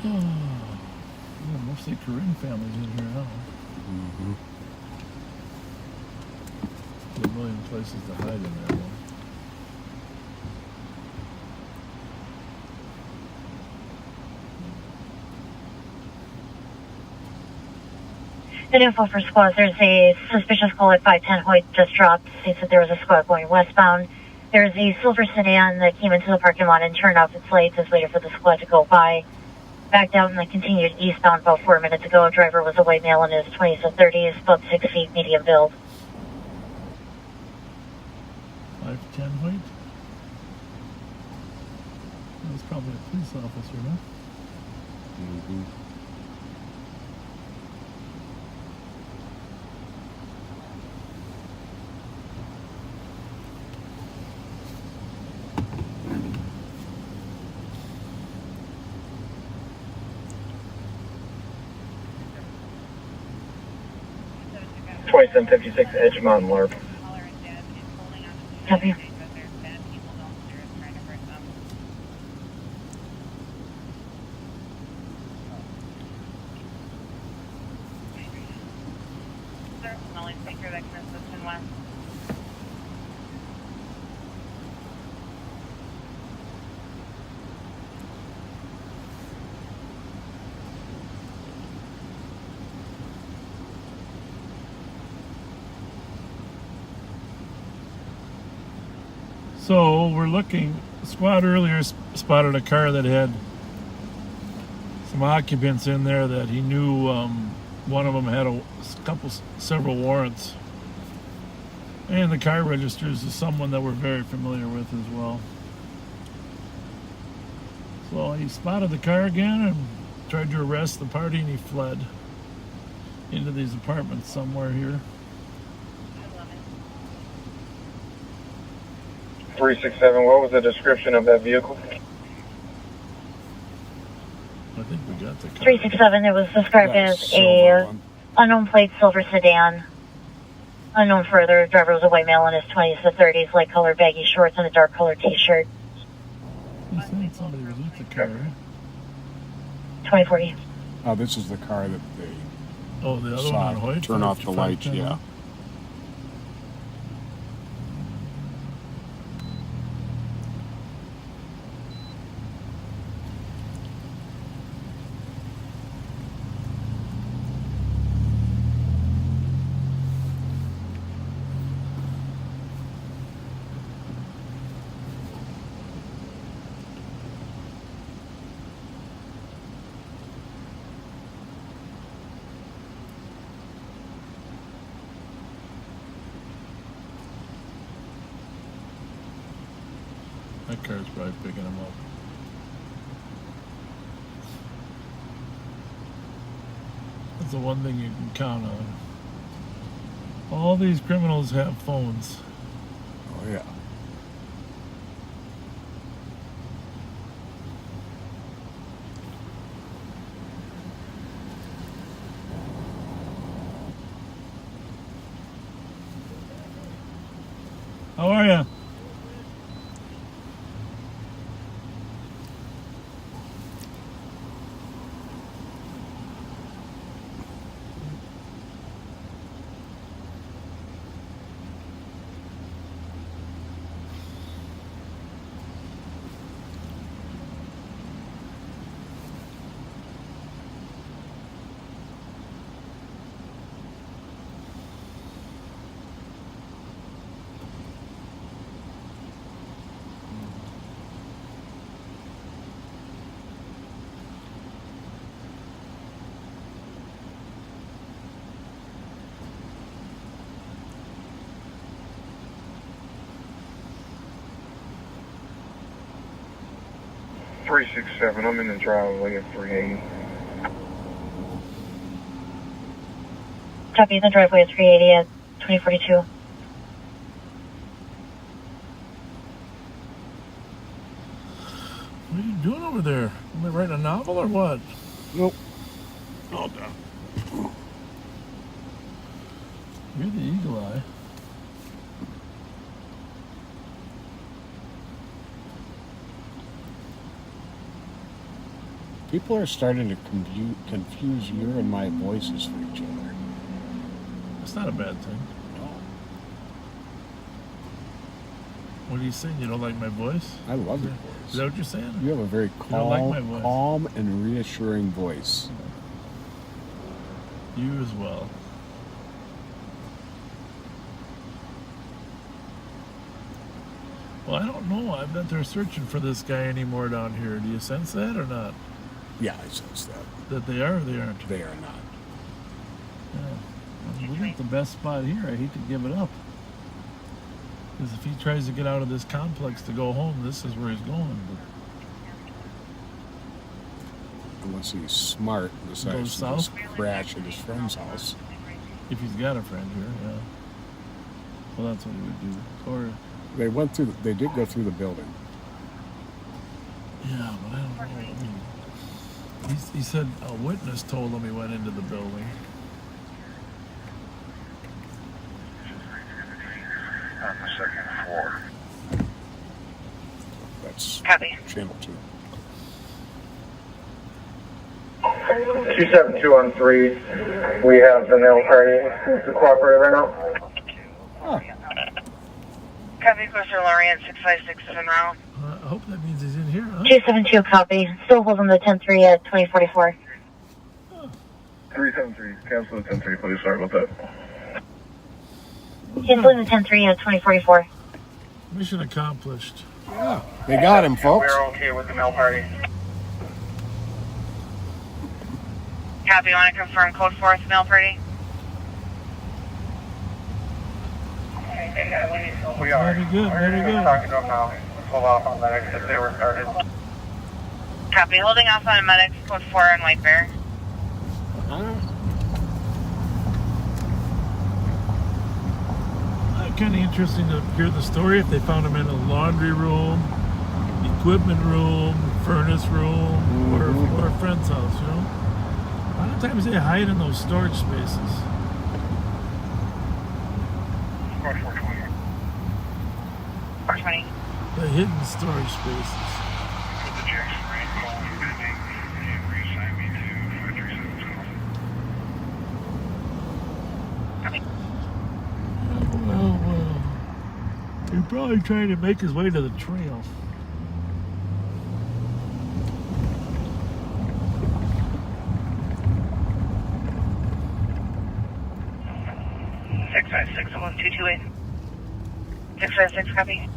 Yeah, mostly Korean families in here now. Mm-hmm. There's a million places to hide in that one. Good info for squads. There's a suspicious call at 510 Hoyt just dropped. States that there was a squad going westbound. There's a silver sedan that came into the parking lot and turned off its lights as waited for the squad to go by. Backed out and then continued eastbound about 4 minutes ago. Driver was a white male in his 20s to 30s, about 6 feet, medium build. 510 Hoyt? That's probably a police officer, huh? Mm-hmm. 2756 Edgemont LARP. Copy. So we're looking. Squad earlier spotted a car that had some occupants in there that he knew. One of them had several warrants, and the car registers is someone that we're very familiar with as well. So he spotted the car again and tried to arrest the party, and he fled into these apartments somewhere here. 367, what was the description of that vehicle? I think we got the car. 367, it was described as a unknown plate silver sedan. Unknown further, driver was a white male in his 20s to 30s, light colored baggy shorts and a dark colored t-shirt. You said somebody was with the car, right? 2040. Oh, this is the car that they the other saw. one on Hoyt? Turn off the lights, yeah. That car's probably picking him up. That's the one thing you can count on. All these criminals have phones. Oh, yeah. How are you? .367, I'm in the driveway at 380. Copy, the driveway at 380 at 2042. What are you doing over there? Am I writing a novel or what? Nope. All done. You're the eagle eye. People are starting to confuse your and my voices for each other. That's not a bad thing. No. What are you saying? You don't like my voice? I love your Is voice. that what you're saying? You have a very You don't like my calm, voice. calm and reassuring voice. You as well. Well, I don't know. I bet they're searching for this guy anymore down here. Do you sense that or not? Yeah, I sense that. That they are or they aren't? They are not. Yeah. We got the best spot here. I hate to give it up. Because if he tries to get out of this complex to go home, this is where he's going. But Unless he's smart and decides to just crash at his friend's house. if he's got a friend here, yeah. Well, that's what he would do. Or They did go through the building. yeah, but I don't know. I mean, he said a witness told him he went into the building. 4. That's Copy. channel 2. 272 on 3. We have the nail party to cooperate right now. Copy, Coaster Lorient 656 is en route. I hope that means he's in here, huh? 272, copy. Still holding the 10-3 at 2044. 373, cancel the 10-3, please. Sorry about that. Canceling the 10-3 at 2044. Mission accomplished. Yeah, they got him, folks. We're okay with the nail party. Copy, want to confirm code 4 mail party? We are. Very good, very good. Talking to them now. Hold off on medics if they were started. Copy, holding off on medics, code 4 on White Bear. Kind of interesting to hear the story. If they found him in a laundry room, equipment room, furnace room, or a friend's house, you know. A lot of times they hide in those storage spaces. Squad 420. 420. The hidden storage spaces. The Jackson rain call is pending and reassign me to 5372. Well. He's probably trying to make his way to the trail. Six 228. 656, copy.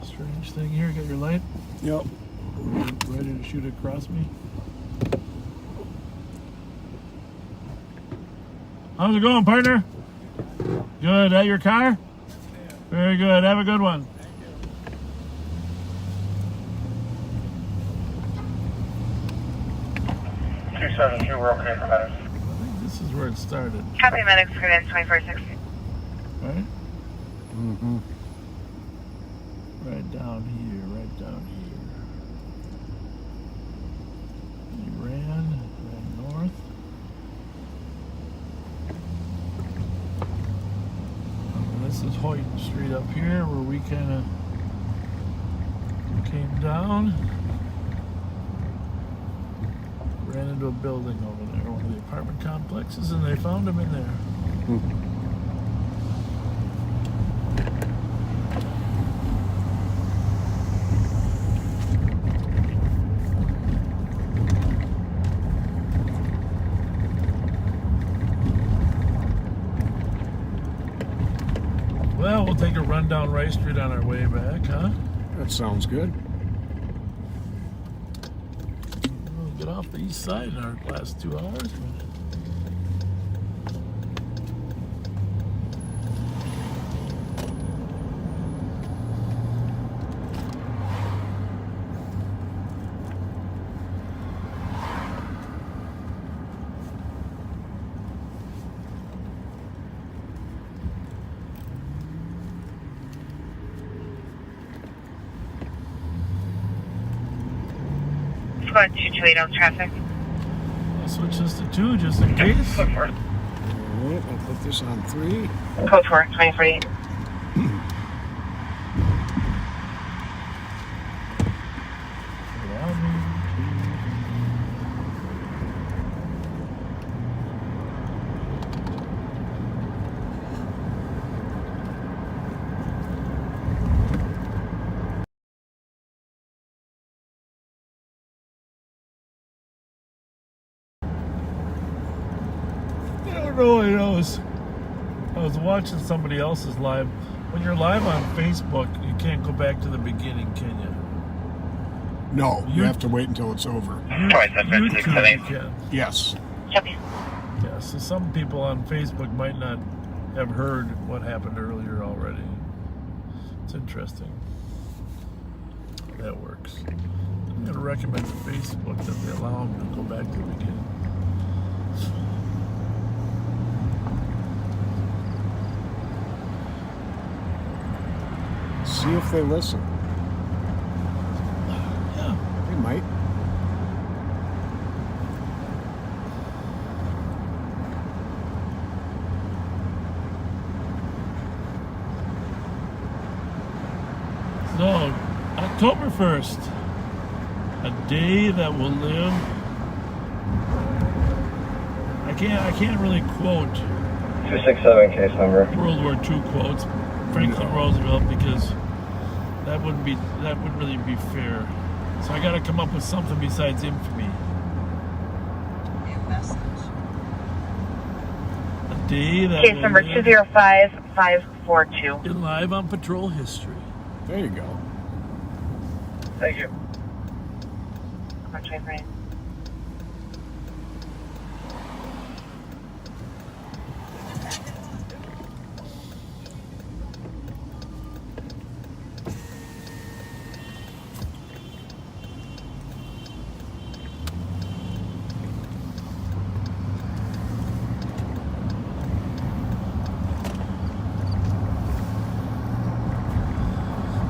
Strange thing here. Got your light? Yep. Ready to shoot across me? How's it going, partner? Good. At your car? Very good. Have a good one. 272, we're okay for medics. I think this is where it started. Copy, medics, credit 2460. Right? Mm-hmm. Right down here. Right down here. He ran north. And this is Hoyt Street up here where we kind of came down. Ran into a building over there, one of the apartment complexes, and they found him in there. Well, we'll take a run down Rice Street on our way back, huh? That sounds good. We'll get off the east side in our last 2 hours. Squad 228 on traffic. I'll switch this to 2 just in case. All right, I'll put this on 3. Code 4, 2048. I was watching somebody else's live. When you're live on Facebook, you can't go back to the beginning, can you? No, you have to wait until it's over. YouTube, you can. Yes. Yeah, so some people on Facebook might not have heard what happened earlier already. It's interesting. That works. I'm going to recommend to Facebook that they allow them to go back to the beginning. See if they listen. Yeah. They might. So, October 1st, a day that will live. I can't really quote 267 case number. World War II quotes, Franklin Roosevelt, because that wouldn't really be fair. So I got to come up with something besides infamy. New message. A day that Case will number live 205542. in Live on Patrol history. There you go. Thank you. I'm going to try for you.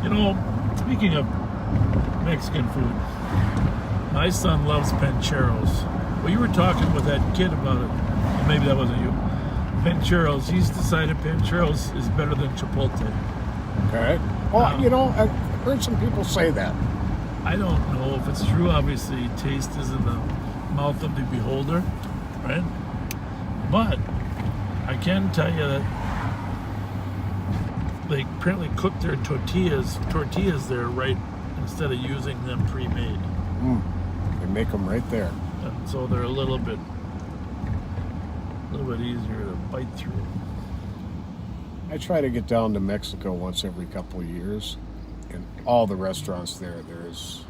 You know, speaking of Mexican food, my son loves pancheros. Well, you were talking with that kid about it. Well, maybe that wasn't you. Pancheros. He's decided pancheros is better than chipotle. Okay. Well, you know, I've heard some people say that. I don't know if it's true. Obviously, taste is in the mouth of the beholder, right? But I can tell you that they apparently cook their tortillas there right instead of using them pre-made. They make them right there. And so they're a little bit easier to bite through. I try to get down to Mexico once every couple of years, and all the restaurants there's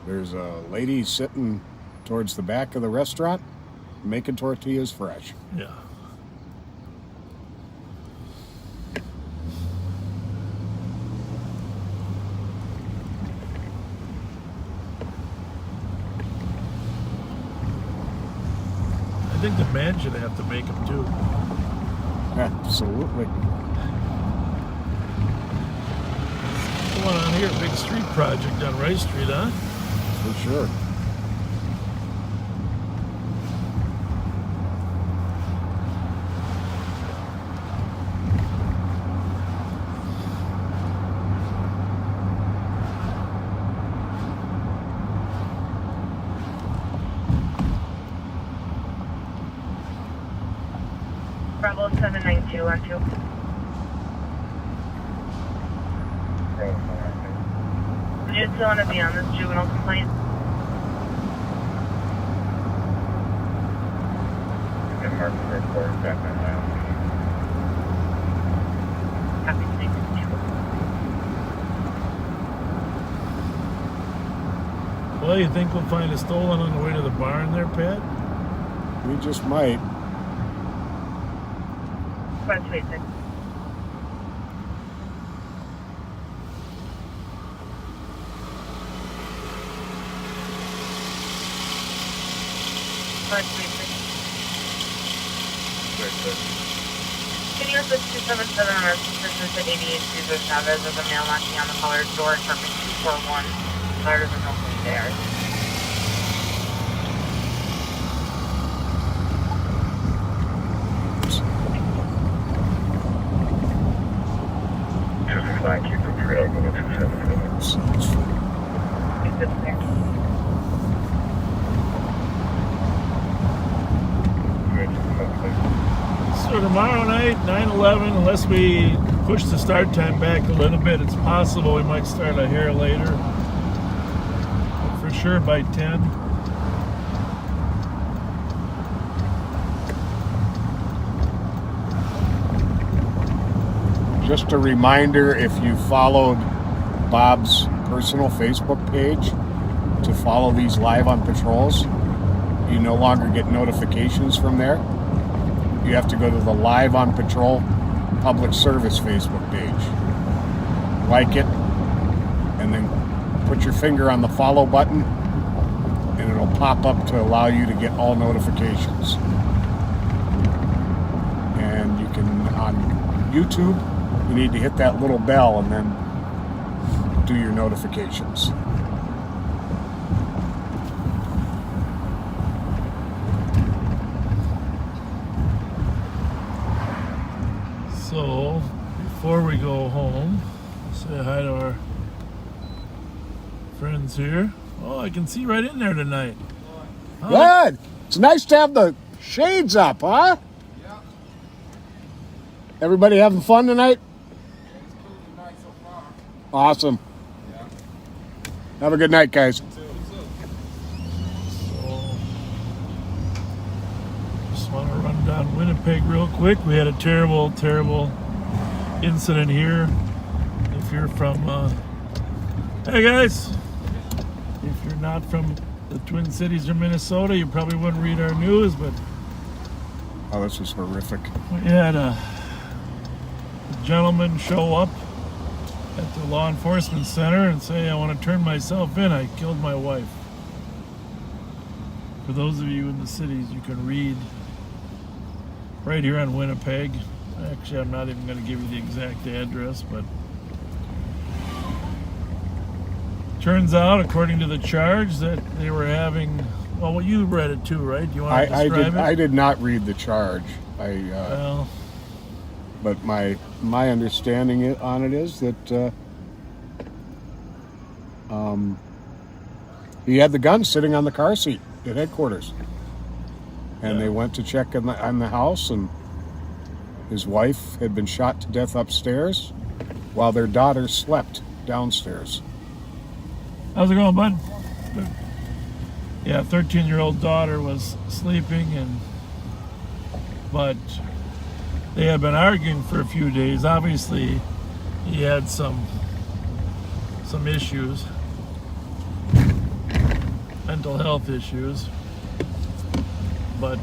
a lady sitting towards the back of the restaurant making tortillas fresh. Yeah. I think the man should have to make them too. Absolutely. Going on here, big street project on Rice Street, huh? For sure. Bravo 79212. Would you still want to be on this juvenile complaint? And mark the report back on my own. Happy to make this Well, you think we'll find a stolen on the way to the barn there, Pat? We just might. Quest 26. Can you assist 277 on our assistance at 88 Cesar Chavez as a male knocking on the caller's door, carpet 241. Caller doesn't know who they are. Thank you for trail number 277. So tomorrow night, 9/11, unless we push the start time back a little bit, it's possible we might start a hair later. But for sure by 10. Just a reminder, if you followed Bob's personal Facebook page to follow these live on patrols, you no longer get notifications from there. You have to go to the Live on Patrol Public Service Facebook page, like it, and then put your finger on the follow button, and it'll pop up to allow you to get all notifications. And you can, on YouTube, you need to hit that little bell and then do your notifications. So, before we go home, say hi to our friends here. Oh, I can see right in there tonight. Good. It's nice to have the shades up, huh? Yeah. Everybody having fun tonight? It's cool tonight so far. Awesome. Yeah. Have a good night, guys. So, just want to run down Winnipeg real quick. We had a terrible, terrible incident here. If you're from, hey guys, if you're not from the Twin Cities or Minnesota, you probably wouldn't read our news, but Oh, this is horrific. we had a gentleman show up at the law enforcement center and say, I want to turn myself in. I killed my wife. For those of you in the cities, you can read right here on Winnipeg. Actually, I'm not even going to give you the exact address, but turns out, according to the charge, that they were having, well, you read it too, right? Do you want to describe it? I did not read the charge. Well, but my understanding on it is that he had the gun sitting on the car seat at headquarters, and they went to check on the house, and his wife had been shot to death upstairs while their daughter slept downstairs. how's it going, bud? Good. Yeah, 13-year-old daughter was sleeping, but they had been arguing for a few days. Obviously, he had some issues, mental health issues, but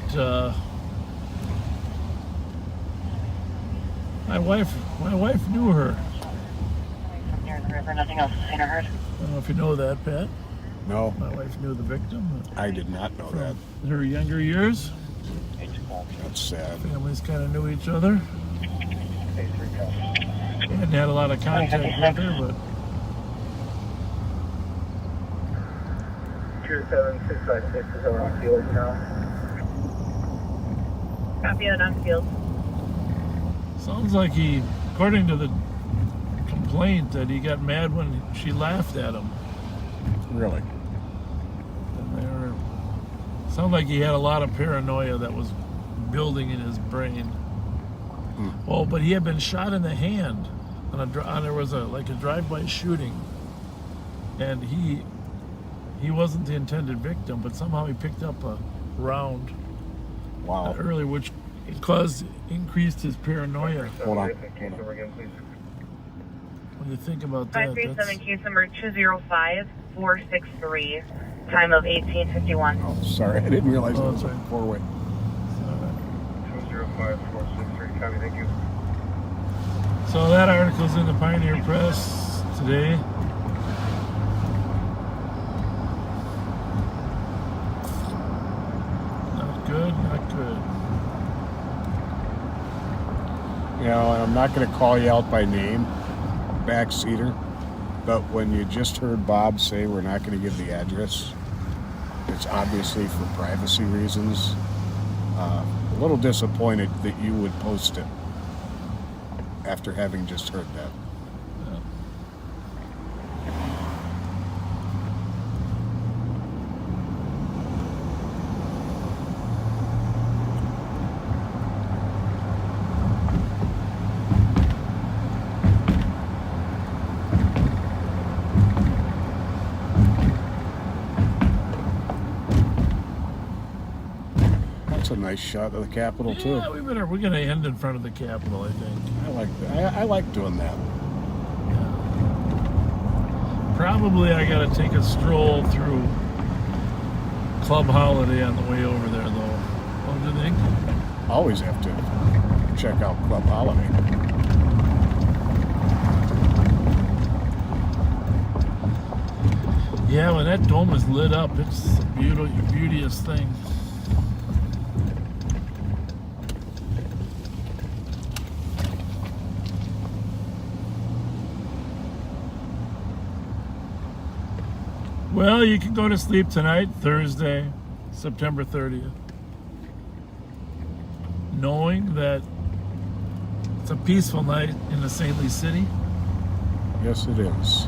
my wife knew her. Near the river, nothing else seen or heard. I don't know if you know that, Pat. No. My wife knew the victim. I did not know that. In her younger years. That's sad. Families kind of knew each other. And had a lot of contact with her, but 27656 is over on field now. Copy that on field. sounds like he, according to the complaint, that he got mad when she laughed at him. Really? And sounded like he had a lot of paranoia that was building in his brain. Well, but he had been shot in the hand there was a drive-by shooting, and he wasn't the intended victim, but somehow he picked up a round. Wow. Earlier, which increased his paranoia. Hold on. When you think about that, 537 case number 205463, time of 1851. Oh, sorry, I didn't realize it was a four-way. 205463, copy, thank you. So that article's in the Pioneer Press today. Not good, not good. You know, and I'm not going to call you out by name, backseater, but when you just heard Bob say we're not going to give the address, it's obviously for privacy reasons. A little disappointed that you would post it after having just heard that. That's a nice shot of the Capitol too. Yeah, we're going to end in front of the Capitol, I think. I like that. I like doing that. Probably I got to take a stroll through Club Holiday on the way over there, though. What do you think? Always have to check out Club Holiday. Yeah, when that dome is lit up, it's a beauteous thing. Well, you can go to sleep tonight, Thursday, September 30th, knowing that it's a peaceful night in the saintly city. Yes, it is.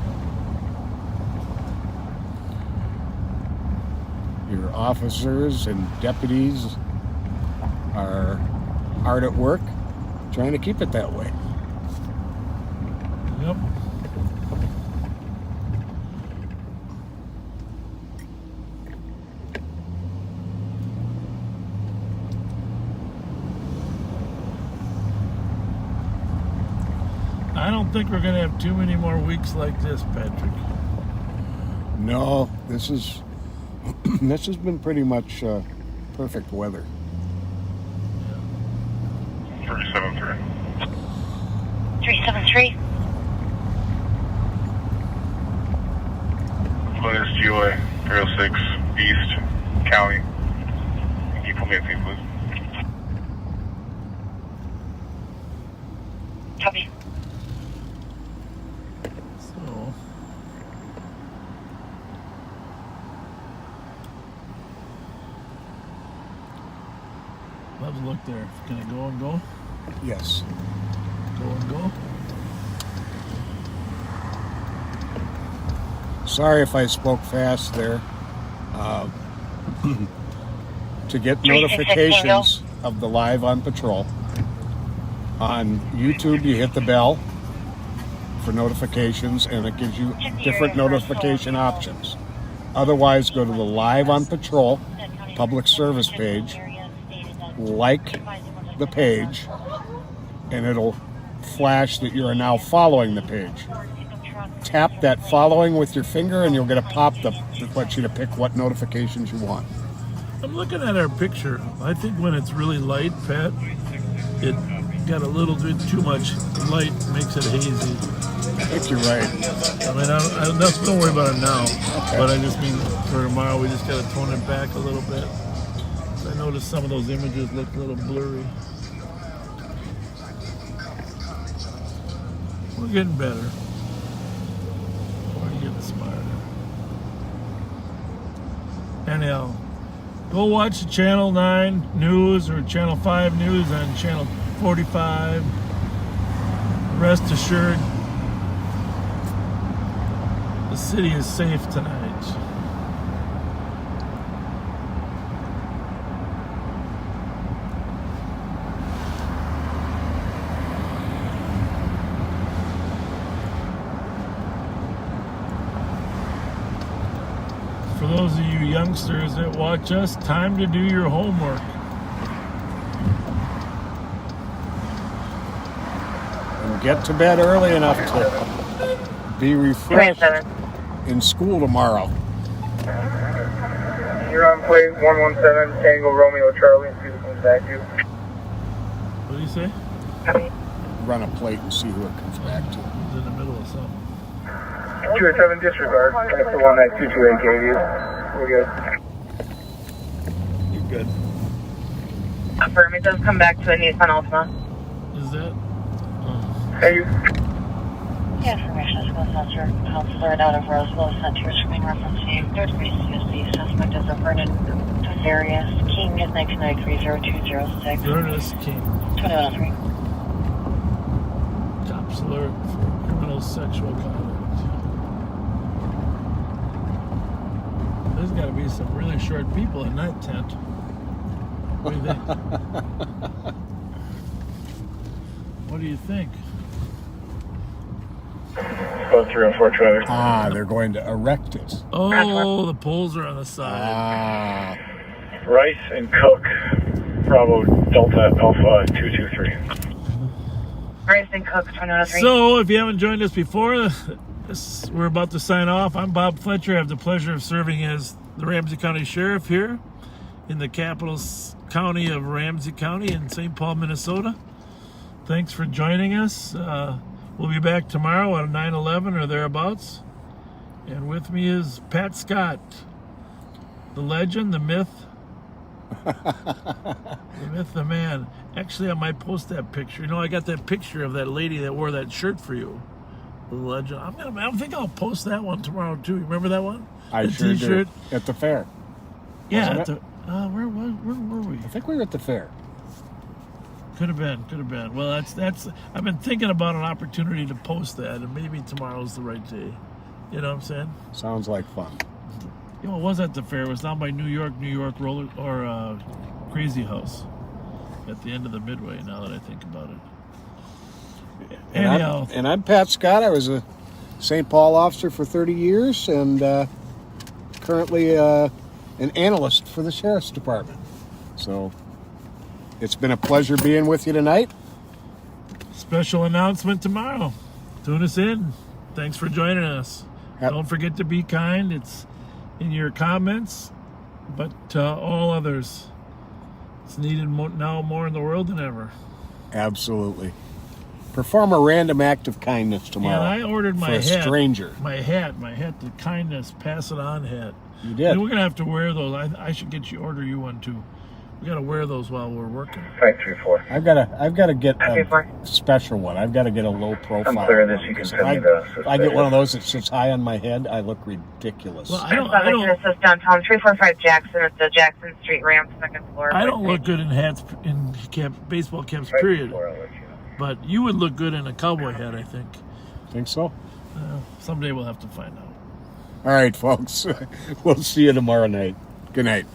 Your officers and deputies are hard at work trying to keep it that way. Yep. I don't think we're going to have too many more weeks like this, Patrick. No, this has been pretty much perfect weather. 373. 373. Fletcher's GOA, 306 East County. Can you put me at scene, please? Copy. So, let's look there. Can I go and go? Yes. Go and go. Sorry if I spoke fast there. To get notifications of the Live on Patrol, on YouTube you hit the bell for notifications and it gives you different notification options. Otherwise, go to the Live on Patrol public service page, like the page, and it'll flash that you are now following the page. Tap that following with your finger and you'll get a pop that lets you to pick what notifications you want. I'm looking at our picture. I think when it's really light, Pat, it got a little bit too much light, makes it hazy. I think you're right. I mean, don't worry about it now. Okay. But I just mean for tomorrow, we just got to tone it back a little bit. I noticed some of those images look a little blurry. We're getting better. We're getting smarter. Anyhow, go watch Channel 9 News or Channel 5 News on Channel 45. Rest assured, the city is safe tonight. For those of you youngsters that watch us, time to do your homework. And get to bed early enough to be refreshed in school tomorrow. You're on plate 117, Tango Romeo Charlie, and see who comes back to you. What do you say? Run a plate and see who it comes back to. He's in the middle of something. 207 disregard. That's the one that 228 gave you. We're good. You're good. Affirm, it does come back to a Nissan Altima. Is that? Hey, you. Yeah, information is going to your counselor out of Roseville sent to your screen referencing 3rd degree CSD. Suspect is a Vernon Various King at 1993-0206. Ernest King. 2103. Cops alert for criminal sexual conduct. There's got to be some really short people in that tent. What do you think? What do you think? Go 304 trailer. Ah, they're going to erect it. Oh, the poles are on the side. Ah. Rice and Cook, Bravo Delta Alpha 223. Rice and Cook, 2103. So, if you haven't joined us before, we're about to sign off. I'm Bob Fletcher. I have the pleasure of serving as the Ramsey County Sheriff here in the capital county of Ramsey County in St. Paul, Minnesota. Thanks for joining us. We'll be back tomorrow at 9/11 or thereabouts. And with me is Pat Scott, the legend, the myth. The myth, the man. Actually, I might post that picture. You know, I got that picture of that lady that wore that shirt for you. The legend. I think I'll post that one tomorrow, too. You remember that one? I the sure T-shirt? do. At the fair. Yeah. At the, where were we? I think we were at the fair. Could have been. Well, that's. I've been thinking about an opportunity to post that, and maybe tomorrow's the right day. You know what I'm saying? Sounds like fun. You know, it was at the fair. It was down by New York roller or Crazy House at the end of the Midway. Now that I think about it. And I'm Pat Scott. I was a St. Paul officer for 30 years and currently an analyst for the Sheriff's Department. So it's been a pleasure being with you tonight. Special announcement tomorrow. Tune us in. Thanks for joining us. Don't forget to be kind. It's in your comments, but all others. It's needed now more in the world than ever. Absolutely. Perform a random act of kindness tomorrow. Yeah, I ordered my for a stranger. My hat, the kindness, pass it on hat. You did. And we're gonna have to wear those. I should order you one too. We gotta wear those while we're working. 534. I've got to get a special one. I've got to get a low profile. I'm clear this. You can send me the. If I get one of those that sits high on my head, I look ridiculous. Well, I don't. This is downtown 345 Jackson at the Jackson Street ramp, second floor. I don't look good in hats, in baseball caps, period. But you would look good in a cowboy hat, I think. Think so? Someday we'll have to find out. All right, folks. We'll see you tomorrow night. Good night.